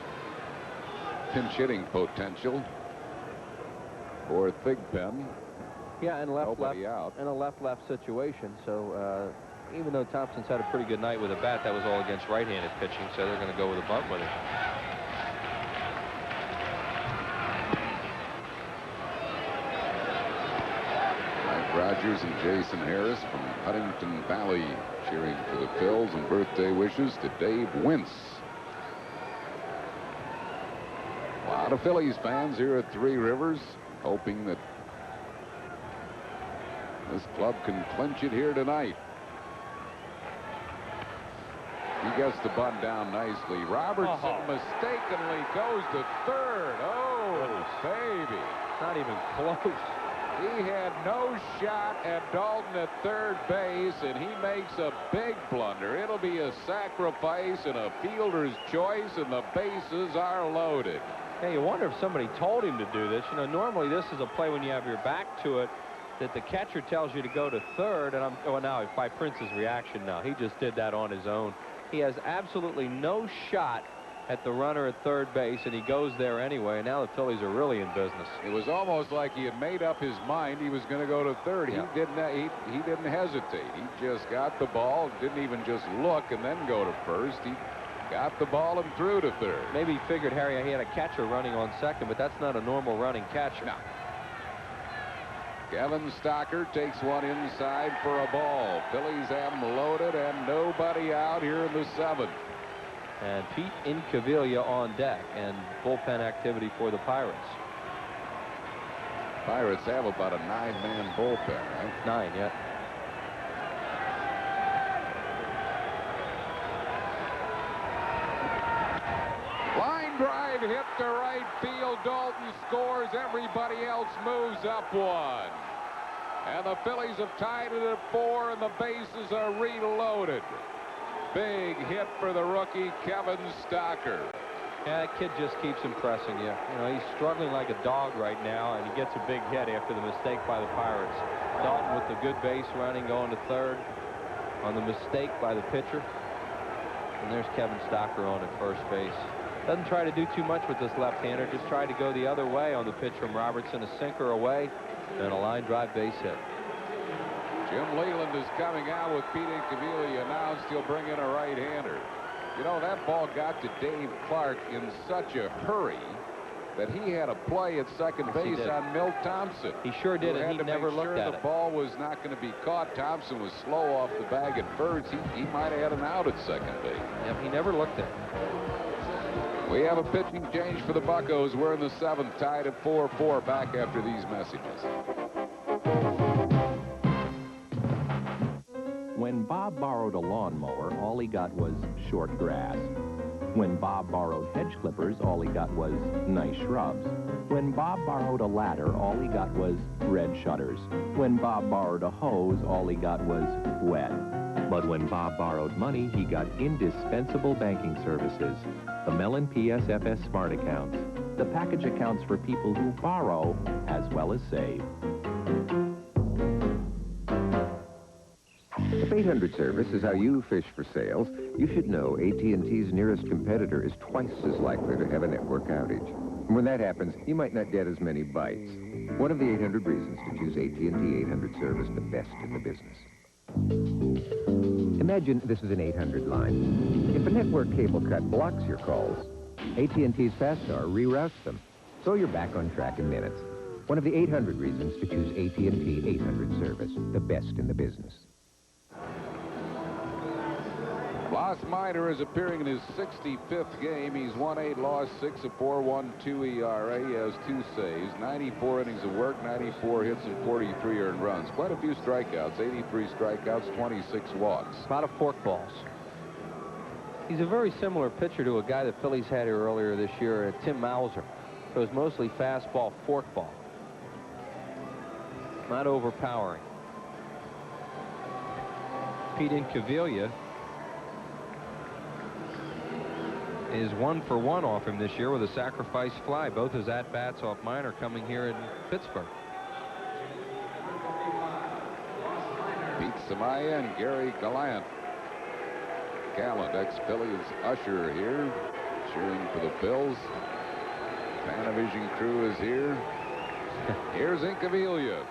pinch hitting potential for Thigpen. Yeah, and left-left out. in a left-left situation. So even though Thompson's had a pretty good night with a bat, that was all against right-handed pitching, so they're going to go with a bunt with it. Mike Rogers and Jason Harris from Huntington Valley cheering for the Phils, and birthday wishes to Dave Wentz. A lot of Phillies fans here at Three Rivers hoping that this club can clinch it here tonight. He gets the bunt down nicely. Robertson mistakenly goes to third. Oh, baby. Not even close. He had no shot at Dalton at third base, and he makes a big blunder. It'll be a sacrifice and a fielder's choice, and the bases are loaded. Hey, you wonder if somebody told him to do this. You know, normally this is a play when you have your back to it, that the catcher tells you to go to third, and now by Prince's reaction now, he just did that on his own. He has absolutely no shot at the runner at third base, and he goes there anyway, and now the Phillies are really in business. It was almost like he had made up his mind he was going to go to third. Yeah. He didn't hesitate. He just got the ball, didn't even just look and then go to first. He got the ball and threw to third. Maybe he figured, Harry, he had a catcher running on second, but that's not a normal running catcher. No. Kevin Stocker takes one inside for a ball. Phillies have them loaded and nobody out here in the 7th. And Pete Incaviglia on deck, and bullpen activity for the Pirates. Pirates have about a 9-man bullpen, right? 9, yeah. Line drive hit to right field. Dalton scores. Everybody else moves up one. And the Phillies have tied it at 4, and the bases are reloaded. Big hit for the rookie, Kevin Stocker. Yeah, that kid just keeps impressing you. You know, he's struggling like a dog right now, and he gets a big hit after the mistake by the Pirates. Dalton with the good base running, going to third on the mistake by the pitcher. And there's Kevin Stocker on at first base. Doesn't try to do too much with this left-hander, just tried to go the other way on the pitch from Robertson, a sinker away, and a line drive base hit. Jim Leland is coming out with Pete Incaviglia announced he'll bring in a right-hander. You know, that ball got to Dave Clark in such a hurry that he had a play at second base on Milt Thompson. He sure did, and he never looked at it. The ball was not going to be caught. Thompson was slow off the bag at first. He might have had an out at second base. Yep, he never looked at it. We have a pitching change for the Buccos. We're in the 7th, tied at 4-4. Back after these messages. When Bob borrowed a lawnmower, all he got was short grass. When Bob borrowed hedge clippers, all he got was nice shrubs. When Bob borrowed a ladder, all he got was red shutters. When Bob borrowed a hose, all he got was wet. But when Bob borrowed money, he got indispensable banking services. The Mellon PSFS Smart Accounts. The package accounts for people who borrow as well as save. If 800 service is how you fish for sales, you should know AT&T's nearest competitor is twice as likely to have a network outage. And when that happens, you might not get as many bites. One of the 800 reasons to choose AT&T 800 service, the best in the business. Imagine this is an 800 line. If a network cable cut blocks your calls, AT&T's FastStar reroutes them, so you're back on track in minutes. One of the 800 reasons to choose AT&T 800 service, the best in the business. Blas Minor is appearing in his 65th game. He's won 8, lost 6, a 4.12 ERA. He has 2 saves, 94 innings of work, 94 hits, and 43 earned runs. Quite a few strikeouts, 83 strikeouts, 26 walks. A lot of forkballs. He's a very similar pitcher to a guy the Phillies had here earlier this year, Tim Mauser. It was mostly fastball, forkball. Not overpowering. Pete Incaviglia is 1 for 1 off him this year with a sacrifice fly. Both his at-bats off Minor coming here in Pittsburgh. Pete Samaya and Gary Gallant. Gallant, ex-Phillies usher here, cheering for the Bills. Panavision crew is here. Here's Incaviglia.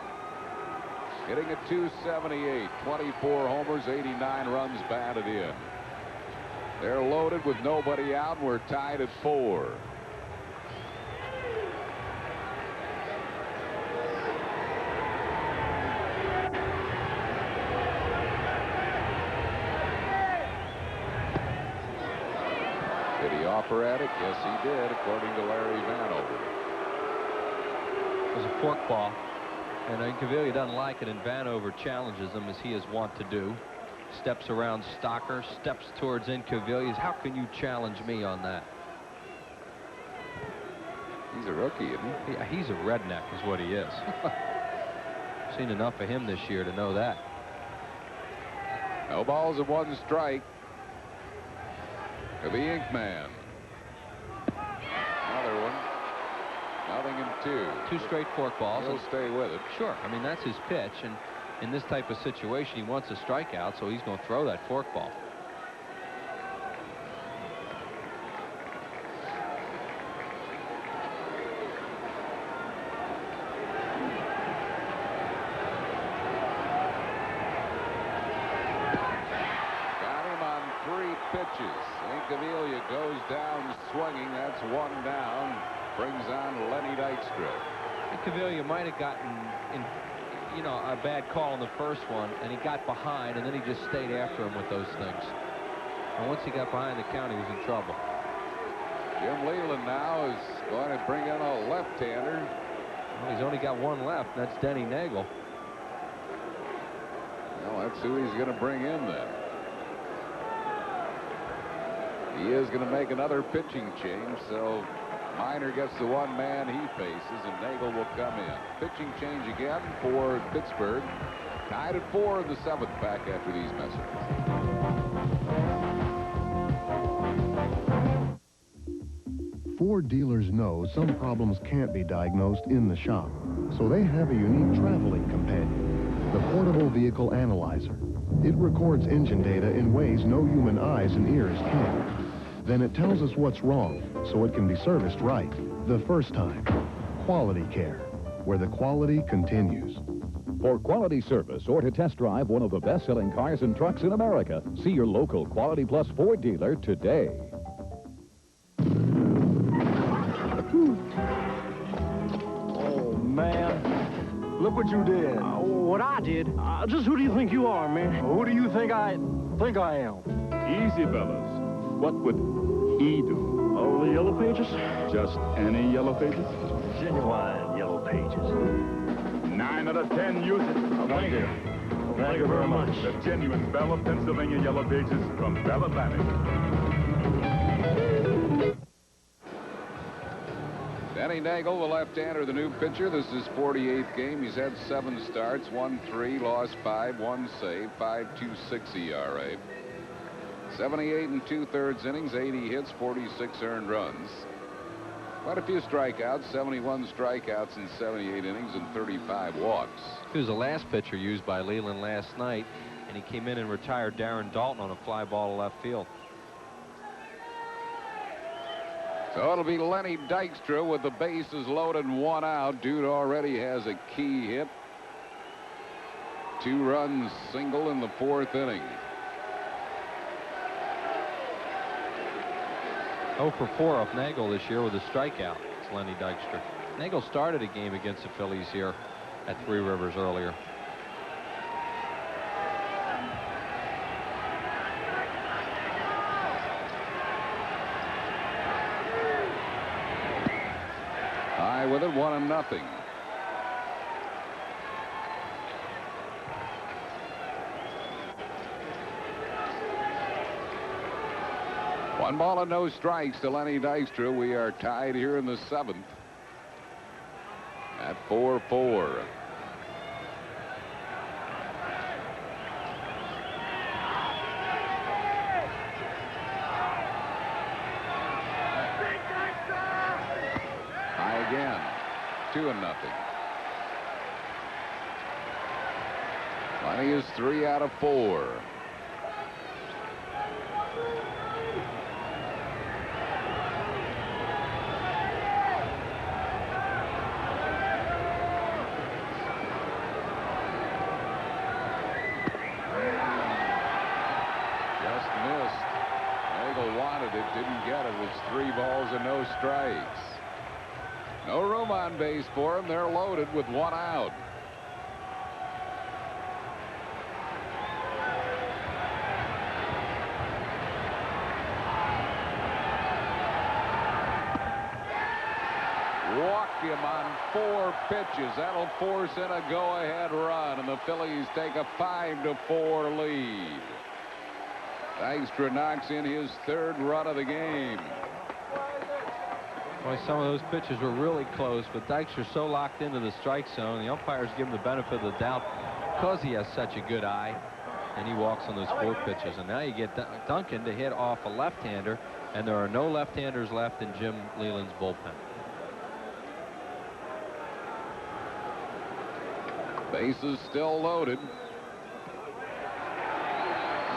Hitting at 278, 24 homers, 89 runs batted in. They're loaded with nobody out, and we're tied at 4. Did he offer at it? Yes, he did, according to Larry Vanover. It was a forkball, and Incaviglia doesn't like it, and Vanover challenges him, as he is wont to do. Steps around Stocker, steps towards Incaviglia. How can you challenge me on that? He's a rookie, isn't he? Yeah, he's a redneck is what he is. Seen enough of him this year to know that. No balls and 1 strike to the Inkman. Another one. Nothing in 2. 2 straight forkballs. He'll stay with it. Sure. I mean, that's his pitch, and in this type of situation, he wants a strikeout, so he's going to throw that forkball. Got him on 3 pitches. Incaviglia goes down swinging. That's 1 down. Brings on Lenny Dykstra. Incaviglia might have gotten in, a bad call on the first one, and he got behind, and then he just stayed after him with those things. And once he got behind the count, he was in trouble. Jim Leland now is going to bring in a left-hander. Well, he's only got 1 left, and that's Denny Nagel. Well, that's who he's going to bring in then. He is going to make another pitching change, so Minor gets the one man he faces, and Nagel will come in. Pitching change again for Pittsburgh. Tied at 4 in the 7th, back after these messages. Ford dealers know some problems can't be diagnosed in the shop, so they have a unique traveling companion, the Portable Vehicle Analyzer. It records engine data in ways no human eyes and ears can. Then it tells us what's wrong, so it can be serviced right the first time. Quality Care, where the quality continues. For quality service or to test drive one of the best-selling cars and trucks in America, see your local Quality Plus Ford dealer today. Oh, man. Look what you did. What I did? Just who do you think you are, man? Who do you think I am? Easy, fellas. What would he do? Oh, the Yellow Pages? Just any Yellow Pages? Genuine Yellow Pages. 9 out of 10 use it. Thank you. Thank you very much. The genuine Bell of Pennsylvania Yellow Pages from Bell Atlantic. Danny Nagel, the left-hander, the new pitcher. This is his 48th game. He's had 7 starts, won 3, lost 5, 1 save, 5.26 ERA. 78 2/3 innings, 80 hits, 46 earned runs. Quite a few strikeouts, 71 strikeouts in 78 innings and 35 walks. He was the last pitcher used by Leland last night, and he came in and retired Darren Dalton on a fly ball to left field. So it'll be Lenny Dykstra with the bases loaded and 1 out. Dude already has a key hit. 2 runs single in the 4th inning. 0 for 4 off Nagel this year with a strikeout. It's Lenny Dykstra. Nagel started a game against the Phillies here at Three Rivers earlier. High with it, 1-0. One ball and no strikes to Lenny Dykstra. We are tied here in the 7th at 4-4. High again, 2-0. Lenny is 3 out of 4. Didn't get it. It was 3 balls and no strikes. No room on base for him. They're loaded with 1 out. Walked him on 4 pitches. That'll force in a go-ahead run, and the Phillies take a 5-4 lead. Dykstra knocks in his 3rd run of the game. Boy, some of those pitches were really close, but Dykstra's so locked into the strike zone, the umpires give him the benefit of the doubt because he has such a good eye, and he walks on those 4 pitches. And now you get Duncan to hit off a left-hander, and there are no left-handers left in Jim Leland's bullpen. Bases still loaded.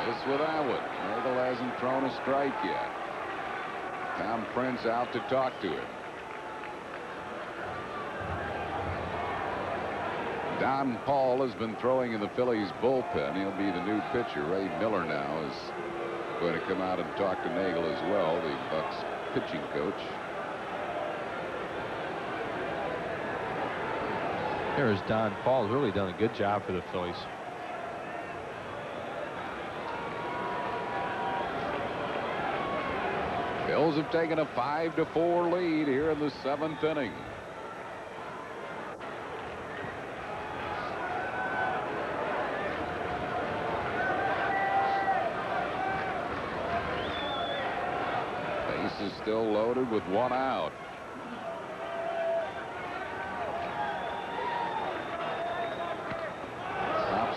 This with Atwood. Nagel hasn't thrown a strike yet. Tom Prince out to talk to him. Don Paul has been throwing in the Phillies bullpen. He'll be the new pitcher. Ray Miller now is going to come out and talk to Nagel as well, the Bucs pitching coach. Here's Don Paul. He's really done a good job for the Phillies. Phils have taken a 5-4 lead here in the 7th inning. Base is still loaded with 1 out.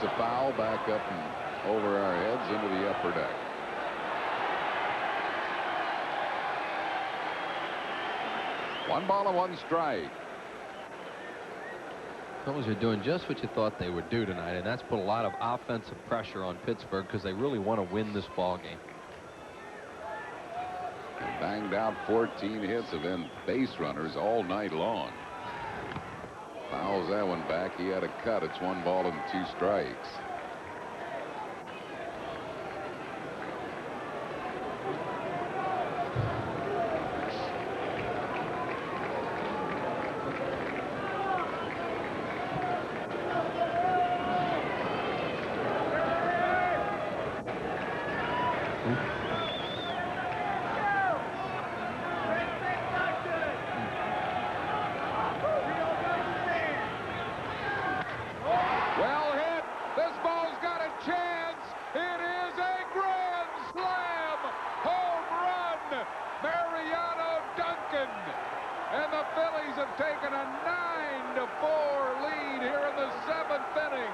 a foul back up and over our heads into the upper deck. One ball and one strike. Phillies are doing just what you thought they would do tonight, and that's put a lot of offensive pressure on Pittsburgh because they really want to win this ball game. They banged out 14 hits of base runners all night long. Fouls that one back. He had a cut. It's 1 ball and 2 strikes. And the Phillies have taken a 9-4 lead here in the 7th inning.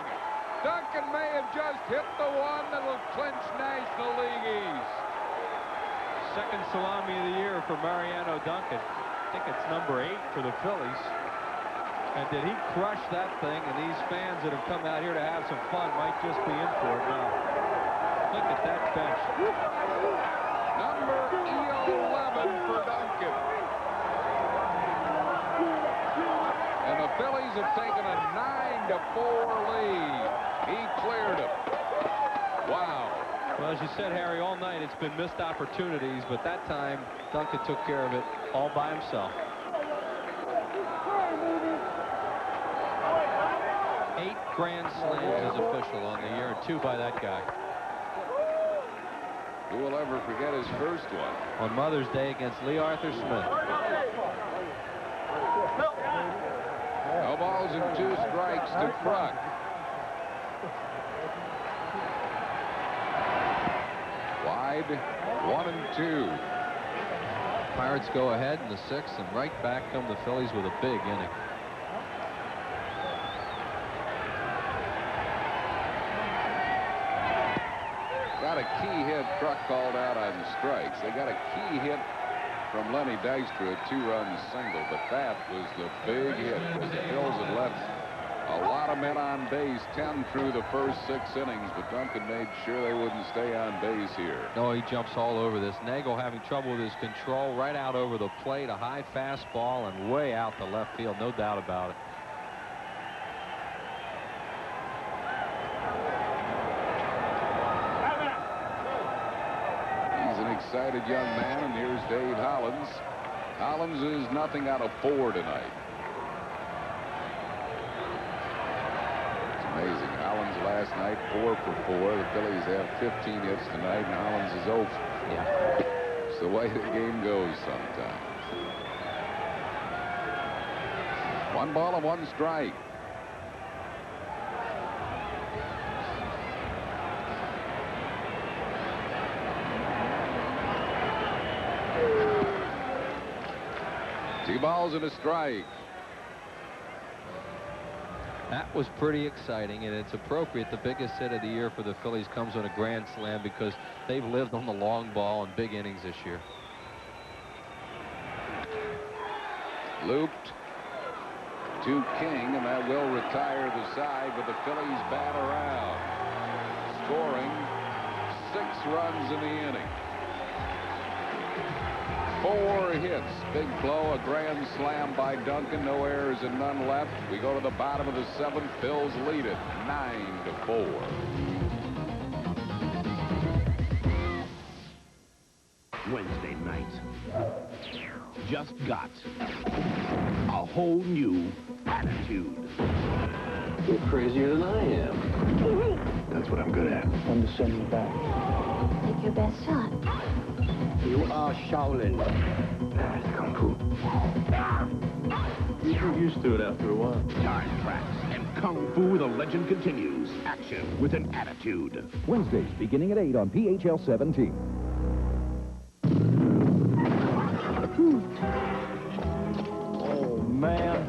Duncan may have just hit the one that'll clinch National League East. Second salami of the year for Mariano Duncan. I think it's number 8 for the Phillies. And did he crush that thing? And these fans that have come out here to have some fun might just be in for it now. Look at that bench. Number 11 for Duncan. And the Phillies have taken a 9-4 lead. He cleared it. Wow. Well, as you said, Harry, all night it's been missed opportunities, but that time Duncan took care of it all by himself. 8 grand slams as official on the year, and 2 by that guy. Who will ever forget his first one? On Mother's Day against Lee Arthur Smith. No balls and 2 strikes to Kruk. Wide, 1 and 2. Pirates go ahead in the 6th, and right back come the Phillies with a big inning. Got a key hit. Kruk called out on strikes. They got a key hit from Lenny Dykstra, a 2-run single, but that was the big hit because the Phils had left a lot of men on base, 10 through the first 6 innings, but Duncan made sure they wouldn't stay on base here. No, he jumps all over this. Nagel having trouble with his control, right out over the plate, a high fastball and way out to left field, no doubt about it. Excited young man, and here's Dave Hollins. Hollins is nothing out of 4 tonight. It's amazing. Hollins last night 4 for 4. The Phillies have 15 hits tonight, and Hollins is 0 for 4. Yeah. It's the way the game goes sometimes. 1 ball and 1 strike. Two balls and a strike. That was pretty exciting, and it's appropriate. The biggest hit of the year for the Phillies comes on a grand slam because they've lived on the long ball and big innings this year. Looped to King, and that will retire the side, but the Phillies bat around, scoring 6 runs in the inning. 4 hits, big blow, a grand slam by Duncan, no errors and none left. We go to the bottom of the 7th. Phils lead it 9-4. Wednesday night. Just got a whole new attitude. You're crazier than I am. That's what I'm good at. I'm to send you back. Take your best shot. You are Shaolin. That's Kung Fu. You get used to it after a while. Time tracks and Kung Fu, the legend continues. Action with an attitude. Wednesdays beginning at 8 on PHL 17. Oh, man.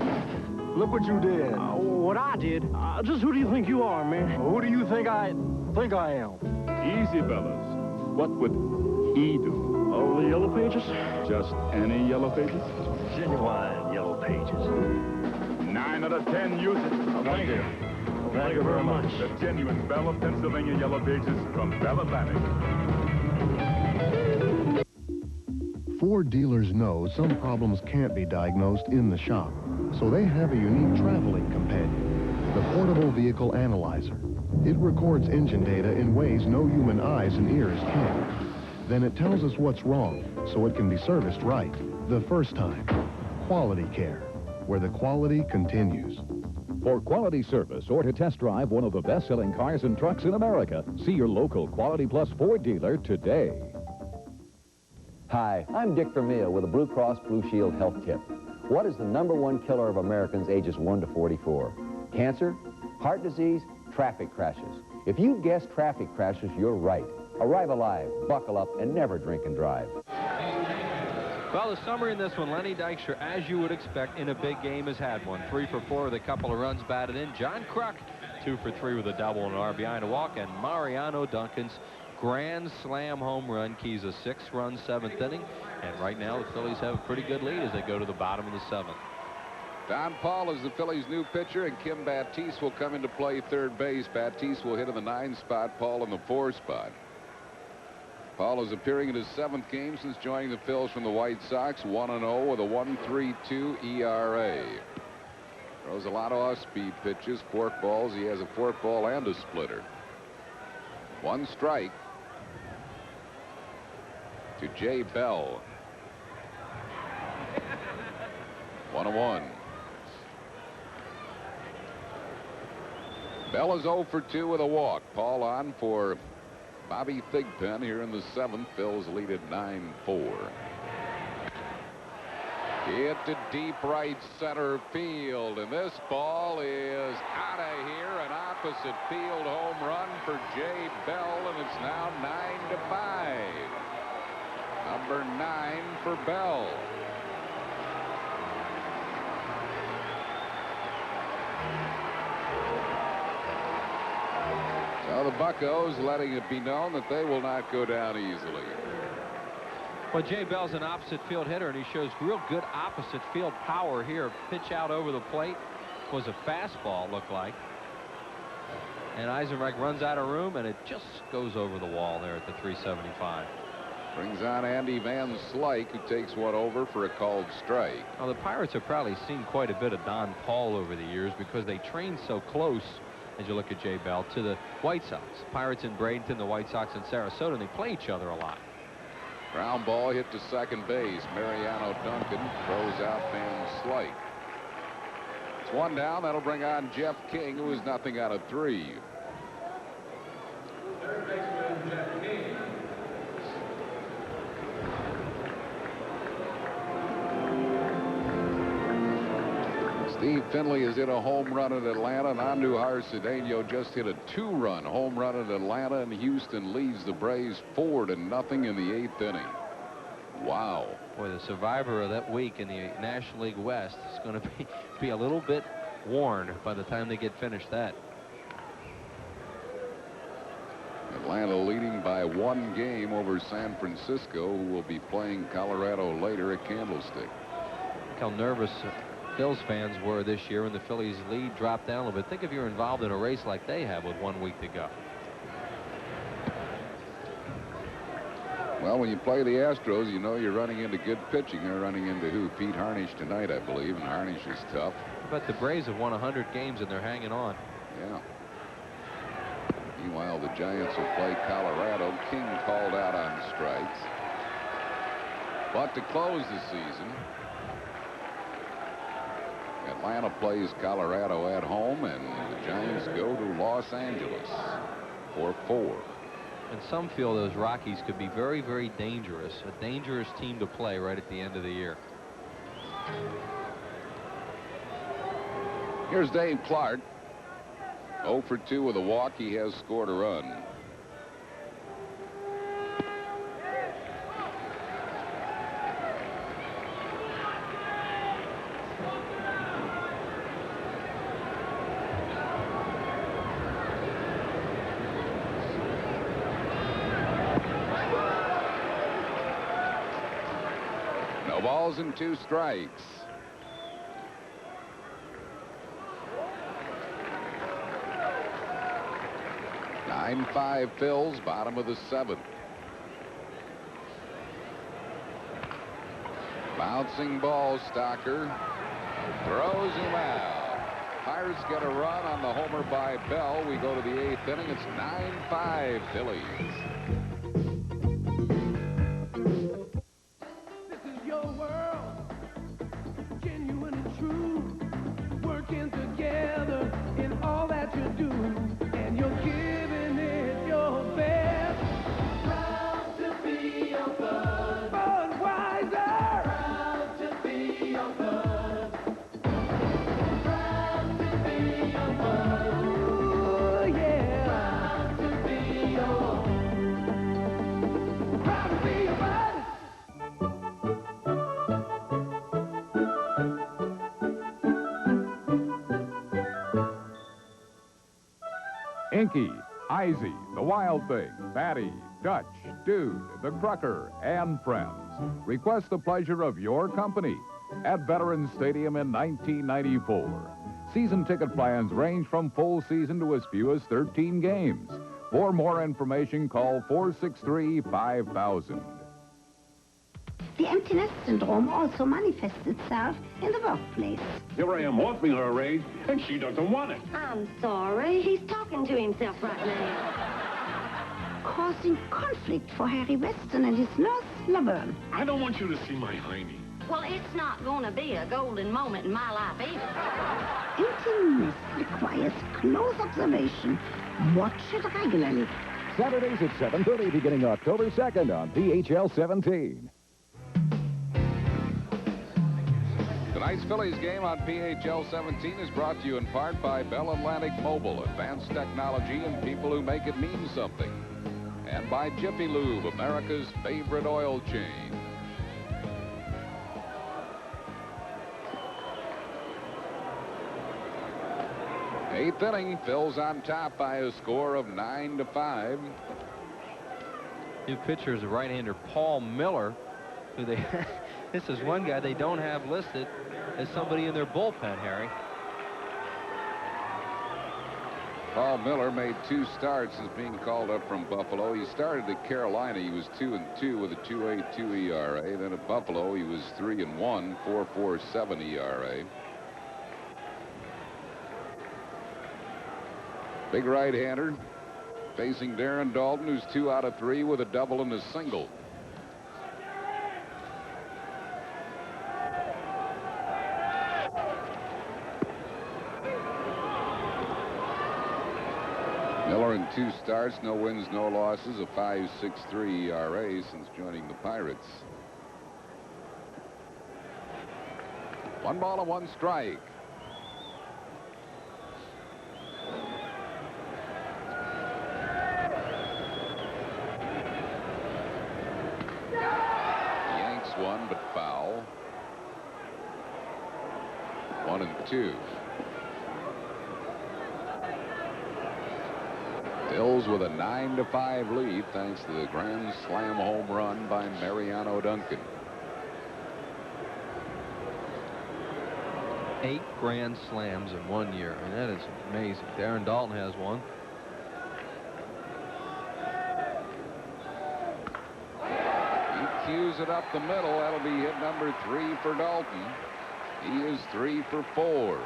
Look Look what you did. What I did? Just who do you think you are, man? Who do you think I am? Easy, fellas. What would he do? Oh, the Yellow Pages? Just any Yellow Pages? Genuine Yellow Pages. 9 out of 10 use it. Thank you. Thank you very much. The genuine Bell of Pennsylvania Yellow Pages from Bell Atlantic. Ford dealers know some problems can't be diagnosed in the shop, so they have a unique traveling companion, the Portable Vehicle Analyzer. It records engine data in ways no human eyes and ears can. Then it tells us what's wrong, so it can be serviced right the first time. Quality care, where the quality continues. For quality service or to test drive one of the best-selling cars and trucks in America, see your local Quality Plus Ford dealer today. Hi, I'm Dick Vermeil with a Blue Cross Blue Shield health tip. What is the #1 killer of Americans ages 1 to 44? Cancer, heart disease, traffic crashes. If you guessed traffic crashes, you're right. Arrive alive, buckle up, and never drink and drive. Well, the summary in this one, Lenny Dykstra, as you would expect in a big game, has had one. 3 for 4 with a couple of runs batted in. John Kruk, 2 for 3 with a double and an RBI and a walk. And Mariano Duncan's grand slam home run keys a 6-run 7th inning. And right now, the Phillies have a pretty good lead as they go to the bottom of the 7th. Don Paul is the Phillies' new pitcher, and Kim Batiste will come into play third base. Batiste will hit in the 9 spot, Paul in the 4 spot. Paul is appearing in his 7th game since joining the Phils from the White Sox, 1-0 with a 1.32 ERA. Throws a lot of off-speed pitches, forkballs. He has a forkball and a splitter. 1 strike to Jay Bell. 1-1. Bell is 0 for 2 with a walk. Paul on for Bobby Thigpen here in the 7th. Phil's lead at 9-4. Hit to deep right center field, and this ball is out of here. An opposite field home run for Jay Bell, and it's now 9-5. Number 9 for Bell. Now the Buccos letting it be known that they will not go down easily. Well, Jay Bell's an opposite field hitter, and he shows real good opposite field power here. Pitch out over the plate was a fastball, looked like. And Eisenreich runs out of room, and it just goes over the wall there at the 375. Brings on Andy Van Slyke, who takes one over for a called strike. Now, the Pirates have probably seen quite a bit of Don Paul over the years because they train so close, as you look at Jay Bell, to the White Sox. Pirates in Bradenton, the White Sox in Sarasota, and they play each other a lot. Ground ball hit to second base. Mariano Duncan throws out Van Slyke. It's 1 down. That'll bring on Jeff King, who is nothing out of 3. Steve Finley has hit a home run at Atlanta, and Andujar Cedeno just hit a 2-run home run at Atlanta, and Houston leads the Braves 4-0 in the 8th inning. Wow. Boy, the survivor of that week in the National League West is going to be a little bit worn by the time they get finished that. Atlanta leading by 1 game over San Francisco, who will be playing Colorado later at Candlestick. Look how nervous Phillies fans were this year when the Phillies lead dropped down a little bit. Think if you're involved in a race like they have with 1 week to go. Well, when you play the Astros, you know you're running into good pitching. They're running into who? Pete Harnisch tonight, I believe, and Harnisch is tough. But the Braves have won 100 games and they're hanging on. Yeah. Meanwhile, the Giants will play Colorado. King called out on strikes. But to close the season, Atlanta plays Colorado at home, and the Giants go to Los Angeles for 4. And some feel those Rockies could be very, very dangerous. A dangerous team to play right at the end of the year. Here's Dave Clark. 0 for 2 with a walk. He has scored a run. No balls and 2 strikes. Nine-5 Phillies, bottom of the 7th. Bouncing ball, Stocker throws him out. Pirates get a run on the homer by Bell. We go to the 8th inning. It's 9-5 Phillies. This is your world, genuine and true, working together in all that you do, and you're giving it your best. Proud to be your bud. Budweiser. Proud to be your bud. Proud to be your bud. Ooh, yeah. Proud to be your. Proud to be your bud. Inky, Izzy, The Wild Thing, Batty, Dutch, Dude, The Crucker, and Friends. Request the pleasure of your company at Veterans Stadium in 1994. Season ticket plans range from full season to as few as 13 games. For more information, call 463-5000. The empty nest syndrome also manifests itself in the workplace. Here I am offering her a raise, and she doesn't want it. I'm sorry. He's talking to himself right now. Causing conflict for Harry Weston and his nurse, Laverne. I don't want you to see my hiney. Well, it's not going to be a golden moment in my life either. Empty nest requires close observation. Watch it regularly. Saturdays at 7:30 beginning October 2nd on PHL 17. Tonight's Phillies game on PHL 17 is brought to you in part by Bell Atlantic Mobile, advanced technology and people who make it mean something. And by Jiffy Lube, America's favorite oil change. Eighth inning, Phil's on top by a score of 9-5. New pitcher is a right-hander, Paul Miller, who they this is one guy they don't have listed as somebody in their bullpen, Harry. Paul Miller made 2 starts as being called up from Buffalo. He started at Carolina. He was 2-2 with a 2.82 ERA. Then at Buffalo, he was 3-1, 4.47 ERA. Big right-hander facing Darren Dalton, who's 2 out of 3 with a double and a single. Miller in 2 starts, no wins, no losses, a 5.63 ERA since joining the Pirates. 1 ball and 1 strike. Yanks one, but foul. 1-2. Phil's with a 9-5 lead thanks to the grand slam home run by Mariano Duncan. 8 grand slams in 1 year. I mean, that is amazing. Darren Dalton has one. He cues it up the middle. That'll be hit number 3 for Dalton. He is 3 for 4.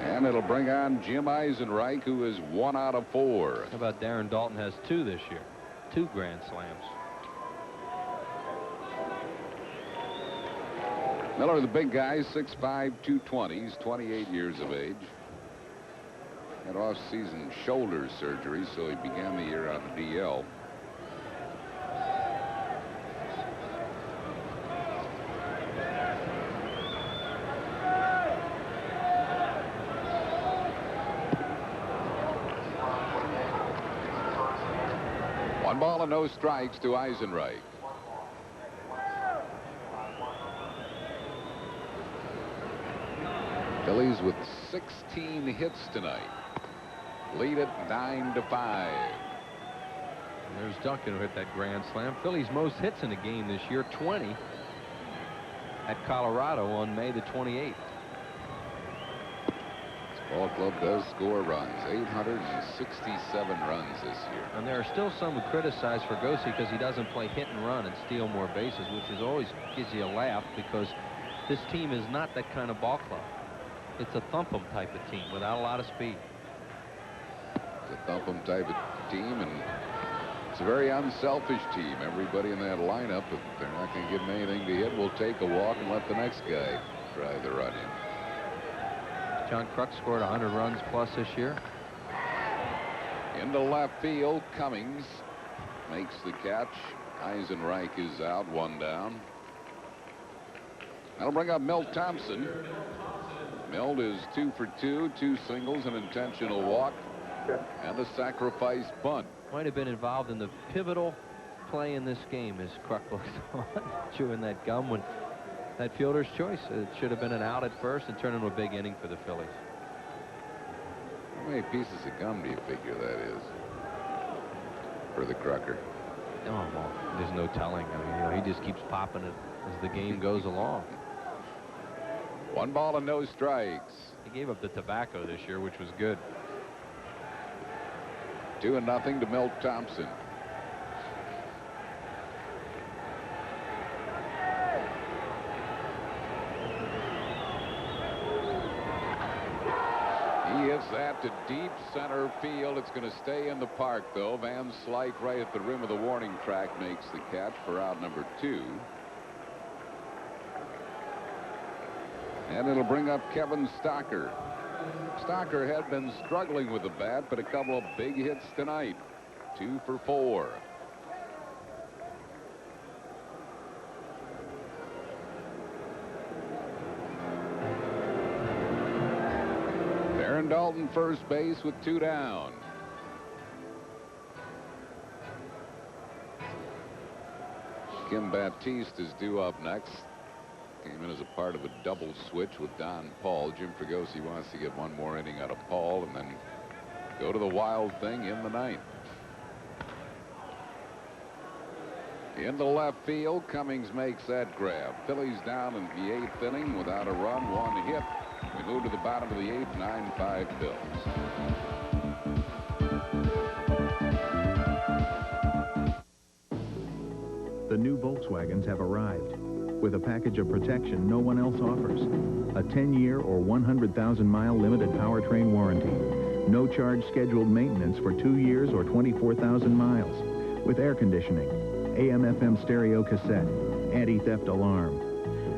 And it'll bring on Jim Eisenreich, who is 1 out of 4. How about Darren Dalton has 2 this year? 2 grand slams. Miller, the big guy, 6'5", 220. He's 28 years of age. Had off-season shoulder surgery, so he began the year on the DL. One ball and no strikes to Eisenreich. Phillies with 16 hits tonight. Lead at 9-5. And there's Duncan who hit that grand slam. Phillies' most hits in a game this year, 20 at Colorado on May the 28th. Ball club does score runs, 867 runs this year. And there are still some who criticize Fregosi because he doesn't play hit and run and steal more bases, which is always gives you a laugh because this team is not that kind of ball club. It's a thump 'em type of team without a lot of speed. It's a thump 'em type of team, and it's a very unselfish team. Everybody in that lineup, if they're not going to give them anything to hit, will take a walk and let the next guy try the run in. John Kruk scored 100 runs plus this year. Into left field, Cummings makes the catch. Eisenreich is out, one down. That'll bring up Milt Thompson. Milt is 2 for 2, 2 singles, an intentional walk, and a sacrifice bunt. Might have been involved in the pivotal play in this game as Kruk looks on, chewing that gum when that fielder's choice. It should have been an out at first and turned into a big inning for the Phillies. How many pieces of gum do you figure that is for the Krucker? Oh, well, there's no telling. I mean, you know, he just keeps popping it as the game goes along. 1 ball and no strikes. He gave up the tobacco this year, which was good. 2-0 to Milt Thompson. He hits that to deep center field. It's going to stay in the park, though. Van Slyke, right at the rim of the warning track, makes the catch for out number 2. And it'll bring up Kevin Stocker. Stocker had been struggling with the bat, but a couple of big hits tonight. 2 for 4. Aaron Dalton first base with 2 down. Kim Baptiste is due up next. Came in as a part of a double switch with Don Paul. Jim Fregosi wants to get 1 more inning out of Paul and then go to the wild thing in the 9th. Into left field, Cummings makes that grab. Phillies down in the 8th inning without a run, 1 hit. We move to the bottom of the 8th, 9-5 Phillies. The new Volkswagens have arrived with a package of protection no one else offers. A 10-year or 100,000-mile limited powertrain warranty. No charge scheduled maintenance for 2 years or 24,000 miles. With air conditioning, AM/FM stereo cassette, anti-theft alarm.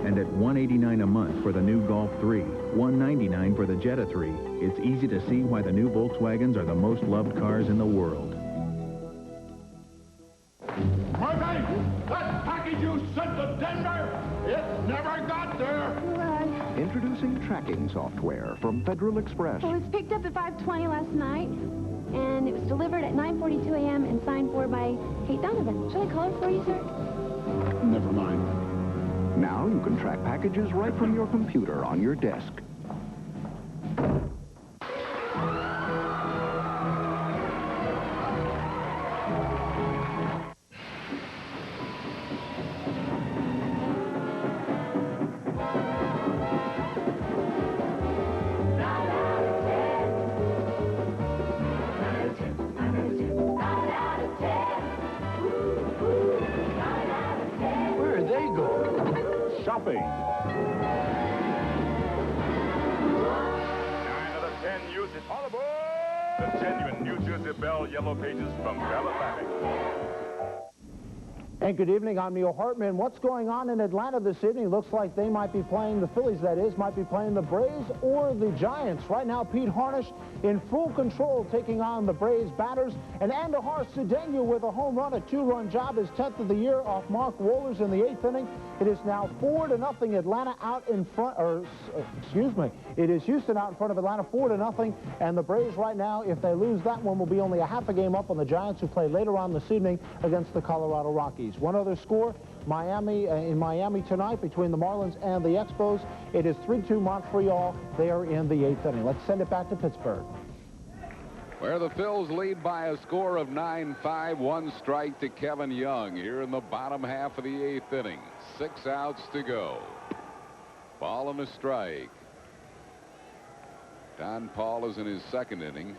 And at $189 a month for the new Golf 3, $199 for the Jetta 3, it's easy to see why the new Volkswagens are the most loved cars in the world. Murphy, that package you sent to Denver, it never got there. Introducing tracking software from Federal Express. Well, it was picked up at 5:20 last night, and it was delivered at 9:42 a.m. and signed for by Kate Donovan. Shall I call her for you, sir? Never mind. Now you can track packages right from your computer on your desk. Shopping. 9 out of 10 use it. All aboard! The genuine New Jersey Bell Yellow Pages from Bell Atlantic. And good evening, I'm Neil Hartman. What's going on in Atlanta this evening? Looks like they might be playing, the Phillies that is, might be playing the Braves or the Giants. Right now, Pete Harnish in full control taking on the Braves batters. And Andahar Cedeno with a home run, a 2-run job, his 10th of the year off Mark Wohlers in the 8th inning. It is now 4-0 Atlanta out in front, or excuse me, it is Houston out in front of Atlanta 4-0. And the Braves right now, if they lose that one, will be only a half a game up on the Giants, who play later on this evening against the Colorado Rockies. One other score, Miami in Miami tonight between the Marlins and the Expos. It is 3-2 Montreal. They are in the 8th inning. Let's send it back to Pittsburgh. where the Phils lead by a score of 9-5, 1 strike to Kevin Young here in the bottom half of the 8th inning. 6 outs to go. Ball and a strike. Don Paul is in his 2nd inning.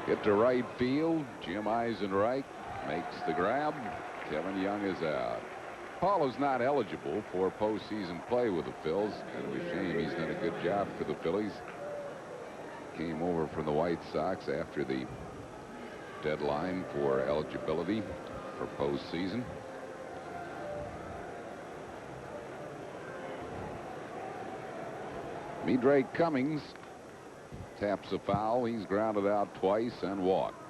Hit to right field. Jim Eisenreich makes the grab. Kevin Young is out. Paul is not eligible for postseason play with the Phils. Kind of a shame. He's done a good job for the Phillies. Came over from the White Sox after the deadline for eligibility for postseason. Midrake Cummings taps a foul. He's grounded out twice and walked.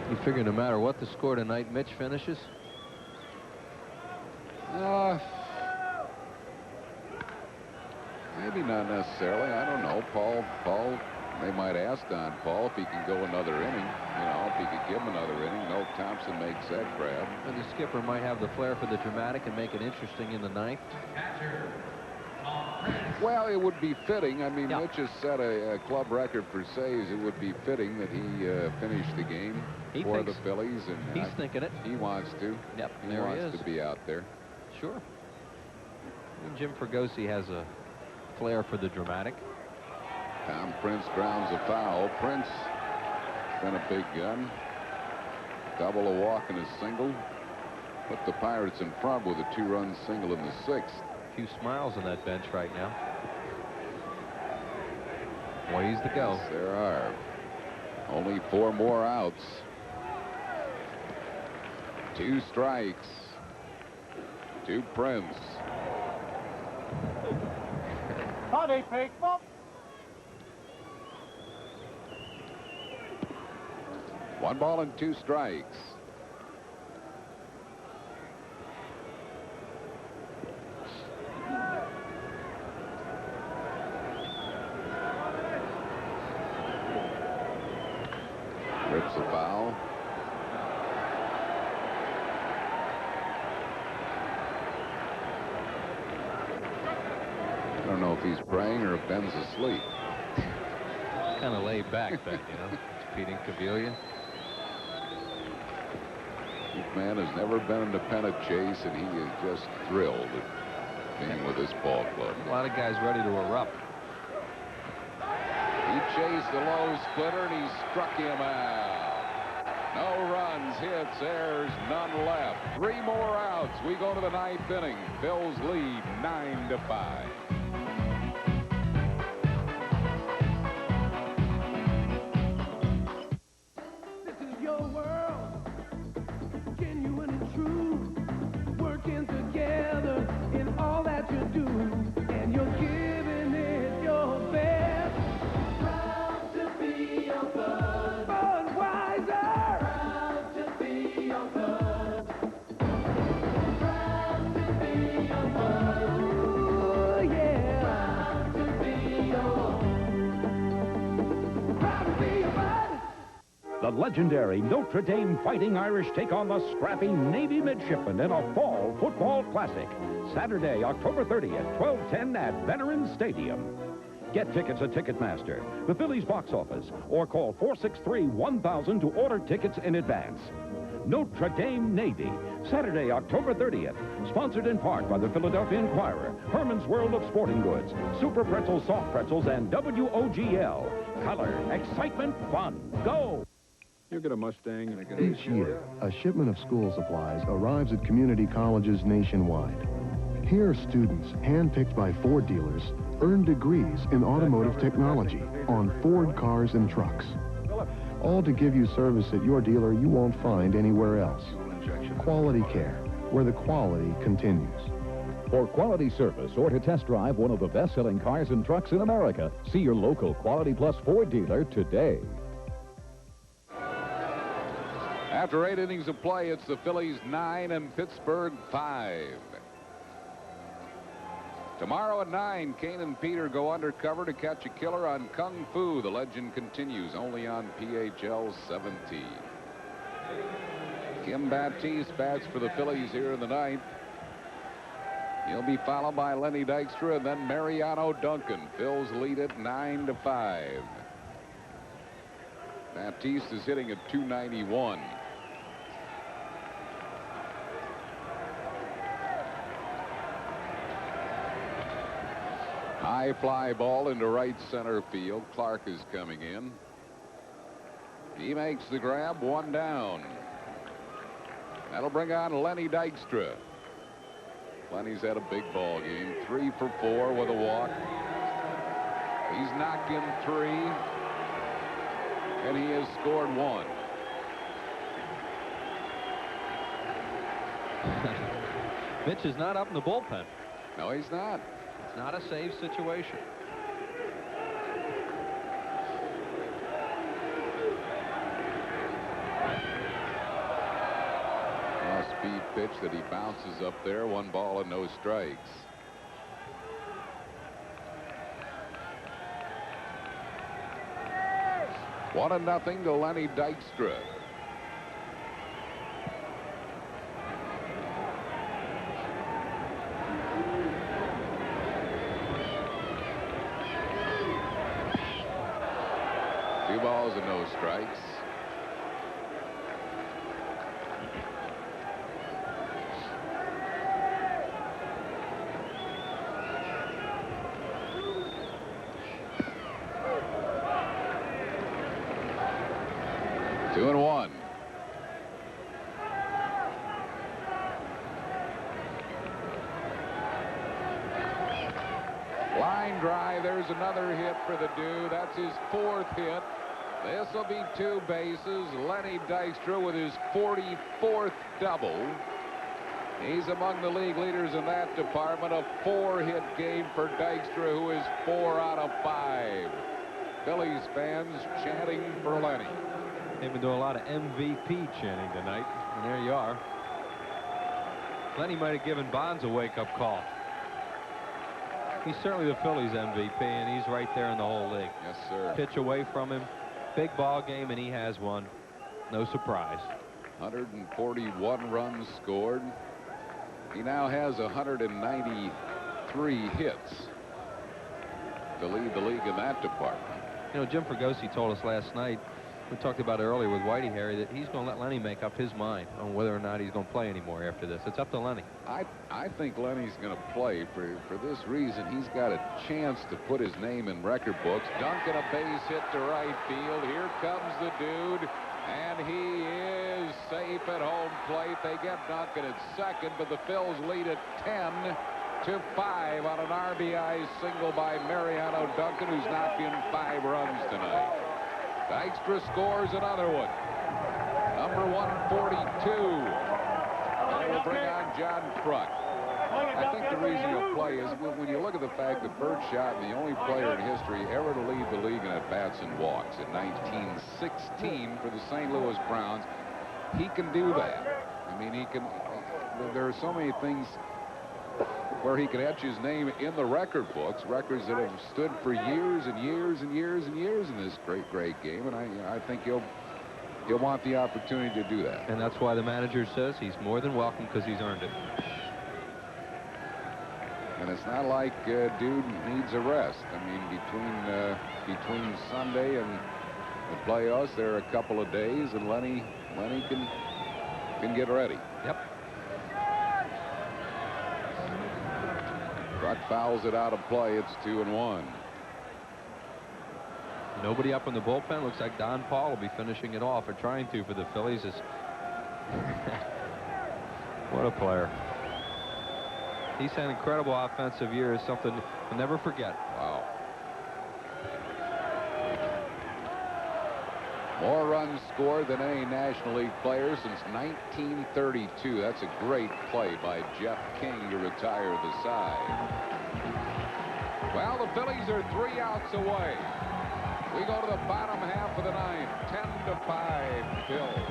You figure no matter what the score tonight, Mitch finishes? Maybe not necessarily. I don't know. Paul, they might ask Don Paul if he can go another inning. You know, if he could give him another inning. Milt Thompson makes that grab. And the skipper might have the flair for the dramatic and make it interesting in the 9th. Well, it would be fitting. I mean, Mitch has set a club record for saves. It would be fitting that he finish the game for the Phillies. And he's thinking it. He wants to. Yep, he wants to be out there. Sure. And Jim Fregosi has a flair for the dramatic. Tom Prince grounds a foul. Prince been a big gun. Double, a walk, and a single. Put the Pirates in front with a 2-run single in the 6th. A few smiles on that bench right now. Ways to go. Yes, there are. Only 4 more outs. 2 strikes to Prince. Howdy, people. 1 ball and 2 strikes. Rips a foul. I don't know if he's praying or if Ben's asleep. Kind of laid back, Ben, you know. It's Pete Incaviglia. This man has never been in the pennant chase, and he is just thrilled at being with this ball club. A lot of guys ready to erupt. He chased the low splitter, and he struck him out. No runs, hits, errors, none left. 3 more outs. We go to the 9th inning. Phil's lead 9-5. This is your world, genuine and true, working together in all that you do, and you're giving it your best. Proud to be your bud. Budweiser. Proud to be your bud. Proud to be your bud. Ooh, yeah. Proud to be your Proud to be your bud. The legendary Notre Dame Fighting Irish take on the scrappy Navy Midshipmen in a fall football classic. Saturday, October 30th, 12:10 at Veterans Stadium. Get tickets at Ticketmaster, the Phillies box office, or call 463-1000 to order tickets in advance. Notre Dame Navy, Saturday, October 30th. Sponsored in part by the Philadelphia Inquirer, Herman's World of Sporting Goods, Super Pretzels, Soft Pretzels, and WOGL. Color, excitement, fun. Go! You get a Mustang. Each year, a shipment of school supplies arrives at community colleges nationwide. Here, students, handpicked by Ford dealers, earn degrees in automotive technology on Ford cars and trucks. All to give you service at your dealer you won't find anywhere else. Quality care, where the quality continues. For quality service or to test drive one of the best-selling cars and trucks in America, see your local Quality Plus Ford dealer today. After 8 innings of play, it's the Phillies 9 and Pittsburgh 5. Tomorrow at 9, Kane and Peter go undercover to catch a killer on Kung Fu. The legend continues only on PHL 17. Kim Baptiste bats for the Phillies here in the ninth. He'll be followed by Lenny Dykstra and then Mariano Duncan. Phil's lead at 9-5. Baptiste is hitting at .291. High fly ball into right center field. Clark is coming in. He makes the grab, one down. That'll bring on Lenny Dykstra. Lenny's had a big ball game. 3 for 4 with a walk. He's knocked in 3. And he has scored 1. Mitch is not up in the bullpen. No, he's not. It's not a save situation. Speed pitch that he bounces up there. 1 ball and no strikes. One and nothing to Lenny Dykstra. Two balls and no strikes. Two and one. Line drive. There's another hit for the dude. That's his 4th hit. This will be 2 bases. Lenny Dykstra with his 44th double. He's among the league leaders in that department. A 4-hit game for Dykstra, who is 4 out of 5. Phillies fans chanting for Lenny. They've been doing a lot of MVP chanting tonight, and there you are. Lenny might have given Bonds a wake-up call. He's certainly the Phillies MVP, and he's right there in the whole league. Yes, sir. Pitch away from him. Big ball game, and he has one. No surprise. 141 runs scored. He now has 193 hits to lead the league in that department. You know, Jim Fregosi told us last night, we talked about it earlier with Whitey Harry, that he's going to let Lenny make up his mind on whether or not he's going to play anymore after this. It's up to Lenny. I think Lenny's going to play for this reason. He's got a chance to put his name in record books. Duncan, a base hit to right field. Here comes the dude, and he is safe at home plate. They get Duncan at second, but the Phils lead at 10-5 on an RBI single by Mariano Duncan, who's knocked in 5 runs tonight. Dykstra scores another one. Number 142. They'll bring on John Kruk. I think the reason he'll play is when you look at the fact that Bert Schotten, the only player in history ever to lead the league in at-bats and walks in 1916 for the St. Louis Browns, he can do that. I mean, he can. There are so many things where he can etch his name in the record books, records that have stood for years and years and years and years in this great game, and I think he'll want the opportunity to do that. And that's why the manager says he's more than welcome, because he's earned it. And it's not like dude needs a rest. I mean, between Sunday and the playoffs, there are a couple of days, and Lenny can get ready. Yep. Kruk fouls it out of play. It's 2-1. Nobody up in the bullpen. Looks like Don Paul will be finishing it off, or trying to, for the Phillies. What a player. He's had an incredible offensive year. Something we'll never forget. Wow. More runs scored than any National League player since 1932. That's a great play by Jeff King to retire the side. Well, the Phillies are 3 outs away. We go to the bottom half of the ninth. 10-5 Phillies.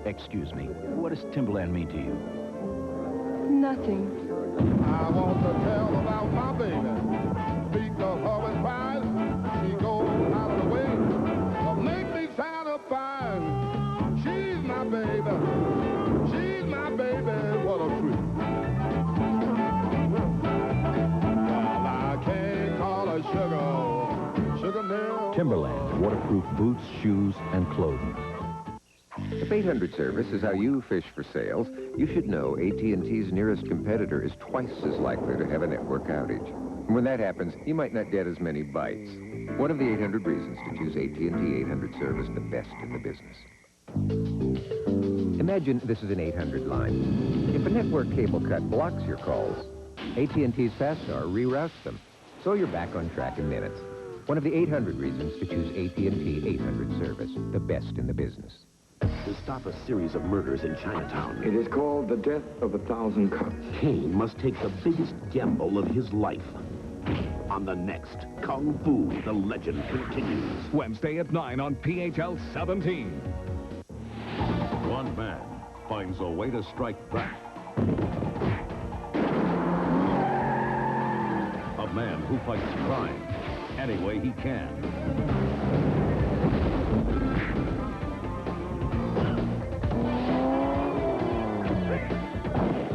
Excuse me, what does Timberland mean to you? Nothing. I want to tell about my baby. Speak of her with pride. She goes out of the way to make me satisfied. She's my baby. She's my baby. What a treat. Well, I can't call her sugar nail. Timberland, waterproof boots, shoes, and clothing. If 800 service is how you fish for sales, you should know AT&T's nearest competitor is twice as likely to have a network outage. And when that happens, you might not get as many bites. One of the 800 reasons to choose AT&T 800 service, the best in the business. Imagine this is an 800 line. If a network cable cut blocks your calls, AT&T's FastStar reroutes them, so you're back on track in minutes. One of the 800 reasons to choose AT&T 800 service, the best in the business. To stop a series of murders in Chinatown. It is called The Death of a Thousand Cuts. Kane must take the biggest gamble of his life. On the next Kung Fu, the legend continues. Wednesday at 9 on PHL 17. One man finds a way to strike back. A man who fights crime any way he can.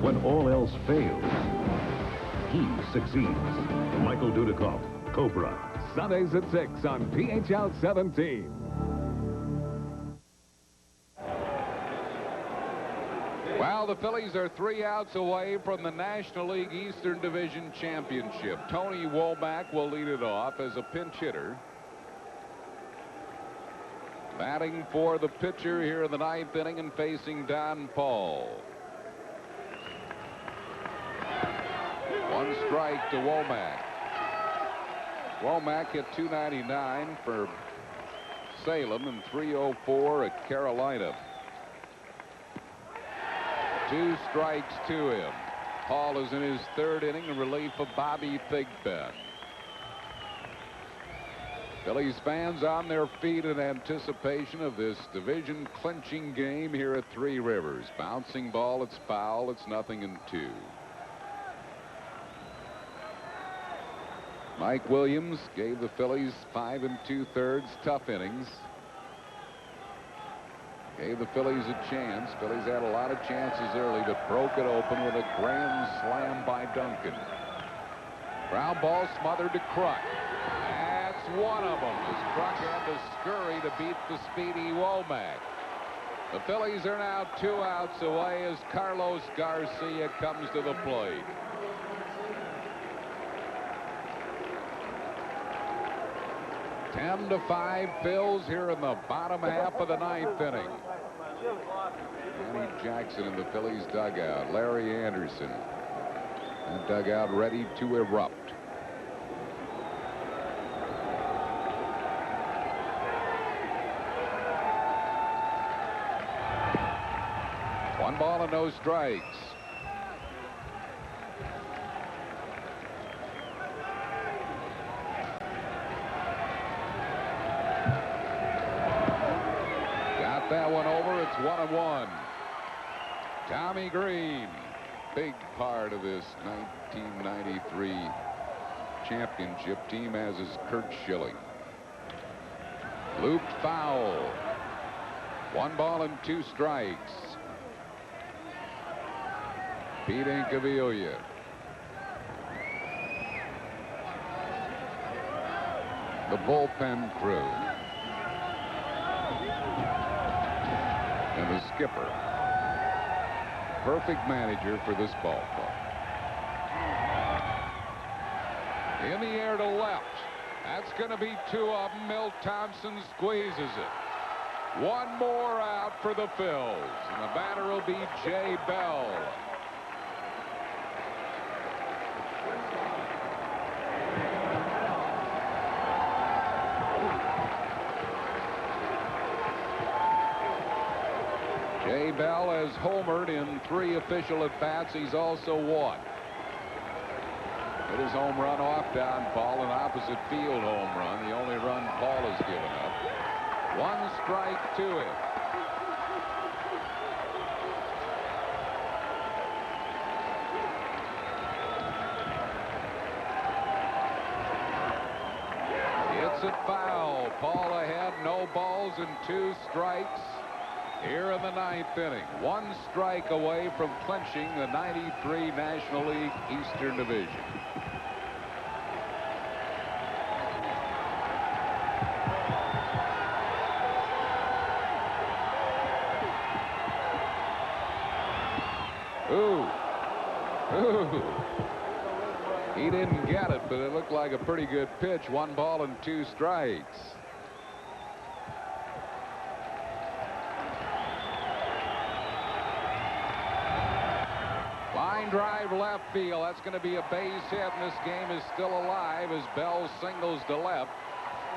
When all else fails, he succeeds. Michael Dudikoff, Cobra. Sundays at 6 on PHL 17. Well, the Phillies are 3 outs away from the National League Eastern Division Championship. Tony Womack will lead it off as a pinch hitter. Batting for the pitcher here in the 9th inning and facing Don Paul. 1 strike to Womack. Womack hit .299 for Salem and .304 at Carolina. 2 strikes to him. Paul is in his 3rd inning in relief of Bobby Thigpen. Phillies fans on their feet in anticipation of this division clinching game here at Three Rivers. Bouncing ball, it's foul, it's 0-2. Mike Williams gave the Phillies 5 2/3 tough innings. Gave the Phillies a chance. Phillies had a lot of chances early, but broke it open with a grand slam by Duncan. Ground ball smothered to Kruk. That's one of them, as Kruk had to scurry to beat the speedy Womack. The Phillies are now 2 outs away as Carlos Garcia comes to the plate. (10-5) Phils here in the bottom half of the 9th inning. Danny Jackson in the Phillies dugout. Larry Anderson. That dugout ready to erupt. One ball and no strikes. That one over. It's 1-1. Tommy Green, big part of this 1993 championship team, as is Kurt Schilling. Looped foul. 1 ball and 2 strikes. Pete Incaviglia. The bullpen crew. And the skipper. Perfect manager for this ball club. In the air to left. That's going to be 2 of them. Milt Thompson squeezes it. 1 more out for the Phils. And the batter will be Jay Bell. Jay Bell has homered in 3 official at-bats. He's also won. Hit his home run off down Paul, an opposite field home run. The only run Paul has given up. 1 strike to him. balls and 2 strikes here in the 9th inning. 1 strike away from clinching the 93 National League Eastern Division. Ooh. He didn't get it, but it looked like a pretty good pitch. 1 ball and 2 strikes. Line drive left field. That's going to be a base hit, and this game is still alive as Bell singles to left,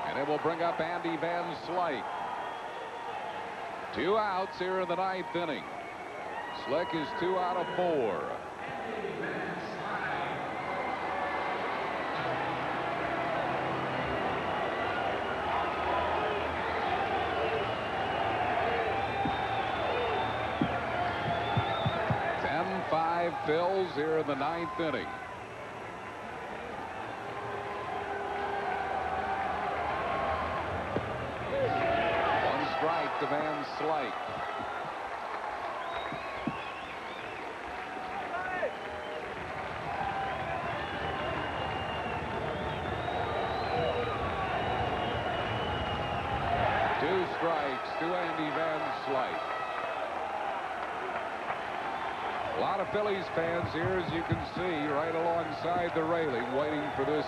and it will bring up Andy Van Slyke. 2 outs here in the 9th inning. Slick is 2 out of 4. Phillies here in the 9th inning. One strike to Van Slyke. Two strikes to Andy Van Slyke. A lot of Phillies fans here, as you can see, right alongside the railing, waiting for this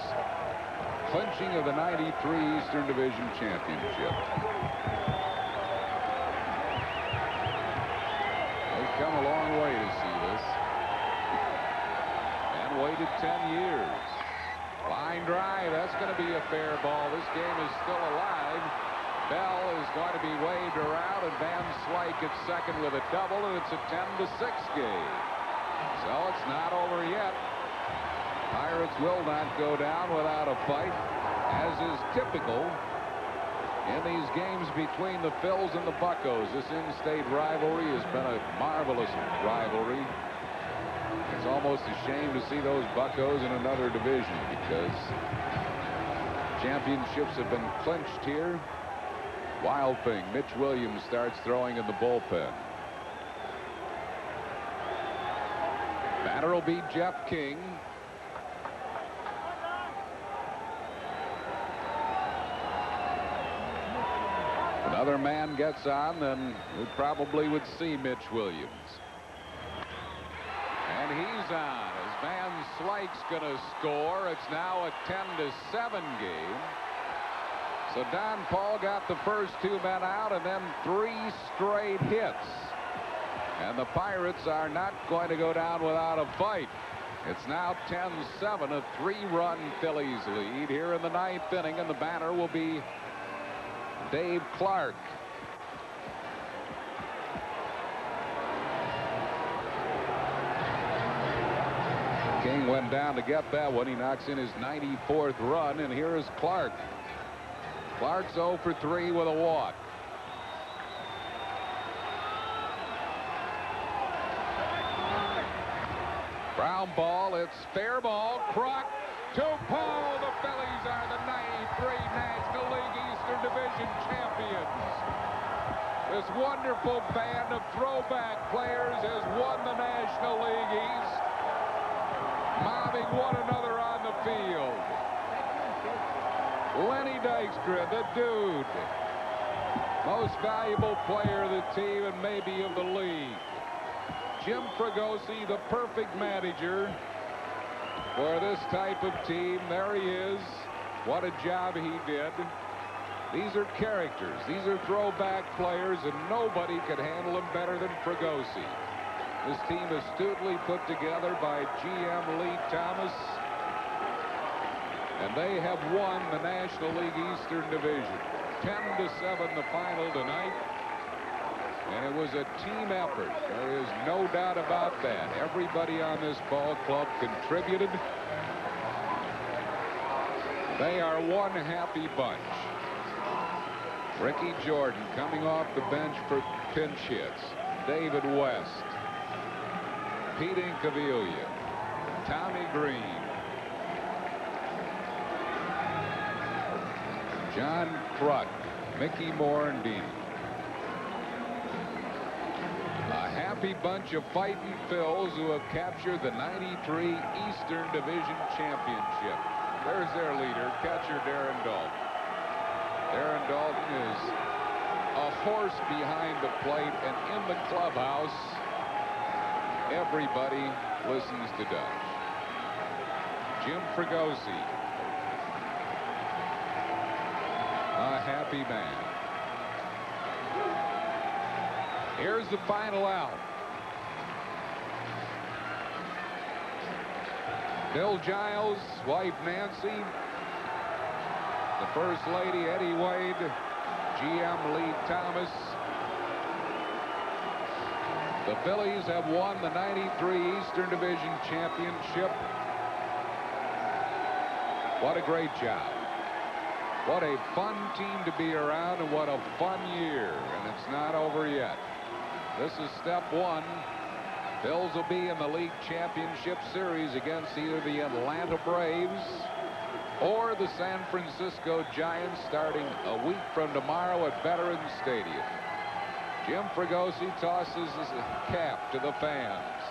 clinching of the 93 Eastern Division Championship. They've come a long way to see this. And waited 10 years. Line drive, that's going to be a fair ball. This game is still alive. Bell is going to be waved around, and Van Slyke at second with a double, and it's a 10-6 game. So it's not over yet. Pirates will not go down without a fight, as is typical in these games between the Phils and the Buccos. This in-state rivalry has been a marvelous rivalry. It's almost a shame to see those Buccos in another division, because championships have been clinched here. Wild thing, Mitch Williams starts throwing in the bullpen. Batter will be Jeff King. Another man gets on, then we probably would see Mitch Williams. And he's on as Van Slyke's going to score. It's now a 10-7 game. So Don Paul got the first 2 men out, and then 3 straight hits. And the Pirates are not going to go down without a fight. It's now 10-7, a 3-run Phillies lead here in the 9th inning, and the batter will be Dave Clark. King went down to get that one. He knocks in his 94th run, and here is Clark. Clark's 0 for 3 with a walk. Ground ball, it's fair ball. Kruk to Paul. The Phillies are the 93 National League Eastern Division champions. This wonderful band of throwback players has won the National League East, mobbing one another on the field. Lenny Dykstra, the dude, most valuable player of the team and maybe of the league. Jim Fregosi, the perfect manager for this type of team. There he is. What a job he did. These are characters. These are throwback players, and nobody could handle them better than Fregosi. This team astutely put together by GM Lee Thomas, and they have won the National League Eastern Division. 10-7 the final tonight. And it was a team effort. There is no doubt about that. Everybody on this ball club contributed. They are one happy bunch. Ricky Jordan coming off the bench for pinch hits. David West. Pete Incaviglia. Tommy Green. John Kruk. Mickey Morandini. A happy bunch of fighting Phils who have captured the '93 Eastern Division Championship. There's their leader, catcher Darren Dalton. Darren Dalton is a horse behind the plate, and in the clubhouse, everybody listens to Dutch. Jim Fregosi, a happy man. Here's the final out. Bill Giles, wife Nancy, the First Lady Eddie Wade, GM Lee Thomas. The Phillies have won the '93 Eastern Division Championship. What a great job. What a fun team to be around, and what a fun year. And it's not over yet. This is step one. Phils will be in the league championship series against either the Atlanta Braves or the San Francisco Giants starting a week from tomorrow at Veterans Stadium. Jim Fregosi tosses his cap to the fans.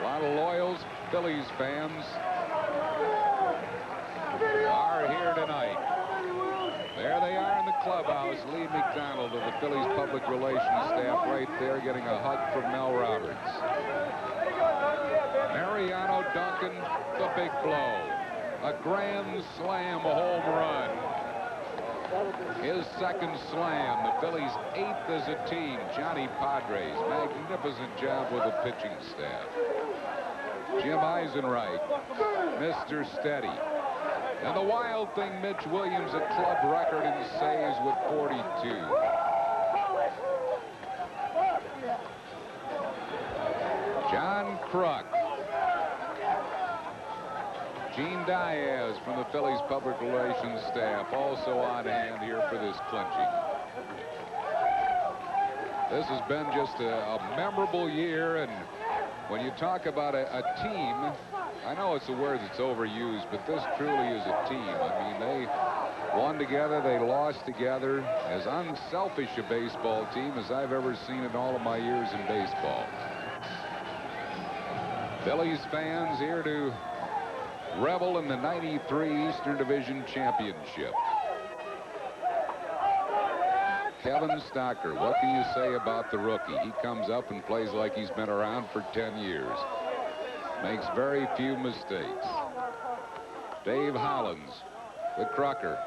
A lot of loyal Phillies fans are here tonight. There they are in the clubhouse. Lee McDonald of the Phillies public relations staff right there getting a hug from Mel Roberts. Mariano Duncan, the big blow. A grand slam, a home run. His second slam, the Phillies' 8th as a team. Johnny Padres, magnificent job with the pitching staff. Jim Eisenreich, Mr. Steady. And the wild thing, Mitch Williams, a club record in saves with 42. John Kruk. Gene Diaz from the Phillies public relations staff also on hand here for this clinching. This has been just a memorable year, and when you talk about a team, I know it's a word that's overused, but this truly is a team. I mean, they won together, they lost together. As unselfish a baseball team as I've ever seen in all of my years in baseball. Phillies fans here to revel in the '93 Eastern Division Championship. Kevin Stocker, what do you say about the rookie? He comes up and plays like he's been around for 10 years. Makes very few mistakes. Dave Hollins, the Crucker.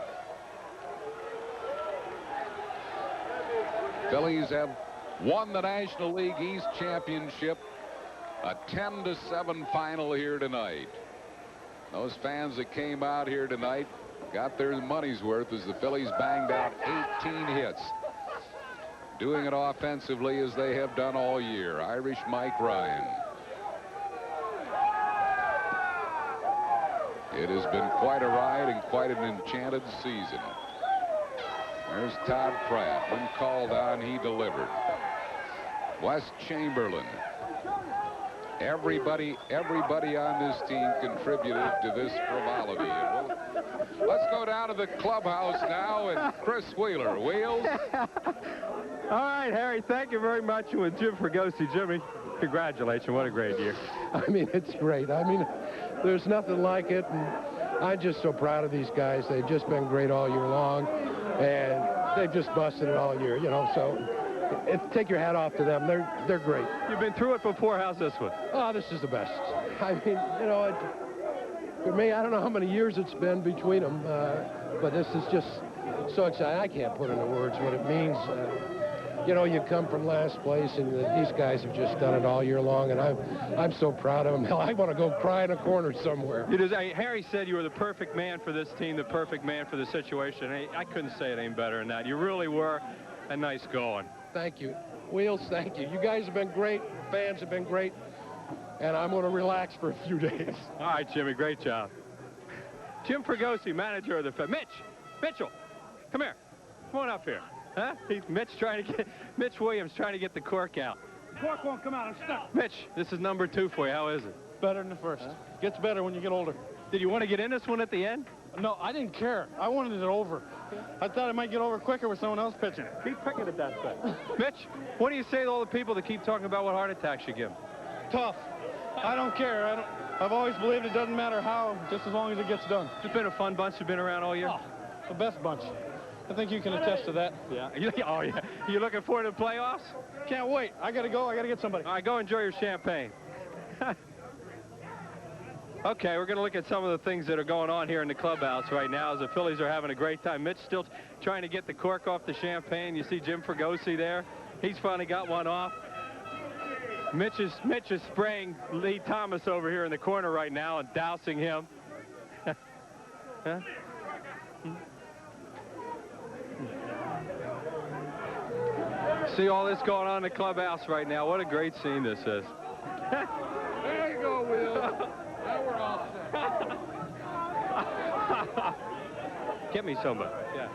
Phillies have won the National League East Championship. A 10-7 final here tonight. Those fans that came out here tonight got their money's worth as the Phillies banged out 18 hits. Doing it offensively as they have done all year. Irish Mike Ryan. It has been quite a ride and quite an enchanted season. There's Todd Pratt. When called on, he delivered. Wes Chamberlain. Everybody on this team contributed to this frivolity. Let's go down to the clubhouse now and Chris Wheeler. Wheels. All right, Harry, thank you very much. With Jim Fregosi. Jimmy, congratulations. What a great year. I mean, it's great. I mean, there's nothing like it. And I'm just so proud of these guys. They've just been great all year long. And they've just busted it all year, you know, so take your hat off to them. They're great. You've been through it before. How's this one? Oh, this is the best. I mean, you know, for me, I don't know how many years it's been between them, but this is just so exciting. I can't put into words what it means. You know, you come from last place, and these guys have just done it all year long, and I'm so proud of them. Hell, I want to go cry in a corner somewhere. Harry said you were the perfect man for this team, the perfect man for the situation. I couldn't say it any better than that. You really were, and nice going. Thank you. Wheels, thank you. You guys have been great. Fans have been great. And I'm going to relax for a few days. All right, Jimmy, great job. Jim Fregosi, manager of the Fed. Mitchell, come here. Come on up here. Huh? Mitch Williams trying to get the cork out. The cork won't come out. I'm stuck. Mitch, this is number 2 for you. How is it? Better than the first. Huh? Gets better when you get older. Did you want to get in this one at the end? No, I didn't care. I wanted it over. I thought it might get over quicker with someone else pitching. Keep picking at that thing. Mitch, what do you say to all the people that keep talking about what heart attacks you give? Tough. I don't care. I've always believed it doesn't matter how, just as long as it gets done. It's been a fun bunch. You've been around all year. Oh, the best bunch. I think you can attest to that. Yeah. Oh, yeah. You looking forward to the playoffs? Can't wait. I got to go. I got to get somebody. All right, go enjoy your champagne. Okay, we're going to look at some of the things that are going on here in the clubhouse right now as the Phillies are having a great time. Mitch still trying to get the cork off the champagne. You see Jim Fregosi there. He's finally got one off. Mitch is spraying Lee Thomas over here in the corner right now and dousing him. Huh? See all this going on in the clubhouse right now. What a great scene this is. There you go, Will. Now we're all set. Get me somebody. Yeah.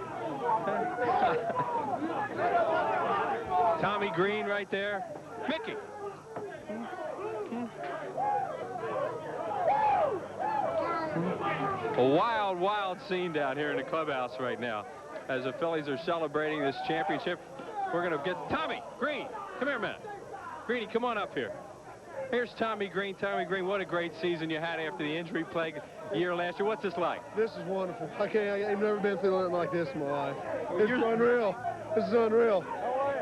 Tommy Green right there. Mickey. A wild, wild scene down here in the clubhouse right now as the Phillies are celebrating this championship. We're going to get Tommy Green. Come here, man. Greeny, come on up here. Here's Tommy Green. Tommy Green, what a great season you had after the injury plague year last year. What's this like? This is wonderful. I've never been through anything like this in my life. It's unreal. This is unreal.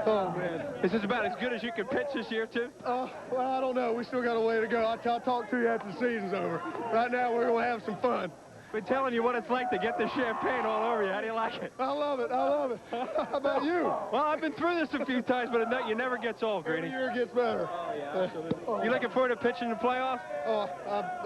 Oh, man. Is this about as good as you can pitch this year, too? Well, I don't know. We still got a way to go. I'll talk to you after the season's over. Right now, we're going to have some fun. Been telling you what it's like to get the champagne all over you. How do you like it? I love it. I love it. How about you? Well, I've been through this a few times, but it never gets old, Greeny. Every year it gets better. Oh, yeah, absolutely. You looking forward to pitching the playoffs? Oh,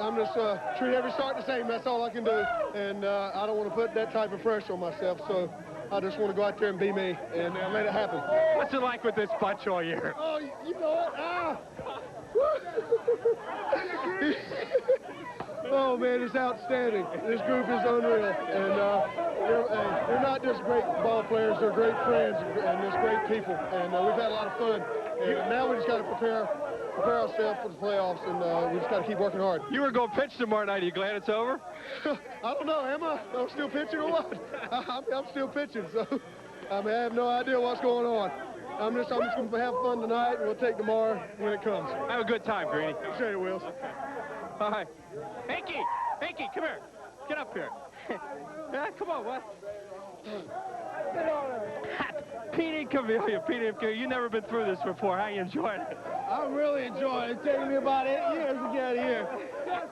I'm just treat every start the same. That's all I can do. And I don't want to put that type of pressure on myself. So I just want to go out there and be me and let it happen. What's it like with this bunch all year? Oh, you know what? Oh, man, it's outstanding. This group is unreal. And they're not just great ball players, they're great friends and just great people. And we've had a lot of fun. And now we just got to prepare ourselves for the playoffs, and we just got to keep working hard. You were going to pitch tomorrow night. Are you glad it's over? I don't know. Am I? I'm still pitching or what? I'm still pitching, so I have no idea what's going on. I'm just going to have fun tonight, and we'll take tomorrow when it comes. Have a good time, Greeny. Appreciate it, Wills. All right. Hanky, come here. Get up here. Yeah, come on, what? Pete Cavilla, you've never been through this before. How you enjoying it? I'm really enjoying it. It's taken me about 8 years to get here.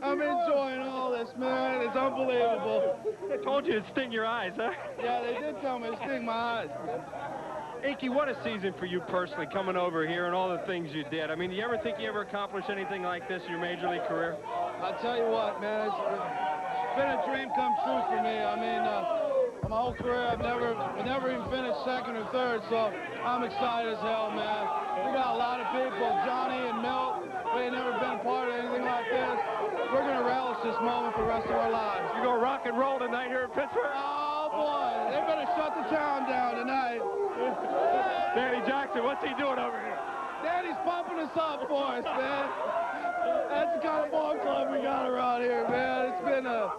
I'm enjoying all this, man. It's unbelievable. They told you it'd sting your eyes, huh? Yeah, they did tell me it'd sting my eyes. Inky, what a season for you personally, coming over here and all the things you did. I mean, do you ever think you ever accomplished anything like this in your major league career? I'll tell you what, man, it's been a dream come true for me. I mean, my whole career, I've never even finished second or third, so I'm excited as hell, man. We got a lot of people, Johnny and Milt, they ain't never been a part of anything like this. We're going to relish this moment for the rest of our lives. You go rock and roll tonight here in Pittsburgh? Oh, boy, they better shut the town down tonight. Danny Jackson, what's he doing over here? Danny's pumping us up for us, man. That's the kind of ball club we got around here, man. It's been I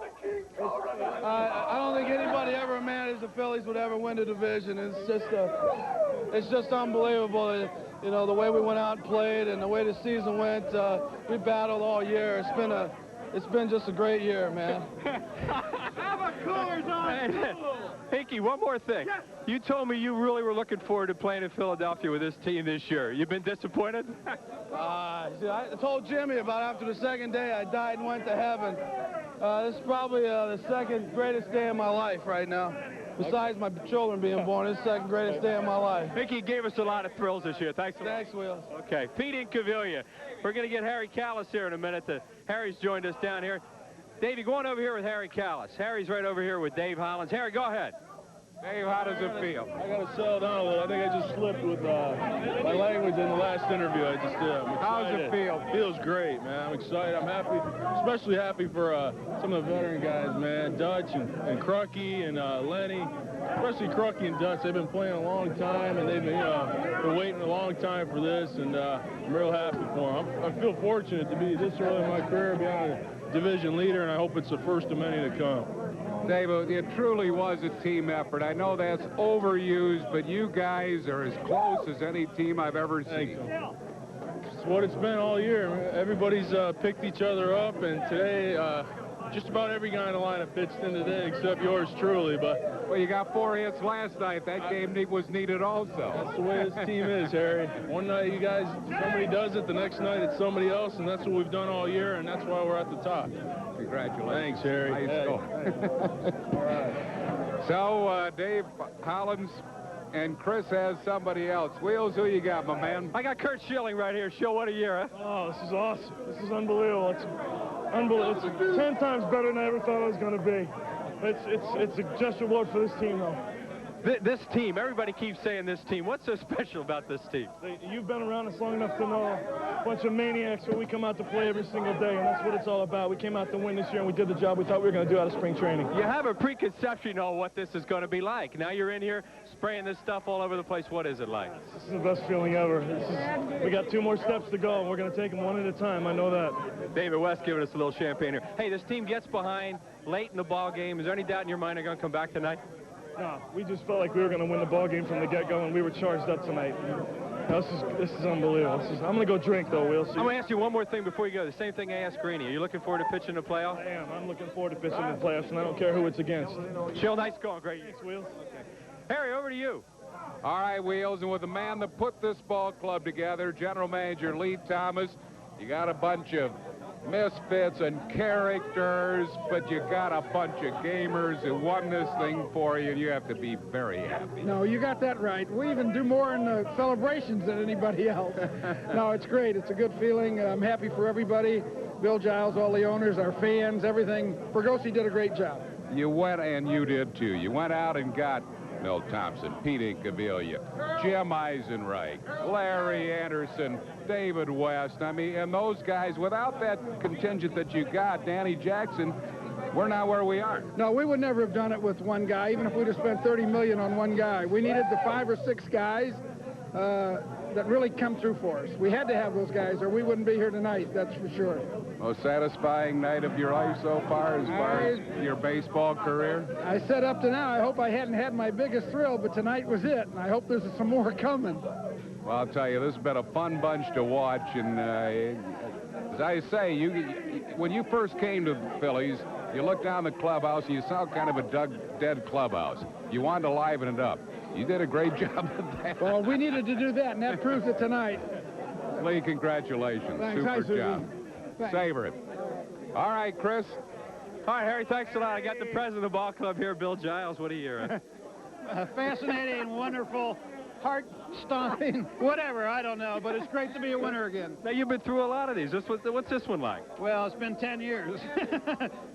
don't think anybody ever managed the Phillies would ever win the division. It's just unbelievable. You know, the way we went out and played and the way the season went, we battled all year. It's been just a great year, man. Have a Coors on. Hinky, one more thing. Yes. You told me you really were looking forward to playing in Philadelphia with this team this year. You've been disappointed? See, I told Jimmy about after the second day I died and went to heaven. This is probably the second greatest day of my life right now. Besides my children being born, this is the second greatest day of my life. Hinky gave us a lot of thrills this year. Thanks. Thanks, Will. Okay, Pete and Cavilla. We're going to get Harry Callis here in a minute. Harry's joined us down here. Davey, go on over here with Harry Callis. Harry's right over here with Dave Hollins. Harry, go ahead. Dave, how does it feel? I got to settle down a little. I think I just slipped with my language in the last interview. I just did. How does it feel? Feels great, man. I'm excited. I'm happy, especially happy for some of the veteran guys, man. Dutch and Crucky and Lenny, especially Crucky and Dutch. They've been playing a long time, and they've been waiting a long time for this, and I'm real happy for them. I feel fortunate to be this early in my career, be on division leader, and I hope it's the first of many to come. David, it truly was a team effort. I know that's overused, but you guys are as close as any team I've ever seen. It's what it's been all year. Everybody's picked each other up, and today just about every guy in the lineup pitched in today except yours truly. But well, you got 4 hits last night. That game was needed also. That's the way this team is, Harry. One night you guys, somebody does it. The next night it's somebody else, and that's what we've done all year, and that's why we're at the top. Congratulations. Thanks, Harry. Nice score. All right. So, Dave Hollins and Chris has somebody else. Wheels, who you got, my man? I got Kurt Schilling right here. Show what a year, huh? Oh, this is awesome. This is unbelievable. It's unbelievable. It's 10 times better than I ever thought it was going to be. It's a just reward for this team, though. This team, everybody keeps saying this team. What's so special about this team? You've been around us long enough to know a bunch of maniacs, but we come out to play every single day, and that's what it's all about. We came out to win this year, and we did the job we thought we were going to do out of spring training. You have a preconception of what this is going to be like. Now you're in here spraying this stuff all over the place. What is it like? This is the best feeling ever. We got 2 more steps to go, and we're going to take them one at a time. I know that. David West giving us a little champagne here. Hey, this team gets behind late in the ball game. Is there any doubt in your mind they're going to come back tonight? No, we just felt like we were going to win the ball game from the get-go, and we were charged up tonight. This is unbelievable. I'm going to go drink, though, Will. I'm going to ask you one more thing before you go. The same thing I asked Greeny. Are you looking forward to pitching the playoffs? I am. I'm looking forward to pitching the playoffs, and I don't care who it's against. Chill, nice going. Great. Thanks, Wheels. Okay. Harry, over to you. All right, Wheels, and with the man that put this ball club together, General Manager Lee Thomas, you got a bunch of misfits and characters, but you got a bunch of gamers who won this thing for you, and you have to be very happy. No, you got that right. We even do more in the celebrations than anybody else. No, it's great. It's a good feeling. I'm happy for everybody. Bill Giles, all the owners, our fans, everything. Fergosi did a great job. You went, and you did too. You went out and got Milt Thompson, Pete Incaviglia, Jim Eisenreich, Larry Anderson, David West. I mean, and those guys, without that contingent that you got, Danny Jackson, we're not where we are. No, we would never have done it with one guy, even if we'd have spent $30 million on one guy. We needed the 5 or 6 guys that really come through for us. We had to have those guys, or we wouldn't be here tonight, that's for sure. Most satisfying night of your life so far as your baseball career? I said up to now, I hope I hadn't had my biggest thrill, but tonight was it, and I hope there's some more coming. Well, I'll tell you, this has been a fun bunch to watch, and as I say, when you first came to the Phillies, you looked down the clubhouse and you saw kind of a dead clubhouse. You wanted to liven it up. You did a great job at that. Well, we needed to do that, and that proves it tonight. Lee, congratulations. Thanks. Super job. Savor it. All right, Chris. All right, Harry, thanks a lot. I got the president of the ball club here, Bill Giles. What do you hear? Fascinating, wonderful, heart-stomping, whatever, I don't know, but it's great to be a winner again. Now, you've been through a lot of these. What's this one like? Well, it's been 10 years,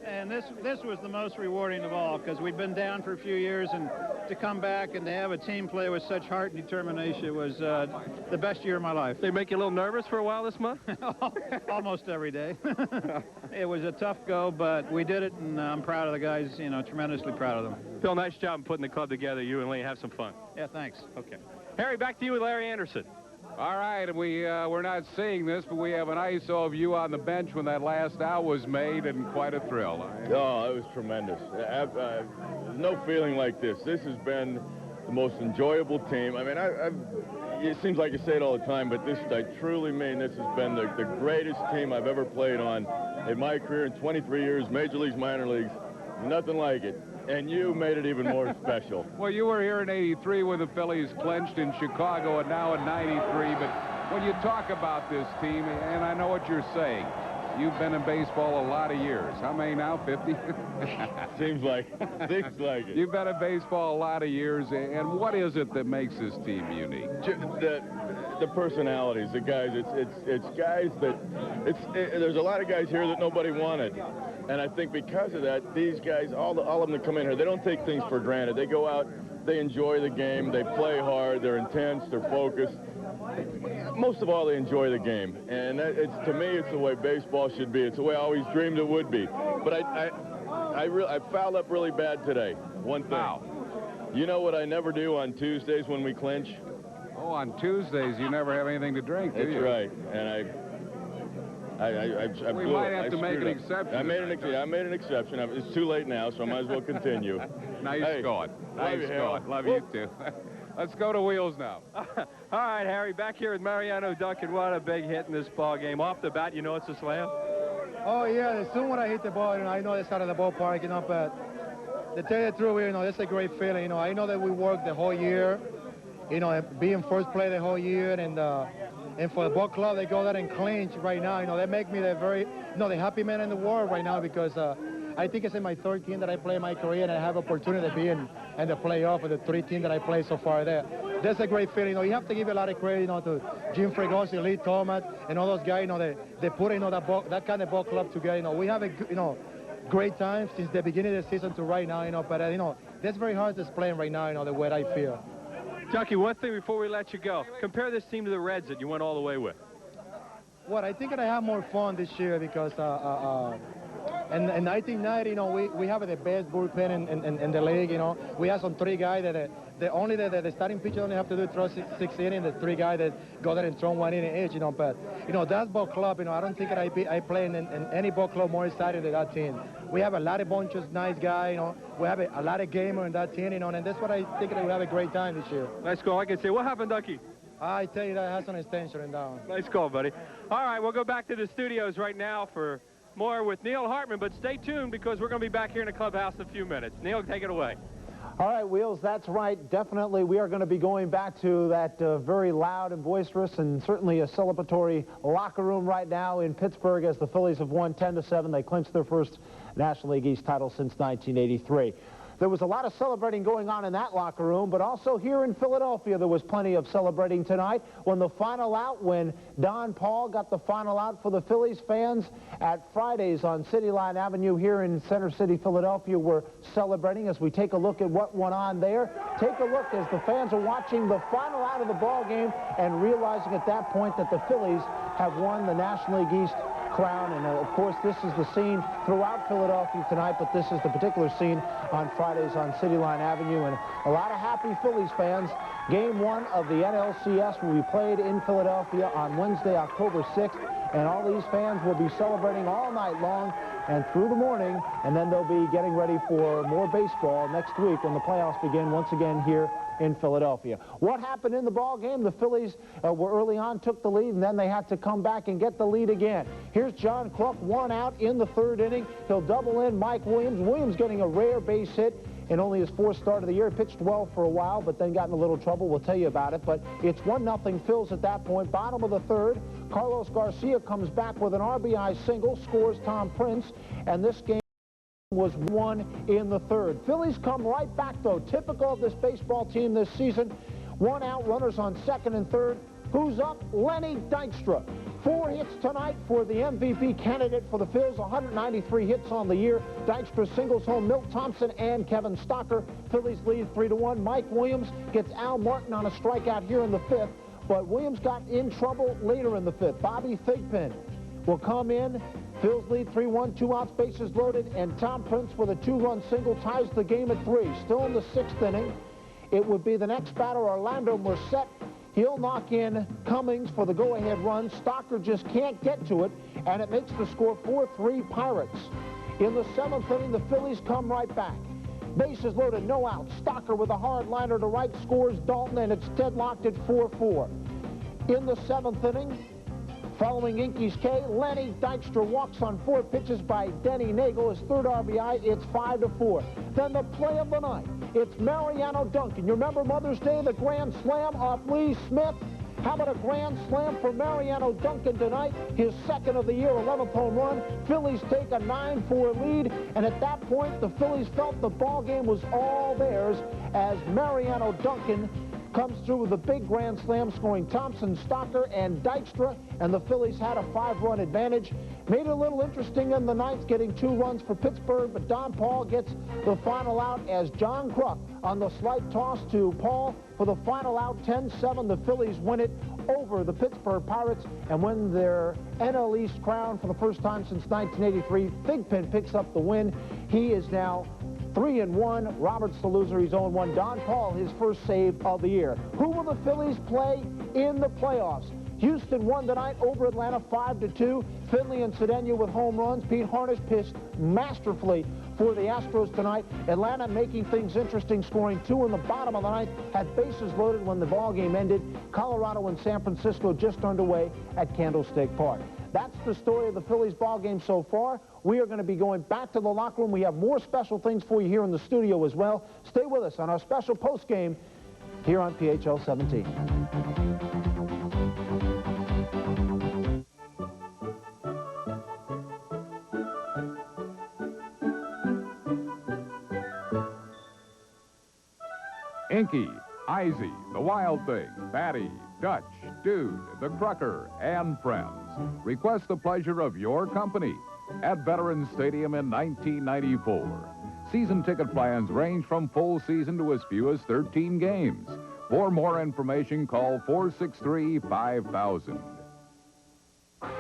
and this was the most rewarding of all, because we'd been down for a few years, and to come back and to have a team play with such heart and determination was the best year of my life. They make you a little nervous for a while this month? Almost every day. It was a tough go, but we did it, and I'm proud of the guys, you know, tremendously proud of them. Phil, nice job in putting the club together. You and Lee, have some fun. Yeah, thanks. Okay. Harry, back to you with Larry Anderson. All right, and we're not seeing this, but we have an ISO of you on the bench when that last out was made, and quite a thrill. Oh, it was tremendous. No feeling like this. This has been the most enjoyable team. I mean, it seems like I say it all the time, but this, I truly mean this has been the greatest team I've ever played on in my career in 23 years, major leagues, minor leagues. Nothing like it. And you made it even more special. Well, you were here in '83 when the Phillies clinched in Chicago, and now in '93. But when you talk about this team, and I know what you're saying, you've been in baseball a lot of years. How many now, 50? Seems like it. You've been in baseball a lot of years, and what is it that makes this team unique? The personalities, the guys. It's guys that there's a lot of guys here that nobody wanted. And I think because of that, these guys, all of them that come in here, they don't take things for granted. They go out, they enjoy the game, they play hard, they're intense, they're focused. Most of all, they enjoy the game. And to me, it's the way baseball should be. It's the way I always dreamed it would be. But I fouled up really bad today. One thing. Wow. You know what I never do on Tuesdays when we clinch? Oh, on Tuesdays, you never have anything to drink, do you? That's right. And I We blew might it. have I to make screwed an up. exception I made tonight, I made an exception. It's too late now, so I might as well continue. Nice Hey, going. Nice you, going. Harold. Love you too. Let's go to Wheels now. All right, Harry, back here with Mariano Duncan. What a big hit in this ball game. Off the bat, you know it's a slam? Oh, yeah. As soon when I hit the ball, I know it's out of the ballpark, but to tell you the truth, that's a great feeling. I know that we worked the whole year, and being first play the whole year, and for the ball club, they go there and clinch right now. They make me the happy man in the world right now because I think it's in my third team that I play in my career, and I have opportunity to be in the playoff of the 3 teams that I play so far there. That's a great feeling. You have to give a lot of credit, to Jim Fregosi, Lee Thomas, and all those guys. They put that kind of ball club together. We have a great time since the beginning of the season to right now. But that's very hard to explain right now. The way I feel. Ducky, one thing before we let you go. Compare this team to the Reds that you went all the way with. Well, I think that I have more fun this year because in 1990, we have the best bullpen in the league. We have some 3 guys that the starting pitcher only have to do throw 6 innings. The 3 guys that go there and throw 1 inning each. But that ball club, I don't think that I play in any ball club more excited than that team. We have a lot of bunches, nice guys. We have a lot of gamers in that team. And that's what I think that we have a great time this year. Nice call. I can say, what happened, Ducky? I tell you, that has an extension in that one. Nice call, buddy. All right, we'll go back to the studios right now for more with Neil Hartman, but stay tuned because we're going to be back here in the clubhouse in a few minutes. Neil, take it away. All right, Wheels, that's right. Definitely, we are going to be going back to that very loud and boisterous and certainly a celebratory locker room right now in Pittsburgh as the Phillies have won 10-7. They clinched their first National League East title since 1983. There was a lot of celebrating going on in that locker room, but also here in Philadelphia there was plenty of celebrating tonight when Don Paul got the final out for the Phillies. Fans at Fridays on City Line Avenue here in Center City, Philadelphia were celebrating. As we take a look at what went on there, take a look as the fans are watching the final out of the ball game and realizing at that point that the Phillies have won the National League East crown. And of course, this is the scene throughout Philadelphia tonight, but this is the particular scene on Fridays on City Line Avenue, and a lot of happy Phillies fans. Game 1 of the NLCS will be played in Philadelphia on Wednesday, October 6th, and all these fans will be celebrating all night long and through the morning, and then they'll be getting ready for more baseball next week when the playoffs begin once again here in Philadelphia. What happened in the ball game? The Phillies were early on, took the lead, and then they had to come back and get the lead again. Here's John Kruk, 1 out in the 3rd inning. He'll double in Mike Williams. Williams getting a rare base hit in only his 4th start of the year. Pitched well for a while, but then got in a little trouble. We'll tell you about it. But it's 1-0 Phils at that point. Bottom of the 3rd, Carlos Garcia comes back with an RBI single, scores Tom Prince, and this game was won in the 3rd. Phillies come right back, though. Typical of this baseball team this season. 1 out, runners on 2nd and 3rd. Who's up? Lenny Dykstra. 4 hits tonight for the MVP candidate for the Phils. 193 hits on the year. Dykstra singles home Milt Thompson and Kevin Stocker. Phillies lead 3-1. Mike Williams gets Al Martin on a strikeout here in the 5th, but Williams got in trouble later in the 5th. Bobby Thigpen will come in. Phils lead 3-1, 2 outs, bases loaded, and Tom Prince with a 2-run single ties the game at 3. Still in the 6th inning. It would be the next batter, Orlando Merced. He'll knock in Cummings for the go-ahead run. Stocker just can't get to it, and it makes the score 4-3 Pirates. In the 7th inning, the Phillies come right back. Bases loaded, no outs. Stocker with a hard liner to right scores Dalton, and it's deadlocked at 4-4. In the 7th inning, following Inky's K, Lenny Dykstra walks on 4 pitches by Denny Nagel, his 3rd RBI. It's 5-4. Then the play of the night. It's Mariano Duncan. You remember Mother's Day, the grand slam off Lee Smith? How about a grand slam for Mariano Duncan tonight? His 2nd of the year, 11th home run. Phillies take a 9-4 lead, and at that point, the Phillies felt the ball game was all theirs as Mariano Duncan comes through with a big grand slam, scoring Thompson, Stocker, and Dykstra, and the Phillies had a 5-run advantage. Made it a little interesting in the 9th, getting 2 runs for Pittsburgh, but Don Paul gets the final out as John Kruk on the slight toss to Paul for the final out. 10-7, the Phillies win it over the Pittsburgh Pirates and win their NL East crown for the first time since 1983. Thigpen picks up the win. He is now 3-1. Robert's the loser. He's 0-1. Don Paul, his first save of the year. Who will the Phillies play in the playoffs? Houston won tonight over Atlanta 5-2. Finley and Cedeno with home runs. Pete Harnisch pitched masterfully for the Astros tonight. Atlanta making things interesting, scoring 2 in the bottom of the ninth, had bases loaded when the ball game ended. Colorado and San Francisco just underway at Candlestick Park. That's the story of the Phillies ball game so far. We are going to be going back to the locker room. We have more special things for you here in the studio as well. Stay with us on our special post game here on PHL 17. Inky, Izzy, The Wild Thing, Batty, Dutch, Dude, The Crucker, and friends. Request the pleasure of your company at Veterans Stadium in 1994. Season ticket plans range from full season to as few as 13 games. For more information, call 463-5000.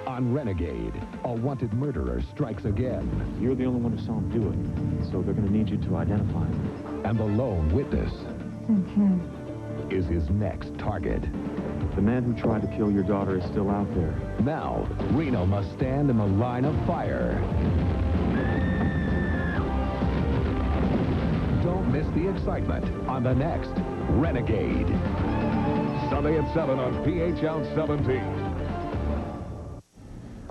On Renegade, a wanted murderer strikes again. You're the only one who saw him do it, so they're going to need you to identify him. And the lone witness is his next target. The man who tried to kill your daughter is still out there. Now, Reno must stand in the line of fire. Don't miss the excitement on the next Renegade. Sunday at 7 on PHL 17.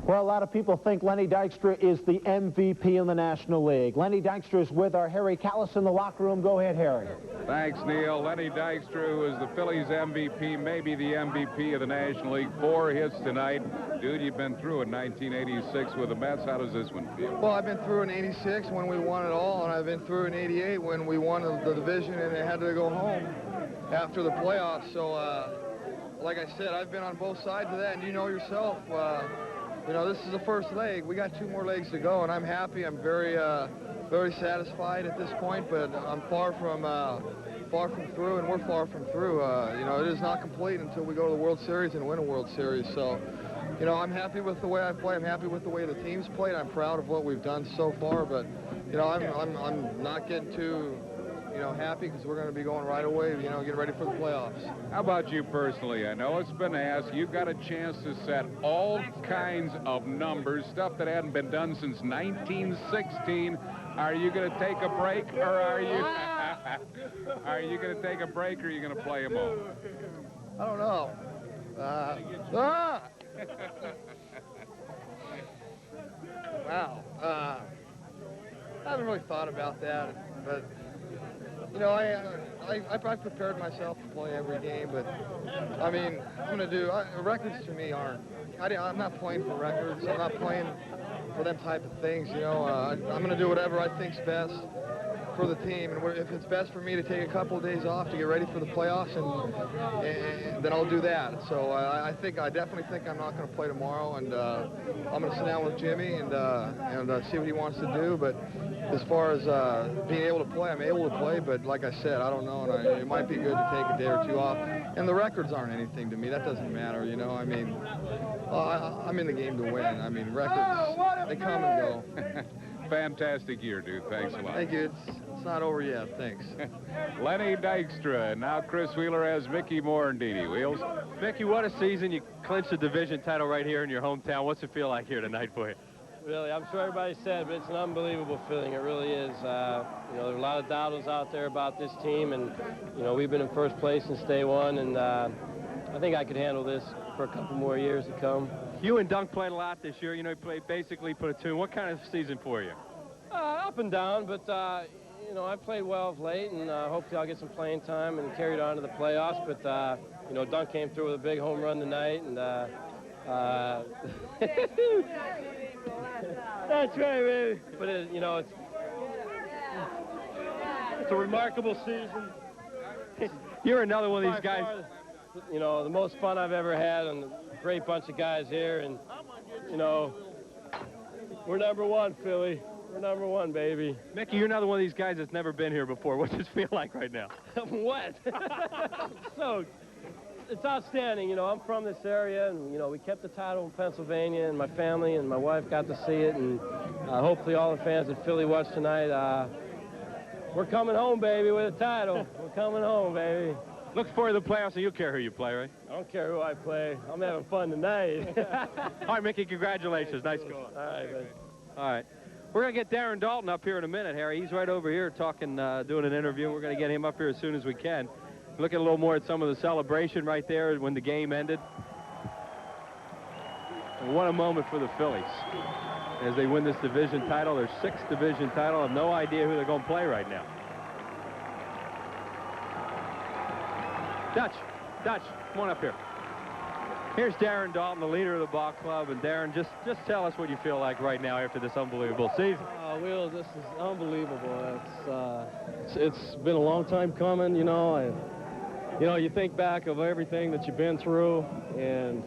Well, a lot of people think Lenny Dykstra is the MVP in the National League. Lenny Dykstra is with our Harry Callis in the locker room. Go ahead, Harry. Thanks, Neil. Lenny Dykstra, who is the Phillies MVP, maybe the MVP of the National League. 4 hits tonight. Dude, you've been through in 1986 with the Mets. How does this one feel? Well, I've been through in 86 when we won it all, and I've been through in 88 when we won the division and they had to go home after the playoffs. So, like I said, I've been on both sides of that, and you know yourself, you know, this is the first leg. We got 2 more legs to go, and I'm happy. I'm very, very satisfied at this point, but I'm far from through, and we're far from through. You know, it is not complete until we go to the World Series and win a World Series. So, you know, I'm happy with the way I play. I'm happy with the way the team's played. I'm proud of what we've done so far, but, you know, I'm not getting too, you know, happy because we're going to be going right away, you know, getting ready for the playoffs. How about you personally? I know it's been asked. You've got a chance to set all kinds of numbers, stuff that hadn't been done since 1916. Are you going to take a break, or are you going to take a break, or are you going to play them all? I don't know. Wow. I haven't really thought about that, but you know, I prepared myself to play every game, but I mean, I'm going to do records to me aren't. I'm not playing for records. I'm not playing for them type of things. You know, I'm going to do whatever I think's best for the team, and if it's best for me to take a couple of days off to get ready for the playoffs, and then I'll do that. So I definitely think I'm not going to play tomorrow, and I'm going to sit down with Jimmy and see what he wants to do. But as far as being able to play, I'm able to play, but like I said, I don't know, and it might be good to take a day or 2 off. And the records aren't anything to me. That doesn't matter, you know. I mean, I'm in the game to win. I mean, records, they come and go. Fantastic year, dude. Thanks a lot. Thank you. It's not over yet. Thanks. Lenny Dykstra, and now Chris Wheeler has Mickey Morandini. Wheels. Mickey, what a season. You clinched the division title right here in your hometown. What's it feel like here tonight for you? Really, I'm sure everybody said, but it's an unbelievable feeling. It really is. You know, there are a lot of doubters out there about this team, and, you know, we've been in first place since day one, and I think I could handle this for a couple more years to come. You and Dunk played a lot this year. You know, you basically put a tune. What kind of season for you? Up and down, but, you know, I played well of late, and hopefully I'll get some playing time and carry it on to the playoffs. But, you know, Dunk came through with a big home run tonight, and that's right, baby. But, you know, it's a remarkable season. You're another one of these guys. Far, you know, the most fun I've ever had, and a great bunch of guys here. And, you know, we're #1, Philly. We're #1, baby. Mickey, you're another one of these guys that's never been here before. What's it feel like right now? I'm wet. So, it's outstanding. You know, I'm from this area, and, you know, we kept the title in Pennsylvania, and my family and my wife got to see it, and hopefully all the fans at Philly watch tonight. We're coming home, baby, with a title. We're coming home, baby. Look forward to the playoffs, and you care who you play, right? I don't care who I play. I'm having fun tonight. All right, Mickey, congratulations. Nice going. All right, man. All right. We're going to get Darren Dalton up here in a minute, Harry. He's right over here talking, doing an interview. We're going to get him up here as soon as we can. Looking a little more at some of the celebration right there when the game ended. And what a moment for the Phillies as they win this division title, their 6th division title. I have no idea who they're going to play right now. Dutch, come on up here. Here's Darren Dalton, the leader of the ball club. And Darren, just tell us what you feel like right now after this unbelievable season. Will, this is unbelievable. It's been a long time coming, you know. You think back of everything that you've been through, and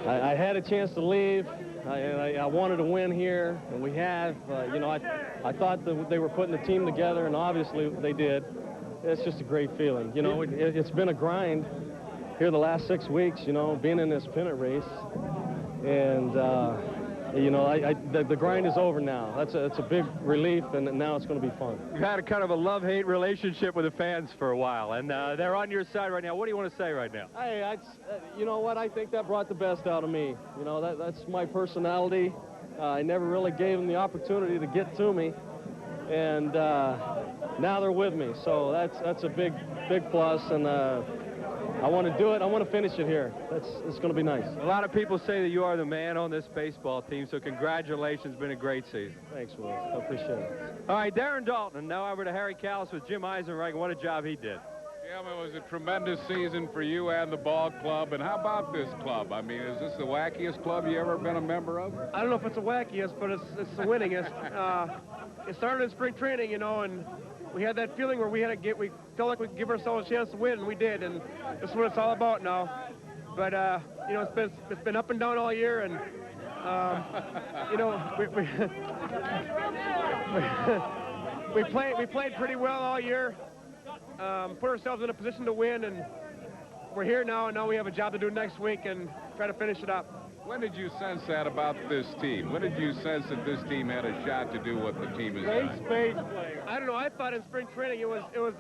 I had a chance to leave. I wanted to win here, and we have. I thought that they were putting the team together, and obviously they did. It's just a great feeling. You know, it's been a grind here the last 6 weeks, you know, being in this pennant race. And, the grind is over now. It's a big relief, and now it's going to be fun. You've had a kind of a love-hate relationship with the fans for a while, and they're on your side right now. What do you want to say right now? Hey, you know what? I think that brought the best out of me. You know, that's my personality. I never really gave them the opportunity to get to me. And now they're with me, so that's a big plus, and I want to do it. I want to finish it here. It's going to be nice. A lot of people say that you are the man on this baseball team, so congratulations. It's been a great season. Thanks, Will. I appreciate it. All right, Darren Dalton, and now over to Harry Callis with Jim Eisenreich. What a job he did. Jim, it was a tremendous season for you and the ball club. And how about this club? I mean, is this the wackiest club you ever been a member of? I don't know if it's the wackiest, but it's the winningest. It started in spring training, you know, and we had that feeling where we felt like we could give ourselves a chance to win, and we did, and that's what it's all about now. But you know, it's been up and down all year, and you know, we played pretty well all year, put ourselves in a position to win, and we're here now, and now we have a job to do next week and try to finish it up. When did you sense that about this team? When did you sense that this team had a shot to do what the team has done? Space player. I don't know. I thought in spring training it was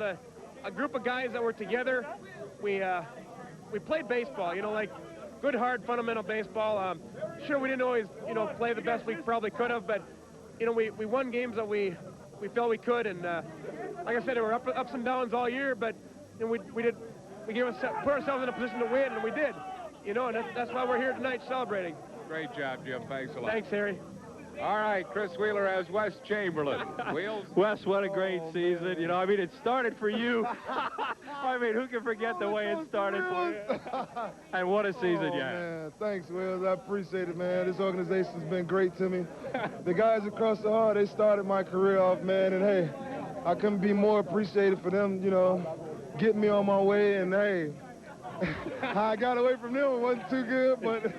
a group of guys that were together. We played baseball, you know, like good, hard, fundamental baseball. Sure, we didn't always, you know, play the best we probably could have, but you know, we won games that we felt we could, and like I said, there were ups and downs all year, but you know, put ourselves in a position to win, and we did. You know, and that's why we're here tonight celebrating. Great job, Jim. Thanks a lot. Thanks, Harry. All right, Chris Wheeler has Wes Chamberlain. Wheels? Wes, what a great season. You know, I mean, it started for you. I mean, who can forget the way it started for you? And what a season you had. Man, thanks, Wills. I appreciate it, man. This organization's been great to me. The guys across the hall, they started my career off, man, and hey, I couldn't be more appreciated for them, you know, getting me on my way, and hey, how I got away from them wasn't too good, but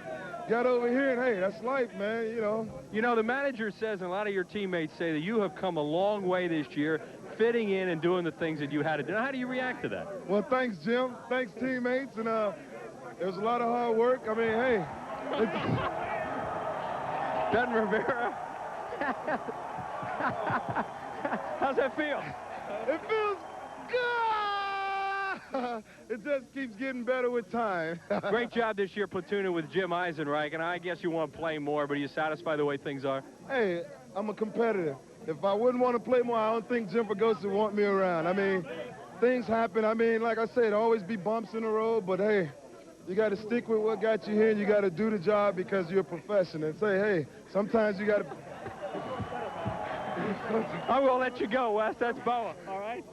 got over here, and hey, that's life, man, you know. You know, the manager says, and a lot of your teammates say, that you have come a long way this year, fitting in and doing the things that you had to do. How do you react to that? Well, thanks, Jim. Thanks, teammates, and it was a lot of hard work. I mean, hey. Ben Rivera. How's that feel? It feels good. It just keeps getting better with time. Great job this year platooning with Jim Eisenreich, and I guess you want to play more, but are you satisfied the way things are? Hey, I'm a competitor. If I wouldn't want to play more, I don't think Jim Fregosi would want me around. I mean, things happen. I mean, like I said, always be bumps in the road, but hey, you got to stick with what got you here, and you got to do the job because you're a professional. And say, hey, sometimes you got to... I will let you go, Wes. That's Boa, all right?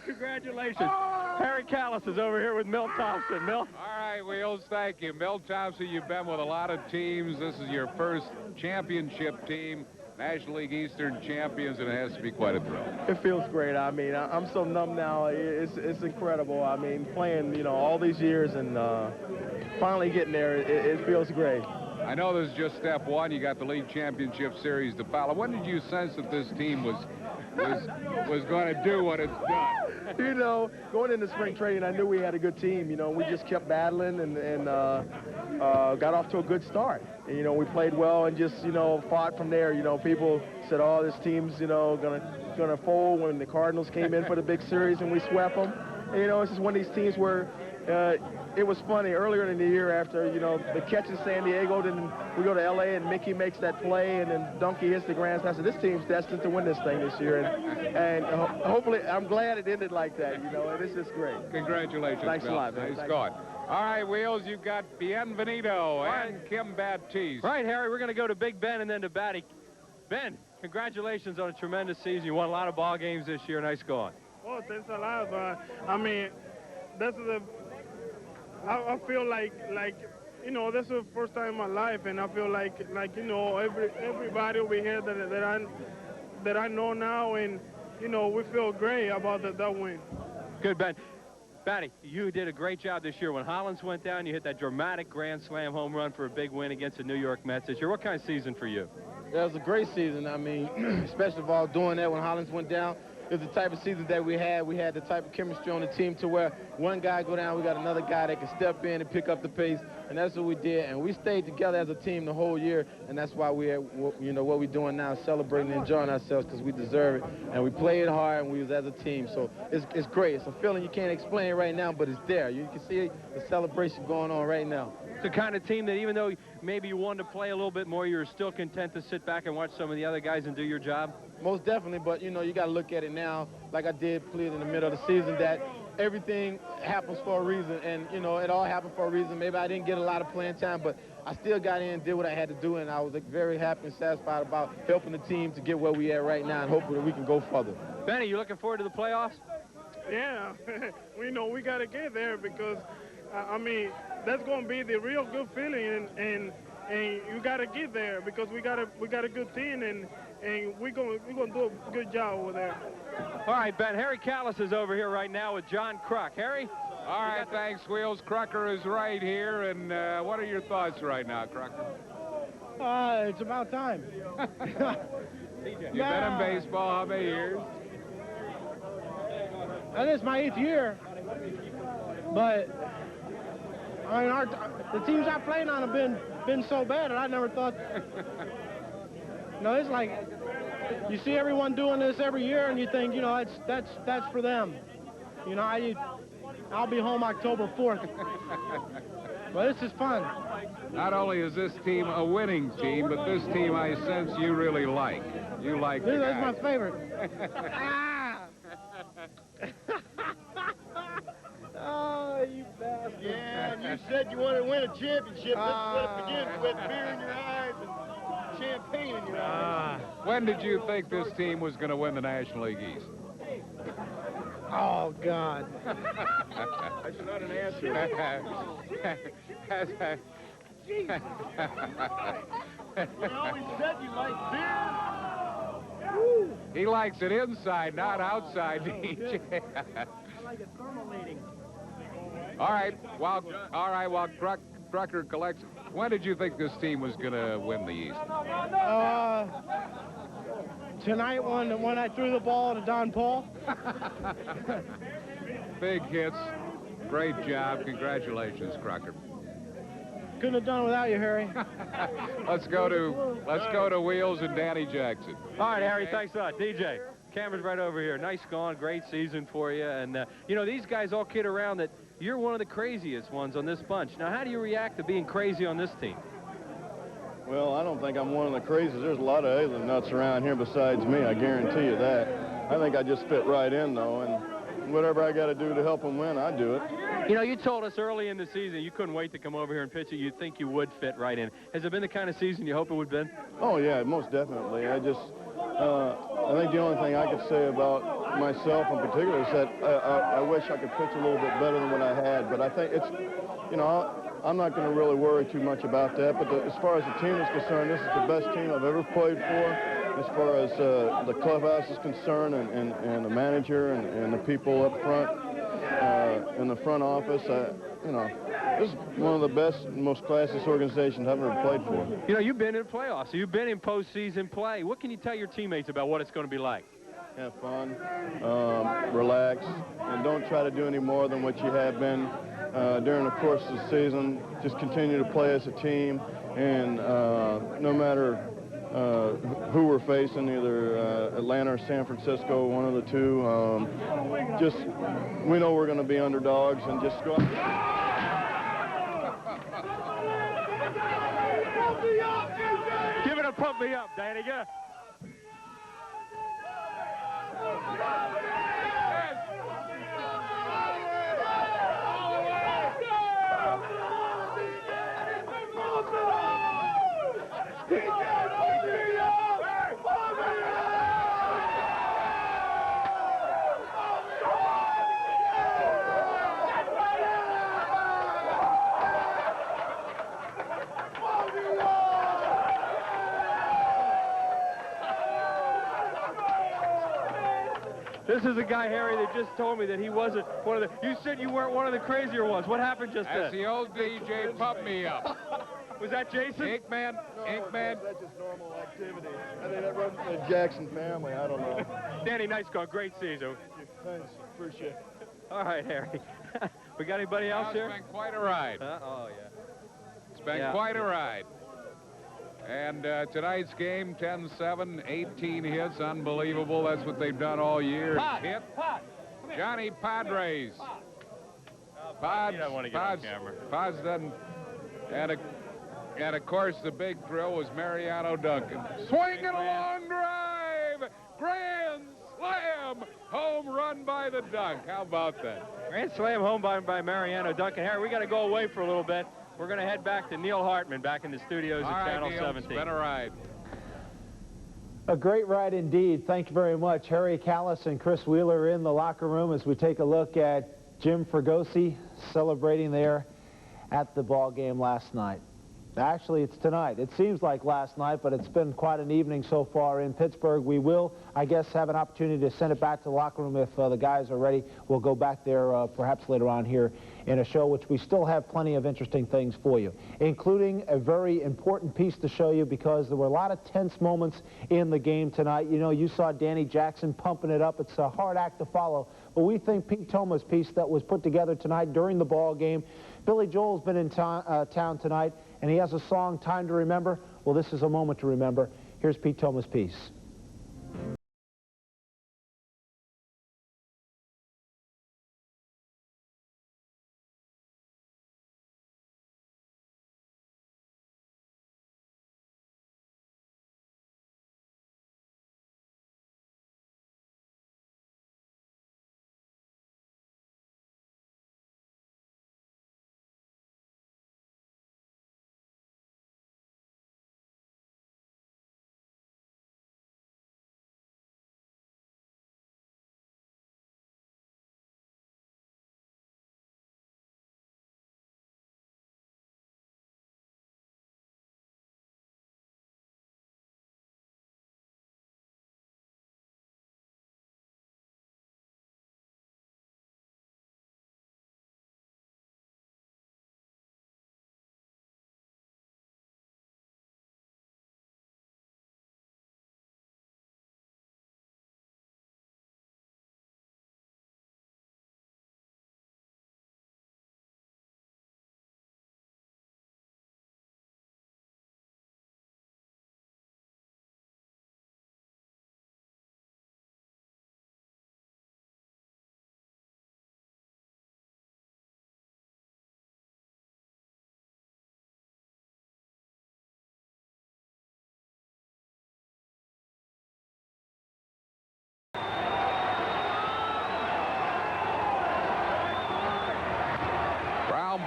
Congratulations. Harry Callis is over here with Milt Thompson. Milt? All right, Wheels, thank you. Milt Thompson, you've been with a lot of teams. This is your first championship team, National League Eastern champions, and it has to be quite a thrill. It feels great. I mean, I'm so numb now. It's incredible. I mean, playing, you know, all these years and finally getting there, it feels great. I know this is just step one. You got the league championship series to follow. When did you sense that this team was going to do what it's done? You know, going into spring training, I knew we had a good team. You know, we just kept battling and got off to a good start. And, you know, we played well and just, you know, fought from there. You know, people said, oh, this team's, you know, gonna fold when the Cardinals came in for the big series and we swept them. And, you know, it's just one of these teams where it was funny earlier in the year after, you know, the catch in San Diego, then we go to L.A. and Mickey makes that play, and then Donkey hits the grand slam. So this team's destined to win this thing this year, and hopefully, I'm glad it ended like that, you know, and it's just great. Congratulations, Thanks Bill. a lot, man. Nice Thanks. going. All right, Wheels, you've got Bienvenido and Kim Baptiste. Right, Harry, we're going to go to Big Ben and then to Batty. Ben, congratulations on a tremendous season. You won a lot of ball games this year. Nice going. Oh, thanks a lot. I mean, I feel like you know, this is the first time in my life, and I feel like you know, everybody over here that I know now, and you know, we feel great about that win. Good, Ben. Batty, you did a great job this year. When Hollins went down, you hit that dramatic grand slam home run for a big win against the New York Mets this year. What kind of season for you? Yeah, it was a great season. I mean, especially of all doing that when Hollins went down. It was the type of season that we had. We had the type of chemistry on the team to where one guy go down, we got another guy that can step in and pick up the pace, and that's what we did. And we stayed together as a team the whole year, and that's why we're, you know, what we're doing now, celebrating and enjoying ourselves because we deserve it. And we played hard, and we was as a team. So it's great. It's a feeling you can't explain right now, but it's there. You can see the celebration going on right now. It's the kind of team that even though maybe you wanted to play a little bit more, you're still content to sit back and watch some of the other guys and do your job? Most definitely, but, you know, you got to look at it now, like I did plead in the middle of the season, that everything happens for a reason, and, you know, it all happened for a reason. Maybe I didn't get a lot of playing time, but I still got in and did what I had to do, and I was very happy and satisfied about helping the team to get where we at right now and hoping that we can go further. Benny, you looking forward to the playoffs? Yeah, we know we got to get there because, I mean, that's going to be the real good feeling, and you got to get there because we got a good team, and we're going to do a good job over there. All right, Ben. Harry Callis is over here right now with John Kruk. Harry? All right, thanks, Wheels. Crucker is right here, and what are your thoughts right now, Crucker? It's about time. You've been in baseball how many years? This is my 8th year, but I mean, the teams I played on have been so bad that I never thought. No, it's like you see everyone doing this every year, and you think, you know, that's for them. You know, I'll be home October 4th. But this is fun. Not only is this team a winning team, but this team I sense you really like. You like this the is guy. my favorite. Oh, you bastard. Yeah, and you said you wanted to win a championship. This is what it begins with, beer in your eyes and champagne in your eyes. When did you think this team was going to win the National League East? Oh, God. That's not an answer. You always said you liked beer. He likes it inside, not outside, DJ. I like it thermalating. All right, while Crucker collects, when did you think this team was going to win the East? Tonight when I threw the ball to Don Paul. Big hits. Great job. Congratulations, Crucker. Couldn't have done it without you, Harry. Let's go to Wheels and Danny Jackson. All right, Harry, thanks a lot. DJ, camera's right over here. Nice going, great season for you. And, you know, these guys all kid around that you're one of the craziest ones on this bunch. Now, how do you react to being crazy on this team? Well, I don't think I'm one of the crazies. There's a lot of alien nuts around here besides me, I guarantee you that. I think I just fit right in, though, and whatever I got to do to help them win, I do it. You know, you told us early in the season you couldn't wait to come over here and pitch it. You think you would fit right in. Has it been the kind of season you hope it would have been? Oh, yeah, most definitely. I think the only thing I could say about myself in particular is that I wish I could pitch a little bit better than what I had, but I think it's, you know, I'm not going to really worry too much about that, but as far as the team is concerned, this is the best team I've ever played for. As far as the clubhouse is concerned and the manager and the people up front in the front office, you know, this is one of the best and most classiest organizations I've ever played for. You know, you've been in playoffs, so you've been in postseason play. What can you tell your teammates about what it's going to be like? Have fun, relax, and don't try to do any more than what you have been during the course of the season. Just continue to play as a team, and no matter who we're facing, either Atlanta or San Francisco, one of the two. Just, we know we're going to be underdogs and just go. Give it a pump me up, Danny. Get it. This is a guy, Harry, that just told me that he wasn't one of the... You said you weren't one of the crazier ones. What happened just then? That's the old DJ Pump Me Up. Was that Jason? Inkman, Inkman. That's just normal activity. I think that runs in the Jackson family. I don't know. Danny, nice call. Great season. Thanks. Appreciate it. All right, Harry. We got anybody else here? It's been quite a ride. Oh, yeah. It's been quite a ride. And tonight's game, 10-7, 18 hits, unbelievable. That's what they've done all year. Hit. Johnny Padres. You don't want to get on camera. Pods doesn't. And of course, the big thrill was Mariano Duncan. Swinging a long drive. Grand slam. Home run by the Dunk. How about that? Grand slam home by Mariano Duncan. Harry, we got to go away for a little bit. We're going to head back to Neil Hartman back in the studios at Channel 17. It's been a ride. A great ride indeed. Thank you very much. Harry Callis and Chris Wheeler in the locker room as we take a look at Jim Fregosi celebrating there at the ball game last night. Actually, it's tonight. It seems like last night, but it's been quite an evening so far in Pittsburgh. We will, I guess, have an opportunity to send it back to the locker room if the guys are ready. We'll go back there perhaps later on here in a show, which we still have plenty of interesting things for you, including a very important piece to show you because there were a lot of tense moments in the game tonight. You know, you saw Danny Jackson pumping it up. It's a hard act to follow, but we think Pete Thoma's piece that was put together tonight during the ball game. Billy Joel's been in town tonight, and he has a song, Time to Remember. Well, this is a moment to remember. Here's Pete Thoma's piece.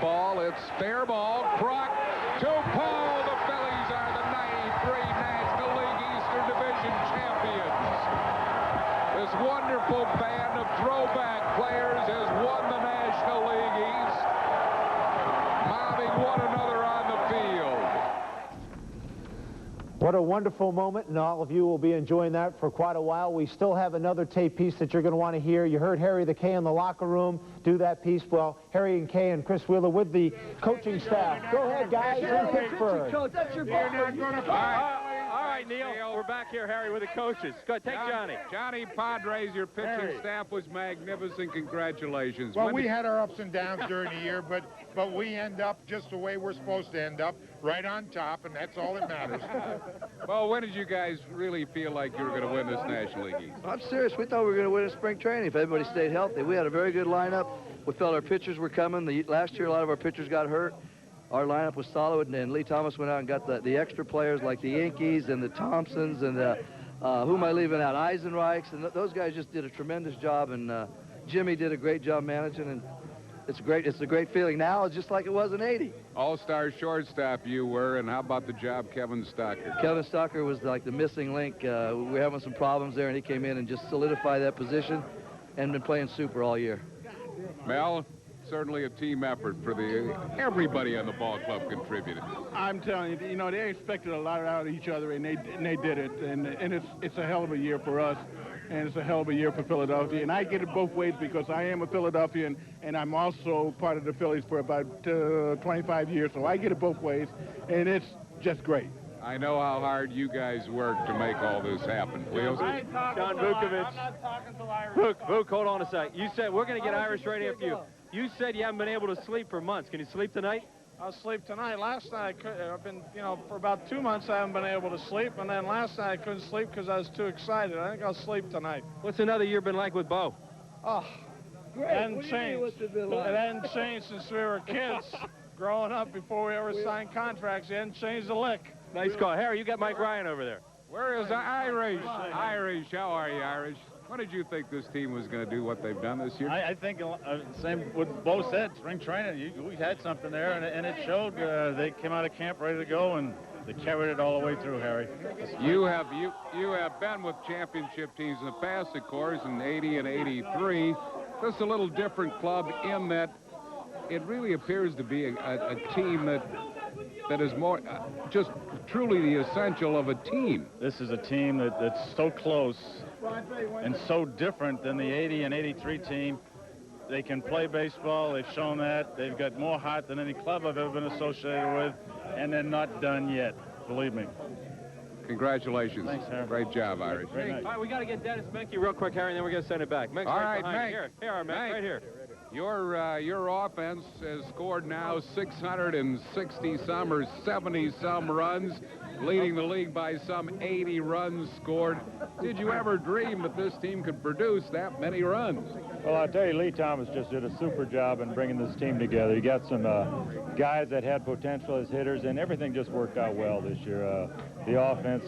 Ball, it's fair ball. Croc to Paul. The Phillies are the 93 National League Eastern Division champions. This wonderful band of throwback players has won the National League East, mounting one another on the field. What a wonderful moment, and all of you will be enjoying that for quite a while. We still have another tape piece that you're going to want to hear. You heard Harry the K in the locker room do that piece. Well, Harry and Kay and Chris Wheeler with the coaching staff. Go ahead, guys, in Pittsburgh. Coach, that's your ball. All right, right, Neil, we're back here, Harry, with the coaches. Go ahead, take Johnny. Johnny Padres, your pitching staff was magnificent. Congratulations. Well, we had our ups and downs during the year, but we end up just the way we're supposed to end up, right on top, and that's all that matters. Well, when did you guys really feel like you were going to win this National League East? I'm serious. We thought we were going to win in spring training if everybody stayed healthy. We had a very good lineup. We felt our pitchers were coming. Last year, a lot of our pitchers got hurt. Our lineup was solid, and Lee Thomas went out and got the extra players like the Yankees and the Thompsons and who am I leaving out? Eisenreichs, and those guys just did a tremendous job, and Jimmy did a great job managing, and it's a great feeling. Now it's just like it was in '80. All-star shortstop you were, and how about the job Kevin Stocker? Kevin Stocker was like the missing link. We were having some problems there, and he came in and just solidified that position and been playing super all year. Mel, certainly a team effort for everybody on the ball club contributed. I'm telling you, they expected a lot out of each other, and they did it. And it's a hell of a year for us, and it's a hell of a year for Philadelphia. And I get it both ways because I am a Philadelphian, and I'm also part of the Phillies for about 25 years. So I get it both ways, and it's just great. I know how hard you guys work to make all this happen. John Vukovic. I'm not talking to Irish. Vuk, hold on a sec. You said we're going to get Irish right after you. You said you haven't been able to sleep for months. Can you sleep tonight? I'll sleep tonight. Last night, I've been, for about 2 months I haven't been able to sleep, and then last night I couldn't sleep because I was too excited. I think I'll sleep tonight. What's another year been like with Bo? Oh, Great. It hadn't changed. It hadn't changed since we were kids. Growing up before we ever signed contracts, it hadn't changed a lick. Nice call. Harry, you got Mike Ryan over there. Where is the Irish? Irish, how are you, Irish? When did you think this team was going to do what they've done this year? I think same what Bo said. Spring training, we had something there, and it showed. They came out of camp ready to go, and they carried it all the way through, Harry. You have been with championship teams in the past, of course, in '80 and '83. This is a little different club in that it really appears to be a team that is more just truly the essential of a team. This is a team that's so close and so different than the '80 and '83 team. They can play baseball. They've shown that. They've got more heart than any club I've ever been associated with, and they're not done yet, believe me. Congratulations. Thanks, Harry. Great job, Irish. Great night. All right, we got to get Dennis Menke real quick, Harry, and then we're going to send it back. Menk's All right, behind you. Menk. Here, Menk, right here. Your offense has scored now 660-some or 70-some runs, leading the league by some 80 runs scored. Did you ever dream that this team could produce that many runs? Well, I'll tell you, Lee Thomas just did a super job in bringing this team together. He got some guys that had potential as hitters, and everything just worked out well this year. The offense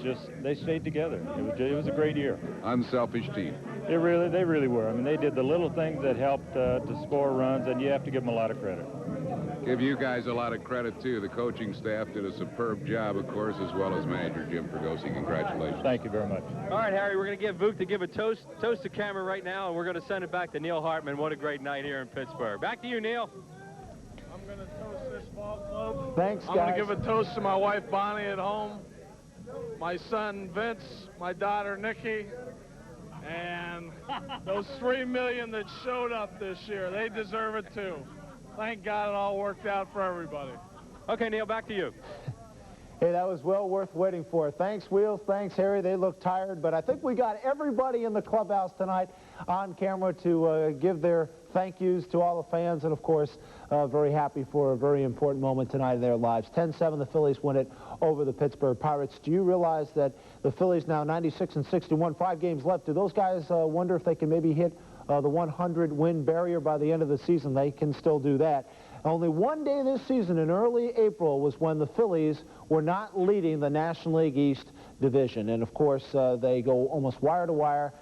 they stayed together. It was a great year. Unselfish team. They really were. I mean, they did the little things that helped to score runs, and you have to give them a lot of credit. Give you guys a lot of credit, too. The coaching staff did a superb job, of course, as well as manager Jim Fregosi. Congratulations. Thank you very much. All right, Harry, we're going to get Vuk to give a toast to camera right now, and we're going to send it back to Neil Hartman. What a great night here in Pittsburgh. Back to you, Neil. I'm going to toast this ball club. Thanks, guys. I'm going to give a toast to my wife, Bonnie, at home, my son, Vince, my daughter, Nikki, and those 3 million that showed up this year. They deserve it, too. Thank God it all worked out for everybody. Okay, Neil, back to you. Hey, that was well worth waiting for. Thanks, Wheels. Thanks, Harry. They look tired, but I think we got everybody in the clubhouse tonight on camera to give their thank yous to all the fans, and, of course, very happy for a very important moment tonight in their lives. 10-7, the Phillies win it over the Pittsburgh Pirates. Do you realize that the Phillies now 96-61, 5 games left? Do those guys wonder if they can maybe hit the 100-win barrier by the end of the season? They can still do that. Only one day this season in early April was when the Phillies were not leading the National League East division. And, of course, they go almost wire to wire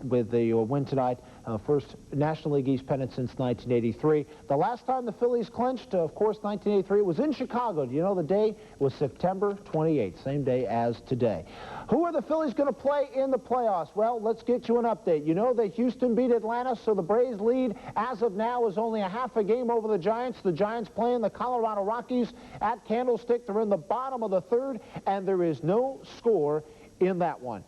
with the win tonight. First National League East pennant since 1983. The last time the Phillies clinched, of course, 1983, it was in Chicago. Do you know the day? It was September 28th, same day as today. Who are the Phillies going to play in the playoffs? Well, let's get you an update. You know that Houston beat Atlanta, so the Braves lead as of now is only a half a game over the Giants. The Giants playing the Colorado Rockies at Candlestick. They're in the bottom of the third, and there is no score in that one.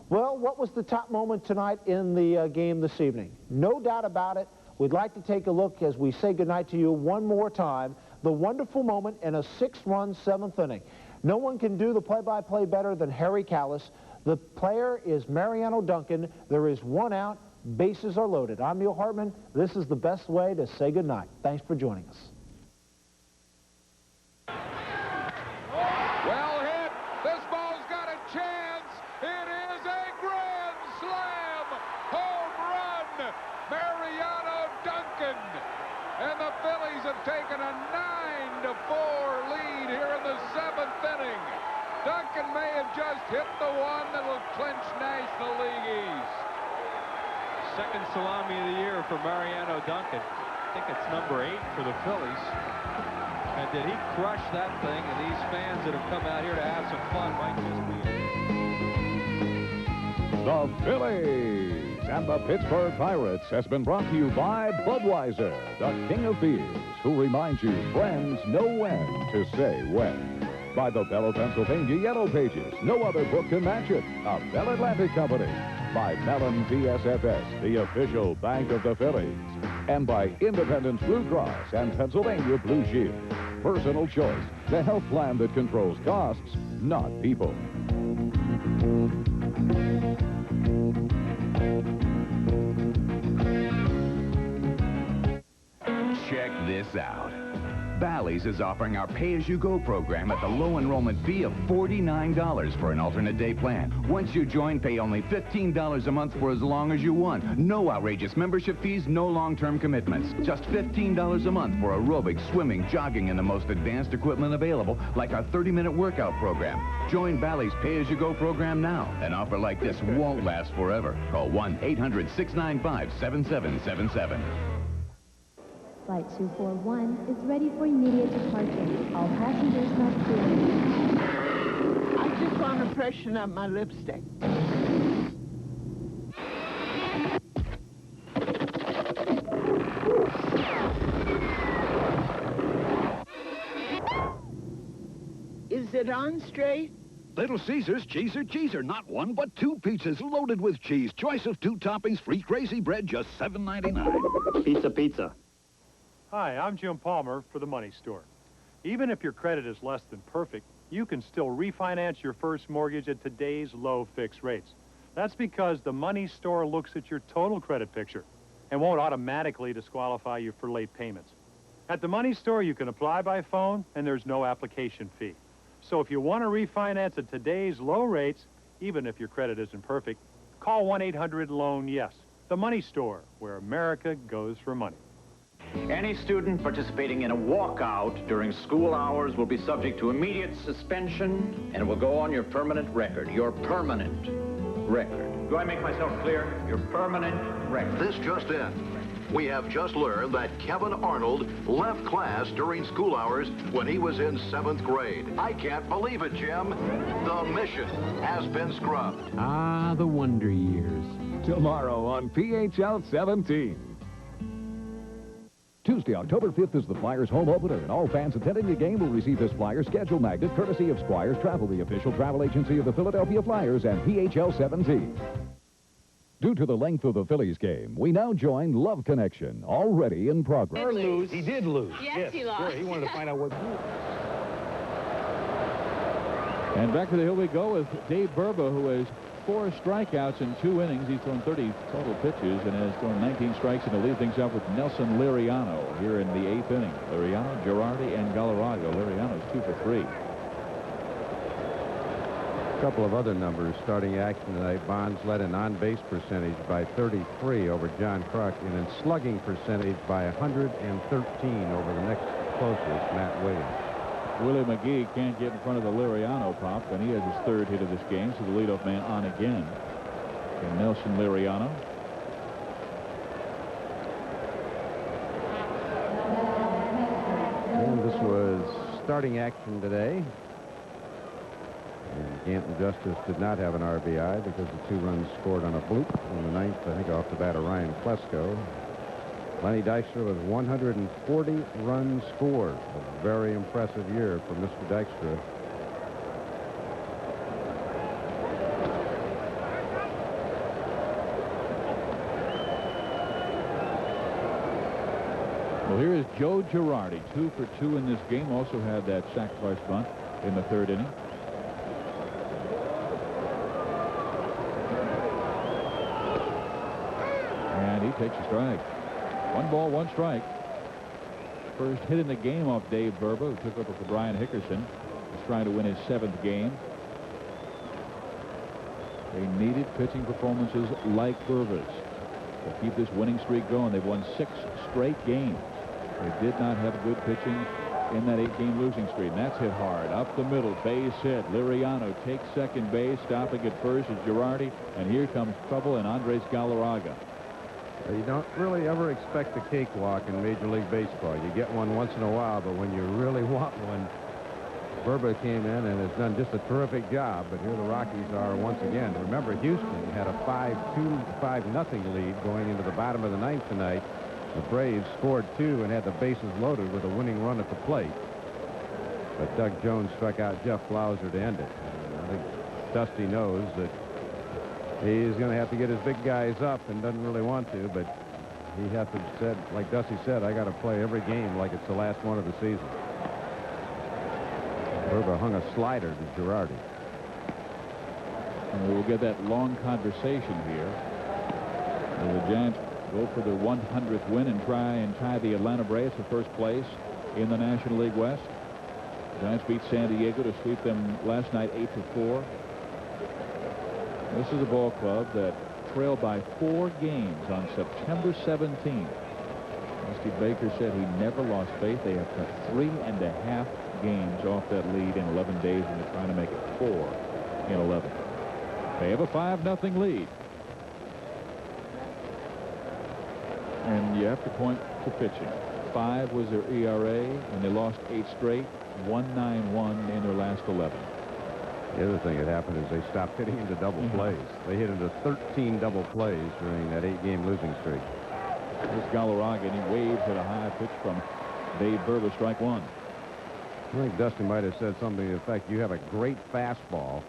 Well, what was the top moment tonight in the game this evening? No doubt about it. We'd like to take a look as we say goodnight to you one more time. The wonderful moment in a 6-run 7th inning. No one can do the play-by-play better than Harry Callis. The player is Mariano Duncan. There is one out. Bases are loaded. I'm Neil Hartman. This is the best way to say goodnight. Thanks for joining us. Well hit. This ball's got a chance. It is a grand slam. Home run. Mariano Duncan. And the Phillies have taken a 9-4 lead here in the 7th inning. Duncan may have just hit the one that will clinch National League East. Second salami of the year for Mariano Duncan. I think it's number 8 for the Phillies. And did he crush that thing? And these fans that have come out here to have some fun might just be... The Phillies and the Pittsburgh Pirates has been brought to you by Budweiser, the king of beers, who reminds you friends know when to say when. By the Bell of Pennsylvania Yellow Pages, no other book can match it. A Bell Atlantic company. By Mellon PSFS, the official bank of the Phillies. And by Independence Blue Cross and Pennsylvania Blue Shield. Personal choice, the health plan that controls costs, not people. Check this out. Bally's is offering our pay-as-you-go program at the low enrollment fee of $49 for an alternate day plan. Once you join, pay only $15 a month for as long as you want. No outrageous membership fees, no long-term commitments. Just $15 a month for aerobics, swimming, jogging, and the most advanced equipment available, like our 30-minute workout program. Join Bally's pay-as-you-go program now. An offer like this won't last forever. Call 1-800-695-7777. Flight 241 is ready for immediate departure. All passengers must clear. I just want to freshen up my lipstick. Is it on straight? Little Caesar's Cheeser. Not one, but 2 pizzas loaded with cheese. Choice of 2 toppings, free crazy bread, just $7.99. Pizza. Hi, I'm Jim Palmer for the Money Store. Even if your credit is less than perfect, you can still refinance your first mortgage at today's low fixed rates. That's because the Money Store looks at your total credit picture and won't automatically disqualify you for late payments. At the Money Store, you can apply by phone, and there's no application fee. So if you want to refinance at today's low rates, even if your credit isn't perfect, call 1-800-LOAN-YES. The Money Store, where America goes for money. Any student participating in a walkout during school hours will be subject to immediate suspension and will go on your permanent record. Your permanent record. Do I make myself clear? Your permanent record. This just in. We have just learned that Kevin Arnold left class during school hours when he was in 7th grade. I can't believe it, Jim. The mission has been scrubbed. Ah, the wonder years. Tomorrow on PHL 17. Tuesday, October 5th is the Flyers home opener, and all fans attending the game will receive this Flyers schedule magnet courtesy of Squires Travel, the official travel agency of the Philadelphia Flyers and PHL 17. Due to the length of the Phillies game, we now join Love Connection, already in progress. Lose. He did lose. Yes, he lost. Sure, he wanted to find out what... And back to the hill we go with Dave Burba, who has 4 strikeouts in 2 innings. He's thrown 30 total pitches and has thrown 19 strikes, and to lead things up with Nelson Liriano here in the 8th inning. Liriano, Girardi, and Galarraga. Liriano's 2 for 3. A couple of other numbers starting action tonight. Bonds led in on-base percentage by 33 over John Kruk, and in slugging percentage by 113 over the next closest, Matt Williams. Willie McGee can't get in front of the Liriano pop, and he has his 3rd hit of this game, so the leadoff man on again. And Nelson Liriano. And this was starting action today. And Ganton Justice did not have an RBI because the 2 runs scored on a bloop in the 9th, I think, off the bat of Ryan Klesko. Lenny Dykstra with 140 runs scored. A very impressive year for Mr. Dykstra. Well, here is Joe Girardi, 2 for 2 in this game. Also had that sacrifice bunt. in the third inning. And he takes a strike. 1 ball, 1 strike. First hit in the game off Dave Burba, who took over for Brian Hickerson. He's trying to win his 7th game. They needed pitching performances like Burba's to keep this winning streak going. They've won 6 straight games. They did not have good pitching in that 8-game losing streak. And that's hit hard. Up the middle, base hit. Liriano takes second base. Stopping at first is Girardi. And here comes trouble in Andres Galarraga. You don't really ever expect a cakewalk in Major League Baseball. You get one once in a while, but when you really want one, Burba came in and has done just a terrific job. But here the Rockies are once again. Remember, Houston had a 5-0 lead going into the bottom of the 9th tonight. The Braves scored 2 and had the bases loaded with a winning run at the plate. But Doug Jones struck out Jeff Blauser to end it. And I think Dusty knows that he's going to have to get his big guys up and doesn't really want to, but he has to said, like Dusty said, I got to play every game like it's the last one of the season. Burba hung a slider to Girardi. And we will get that long conversation here. And the Giants go for their 100th win and try and tie the Atlanta Braves for first place in the National League West. The Giants beat San Diego to sweep them last night 8-4. This is a ball club that trailed by 4 games on September 17th. Rusty Baker said he never lost faith. They have cut 3.5 games off that lead in 11 days, and they're trying to make it 4 in 11. They have a 5-0 lead. And you have to point to pitching. 5 was their ERA, and they lost 8 straight, 1.91 in their last 11. The other thing that happened is they stopped hitting into double plays. They hit into 13 double plays during that 8-game losing streak. Here's Galarraga, and he waves at a high pitch from Dave Burba, strike 1. I think Dusty might have said something to the effect, you have a great fastball.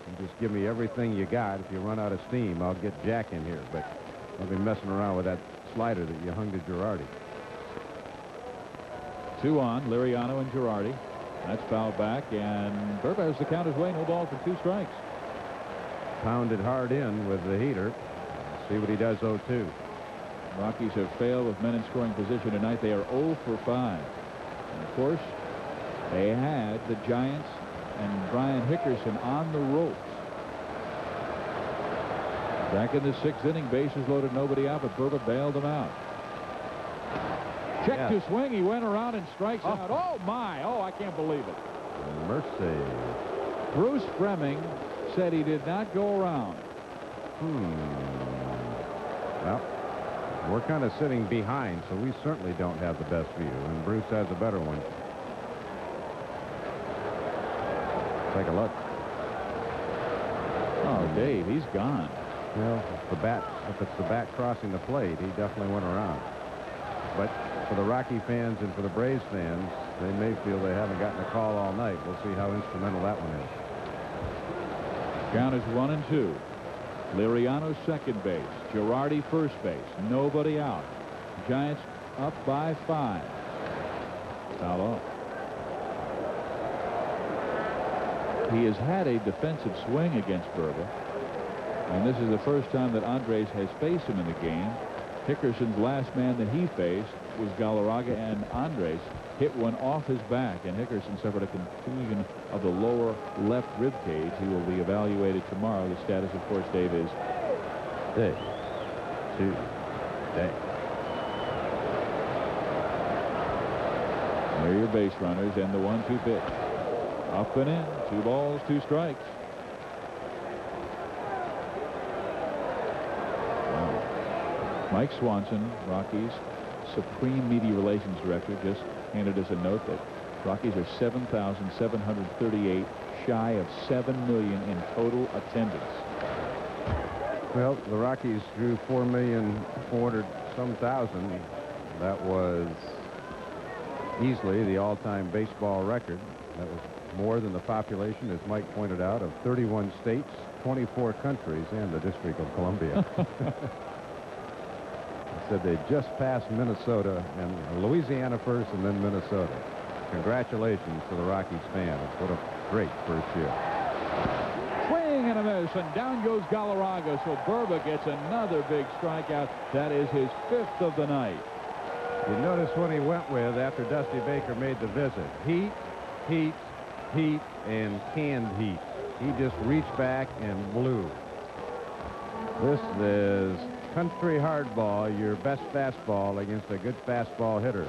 You just give me everything you got. If you run out of steam, I'll get Jack in here. But I'll be messing around with that slider that you hung to Girardi. 2 on, Liriano and Girardi. That's fouled back, and Burba has the count his way. No ball for 2 strikes. Pounded hard in with the heater. See what he does 0-2. Rockies have failed with men in scoring position tonight. They are 0 for 5. And of course, they had the Giants and Brian Hickerson on the ropes. Back in the 6th inning, bases loaded, nobody out, but Burba bailed them out. Check to swing. He went around and strikes out. Oh, my. Oh, I can't believe it. Mercy. Bruce Fremming said he did not go around. Well, we're kind of sitting behind, so we certainly don't have the best view, and Bruce has a better one. Take a look. Oh, Dave, he's gone. Well, if it's the bat crossing the plate, he definitely went around. But for the Rocky fans and for the Braves fans, they may feel they haven't gotten a call all night. We'll see how instrumental that one is. Count is 1-2. Liriano second base. Girardi first base. Nobody out. Giants up by 5. Foul off. He has had a defensive swing against Burba, and this is the first time that Andres has faced him in the game. Hickerson's last man that he faced was Galarraga, and Andres hit one off his back, and Hickerson suffered a contusion of the lower left rib cage. He will be evaluated tomorrow. The status, of course, Dave, is day. 2 day. There are your base runners and the 1-2 pitch. Up and in. 2 balls, 2 strikes. Wow. Mike Swanson, Rockies Supreme Media Relations Director, just handed us a note that Rockies are 7,738 shy of 7 million in total attendance. Well, the Rockies drew 4,400,000. That was easily the all-time baseball record. That was more than the population, as Mike pointed out, of 31 states, 24 countries, and the District of Columbia. He said they just passed Minnesota and Louisiana first and then Minnesota. congratulations to the Rockies fans. What a great first year. Swing and a miss, and down goes Galarraga. So Burba gets another big strikeout. That is his 5th of the night. You notice what he went with after Dusty Baker made the visit. Heat, heat, heat, and canned heat. He just reached back and blew. This is country hardball, your best fastball against a good fastball hitter.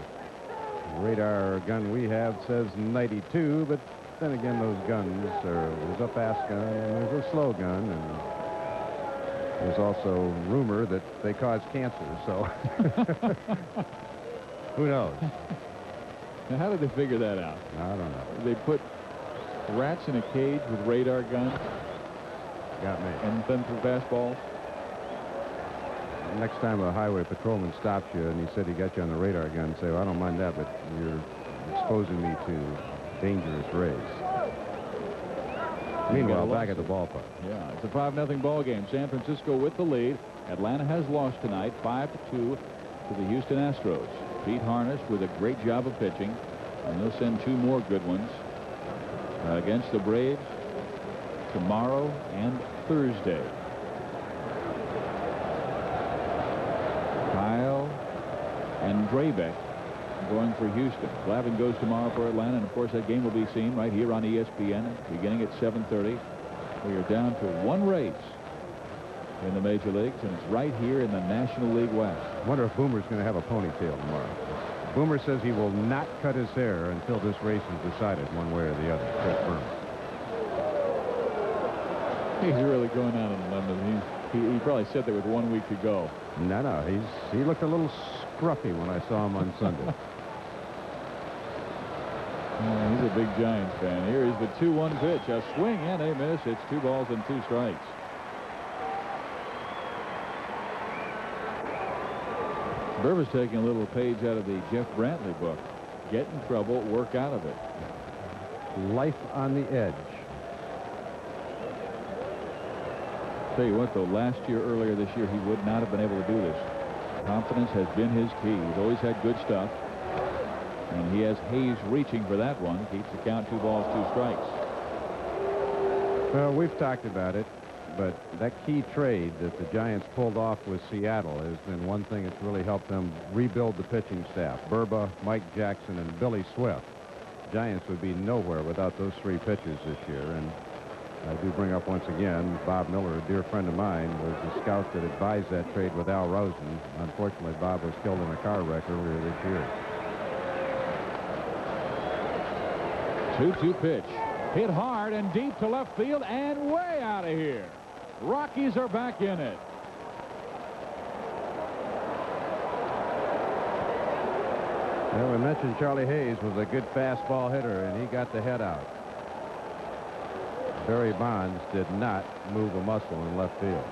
The radar gun we have says 92, but then again, those guns there's a fast gun and there's a slow gun, and there's also rumor that they cause cancer, so who knows? Now, how did they figure that out? I don't know. They put rats in a cage with radar guns. Got me. And then threw fastballs. Next time a highway patrolman stops you and he said he got you on the radar gun, say, well, I don't mind that, but you're exposing me to dangerous rays. Meanwhile, back at the ballpark. Yeah, it's a 5-0 ball game. San Francisco with the lead. Atlanta has lost tonight 5-2 to the Houston Astros. Pete Harness with a great job of pitching, and they'll send 2 more good ones against the Braves tomorrow and Thursday. Kyle and Drabek going for Houston. Glavine goes tomorrow for Atlanta, and of course that game will be seen right here on ESPN beginning at 7:30. We are down to 1 race in the major leagues, and it's right here in the National League West. I wonder if Boomer's going to have a ponytail tomorrow. Boomer says he will not cut his hair until this race is decided one way or the other. Chris Boomer. He's really going out on a limb. He probably said that with 1 week to go. No, he looked a little scruffy when I saw him on Sunday. He's a big Giants fan. Here is the 2-1 pitch. A swing and a miss. It's 2 balls and 2 strikes. Burba's taking a little page out of the Jeff Brantley book. Get in trouble, work out of it. Life on the edge. Tell you what, though, earlier this year, he would not have been able to do this. Confidence has been his key. He's always had good stuff. And he has Hayes reaching for that one. Keeps the count 2 balls, 2 strikes. Well, we've talked about it, but that key trade that the Giants pulled off with Seattle has been one thing that's really helped them rebuild the pitching staff. Burba, Mike Jackson, and Billy Swift. Giants would be nowhere without those 3 pitchers this year. And I do bring up once again, Bob Miller, a dear friend of mine, was the scout that advised that trade with Al Rosen. Unfortunately, Bob was killed in a car wreck earlier this year. 2-2 pitch. Hit hard and deep to left field and way out of here. Rockies are back in it. Well, we mentioned Charlie Hayes was a good fastball hitter, and he got the head out. Barry Bonds did not move a muscle in left field.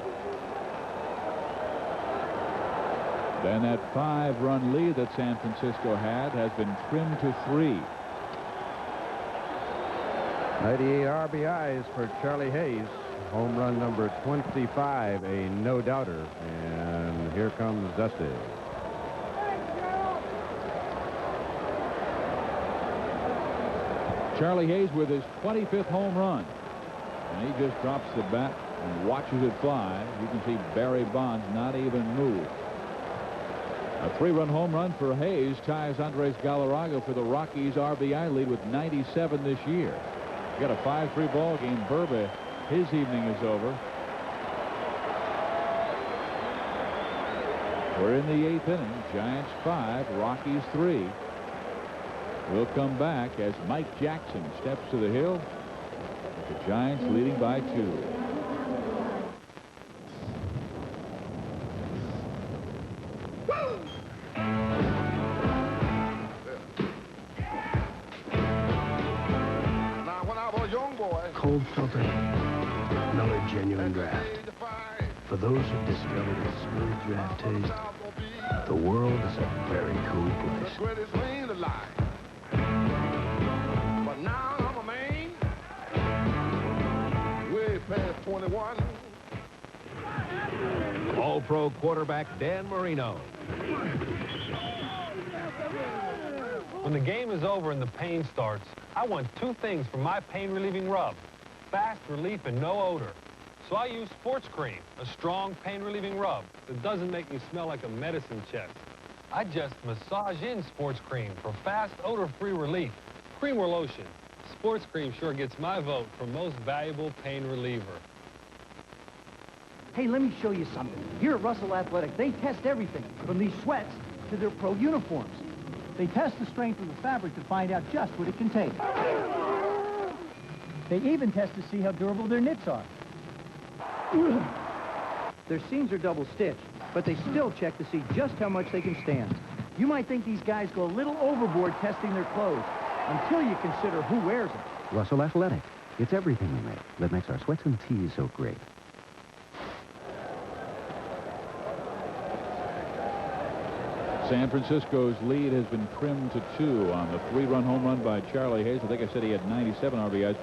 Then that 5-run lead that San Francisco had has been trimmed to 3. 98 RBIs for Charlie Hayes. Home run number 25, a no-doubter. And here comes Dusty. Charlie Hayes with his 25th home run. And he just drops the bat and watches it fly. You can see Barry Bonds not even move. A 3-run home run for Hayes ties Andres Galarraga for the Rockies' RBI lead with 97 this year. Got a 5-3 ball game. Burba, his evening is over. We're in the 8th inning. Giants 5, Rockies 3. We'll come back as Mike Jackson steps to the hill. With the Giants leading by 2. Cold filtered Miller Genuine Draft. For those who discovered a smooth draft taste, the world is a very cool place. But now I'm a man, way past 21. All-Pro quarterback Dan Marino. When the game is over and the pain starts, I want two things from my pain-relieving rub: fast relief and no odor. So I use Sports Cream, a strong pain-relieving rub that doesn't make me smell like a medicine chest. I just massage in Sports Cream for fast, odor-free relief. Cream or lotion, Sports Cream sure gets my vote for most valuable pain reliever. Hey, let me show you something. Here at Russell Athletic, they test everything, from these sweats to their pro uniforms. They test the strength of the fabric to find out just what it can take. They even test to see how durable their knits are. Their seams are double-stitched, but they still check to see just how much they can stand. You might think these guys go a little overboard testing their clothes, until you consider who wears them. Russell Athletic. It's everything we make that makes our sweats and tees so great. San Francisco's lead has been trimmed to 2 on the 3-run home run by Charlie Hayes. I think I said he had 97 RBIs.